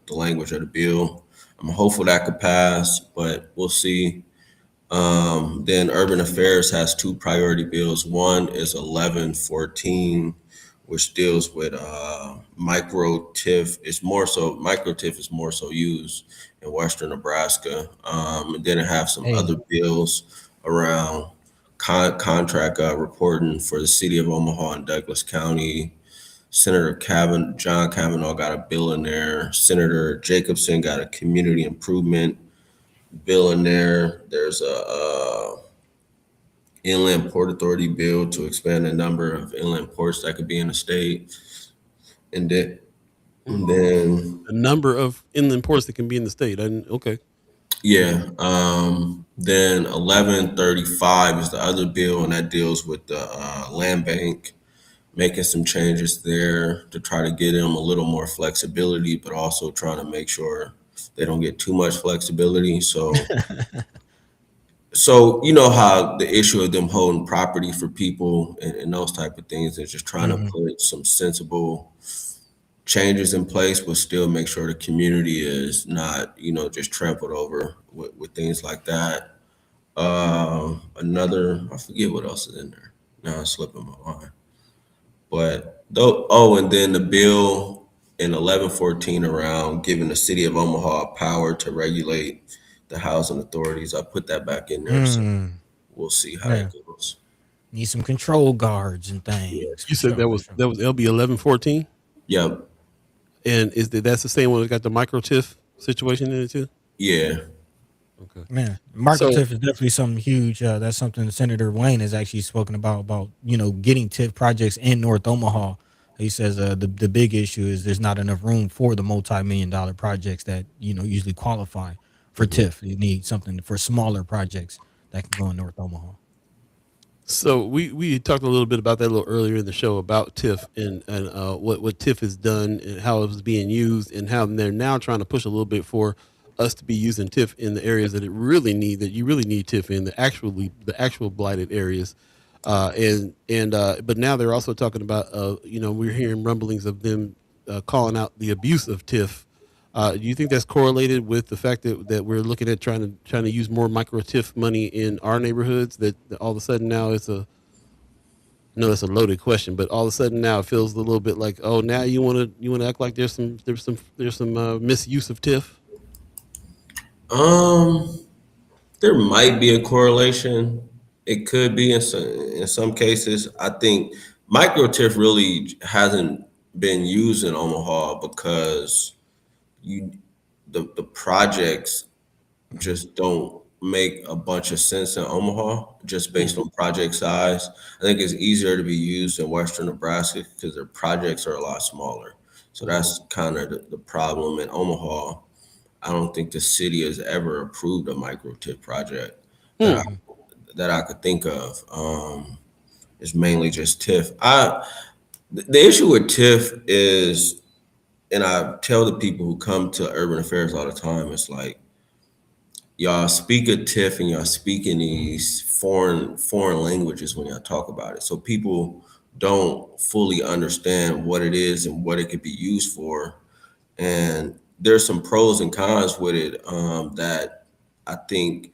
language of the bill. I'm hopeful that could pass, but we'll see. Then Urban Affairs has two priority bills. One is 1114, which deals with micro TIF. It's more so micro TIF is more so used in Western Nebraska. And then I have some Hey, other bills around contract reporting for the city of Omaha and Douglas County. John Kavanaugh got a bill in there. Senator Jacobson got a community improvement bill in there. There's a inland port authority bill to expand the number of inland ports that could be in the state. And then, and then A number of inland ports that can be in the state. Okay. yeah, then 1135 is the other bill, and that deals with the land bank, making some changes there to try to get them a little more flexibility, but also trying to make sure they don't get too much flexibility. So you know how the issue of them holding property for people and those type of things is just trying to hmm put some sensible changes in place, but still make sure the community is not, just trampled over with things like that. Another, I forget what else is in there. Now it's slipping my mind. But though, oh, and then the bill in 1114 around giving the city of Omaha power to regulate the housing authorities. I put that back in there, so mm, we'll see how yeah, that goes. need some control guards and Yeah. things You for said sure. that For was sure. LB 1114, Yep. and that's the same one that got the micro TIF situation in it too. Yeah. Okay. Man, Marco So TIF is definitely something huge. That's something Senator Wayne has actually spoken about getting TIF projects in North Omaha. He says the big issue is there's not enough room for the multi-million-dollar projects that usually qualify for Mhm. TIF. You need something for smaller projects that can go in North Omaha. So we talked a little bit about that a little earlier in the show about TIF and what TIF has done and how it was being used and how they're now trying to push a little bit for us to be using TIF in the areas that you really need TIF in the actual blighted areas, but now they're also talking about we're hearing rumblings of them calling out the abuse of TIF. Do you think that's correlated with the fact that we're looking at trying to use more micro TIF money in our neighborhoods? That all of a sudden now it's a no, that's a loaded question, but all of a sudden now it feels a little bit like, oh, now you want to act like there's some misuse of TIF. Um, there might be a correlation. It could be in some cases. I think microTIF really hasn't been used in Omaha because you the projects Mhm. just don't make a bunch of sense in Omaha just based Hmm. on project size. I think it's easier to be used in Western Nebraska because their projects are a lot smaller. So Hmm. that's kind of the problem in Omaha. I don't think the city has ever approved a micro tip project that I Hmm. Mhm. that I could think of. It's mainly just TIF. The issue with TIF is, and I tell the people who come to urban affairs all the time, it's like y'all speak a TIF and y'all speak in these foreign languages when y'all talk about it. So people don't fully understand what it is and what it could be used for. And there's some pros and cons with it that I think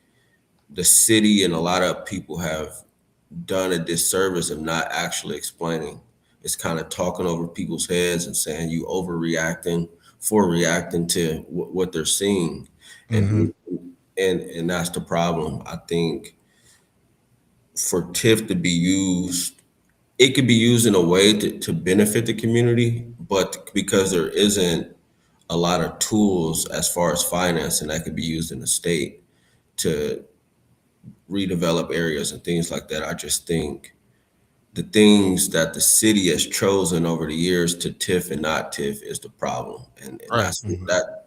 the city and a lot of people have done a disservice of not actually explaining. It's kind of talking over people's heads and saying you overreacting for reacting to what they're seeing, Mhm. and and that's the problem. I think for TIF to be used, it could be used in a way to benefit the community, but because there isn't a lot of tools as far as financing that could be used in the state to redevelop areas and things like that, I just think the things that the city has chosen over the years to TIF and not TIF is the problem, and Right.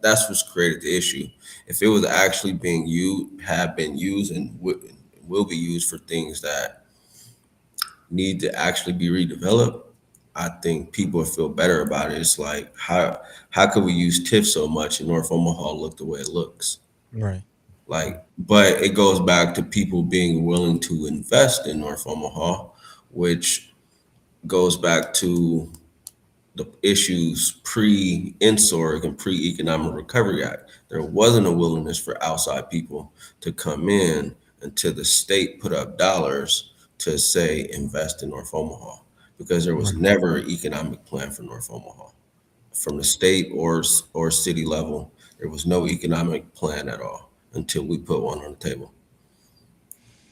that's what's created the issue. If it was actually being used, have been used, and will be used for things that need to actually be redeveloped, I think people would feel better about it. It's like how could we use TIF so much and North Omaha look the way it looks? Right. Like, but it goes back to people being willing to invest in North Omaha, which goes back to the issues pre-INSORG and pre-Economic Recovery Act. There wasn't a willingness for outside people to come in until the state put up dollars to say invest in North Omaha, because there was never an economic plan for North Omaha from the state or city level. There was no economic plan at all until we put one on the table.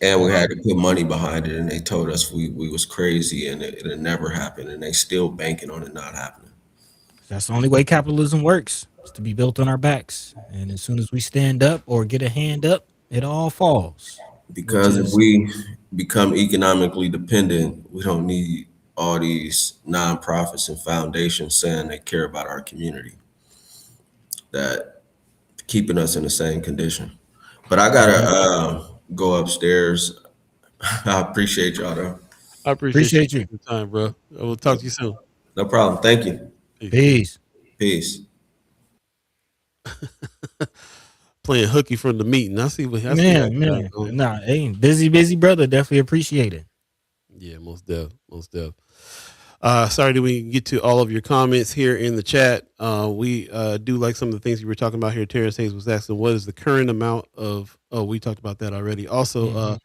And we had to put money behind it, and they told us we was crazy and it never happened, and they still banking on it not happening. That's the only way capitalism works. It's to be built on our backs. And as soon as we stand up or get a hand up, it all falls. Because if we become economically dependent, we don't need all these nonprofits and foundations saying they care about our community, that keeping us in the same condition. But I gotta go upstairs. I appreciate y'all though. I appreciate you. Time, bro. I will talk to you soon. No problem. Thank you. Peace. Peace. Playing hooky from the meeting. I see what Man. Nah, hey, busy brother. Definitely appreciate it. Yeah, most def. Sorry that we get to all of your comments here in the chat. We do like some of the things you were talking about here. Terrence Hayes was asking, what is the current amount of, we talked about that already. Also,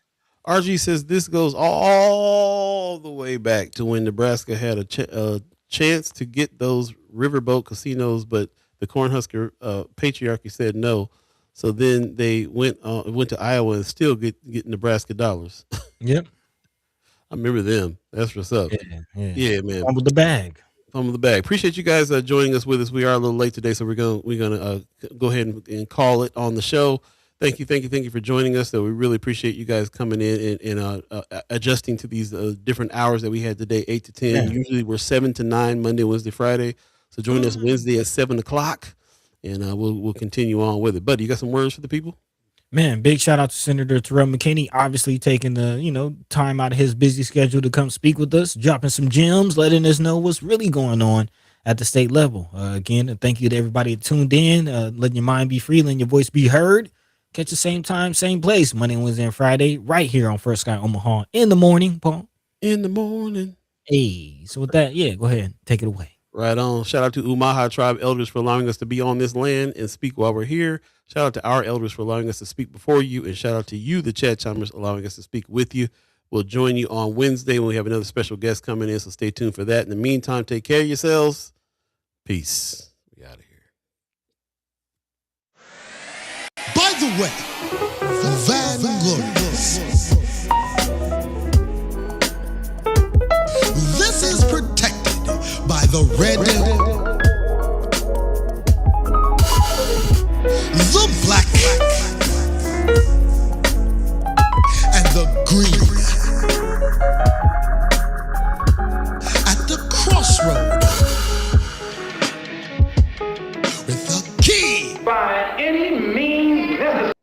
RG says this goes all the way back to when Nebraska had a chance to get those riverboat casinos, but the Cornhusker patriarchy said no. So then they went to Iowa and still get Nebraska dollars. Yep. I remember them. That's what's up. Yeah, man. Fumble the bag. Appreciate you guys joining us with us. We are a little late today, so we're gonna go ahead and call it on the show. Thank you for joining us. So we really appreciate you guys coming in and adjusting to these different hours that we had today, 8 to 10. Yeah. Usually we're 7 to 9, Monday, Wednesday, Friday. So join us Wednesday at 7 o'clock, and we'll continue on with it. Buddy, you got some words for the people? Man, big shout out to Senator Terrell McKinney, obviously taking the time out of his busy schedule to come speak with us, dropping some gems, letting us know what's really going on at the state level. Again, thank you to everybody that tuned in, letting your mind be free, letting your voice be heard. Catch the same time, same place, Monday, Wednesday, and Friday, right here on First Sky Omaha in the morning, Paul. In the morning. Hey, so with that, go ahead, take it away. Right on. Shout out to Umaha Tribe elders for allowing us to be on this land and speak while we're here. Shout out to our elders for allowing us to speak before you. And shout out to you, the chat chimers, allowing us to speak with you. We'll join you on Wednesday when we have another special guest coming in. So stay tuned for that. In the meantime, take care of yourselves. Peace. We out of here. By the way, Vanglorious. This is protected by the red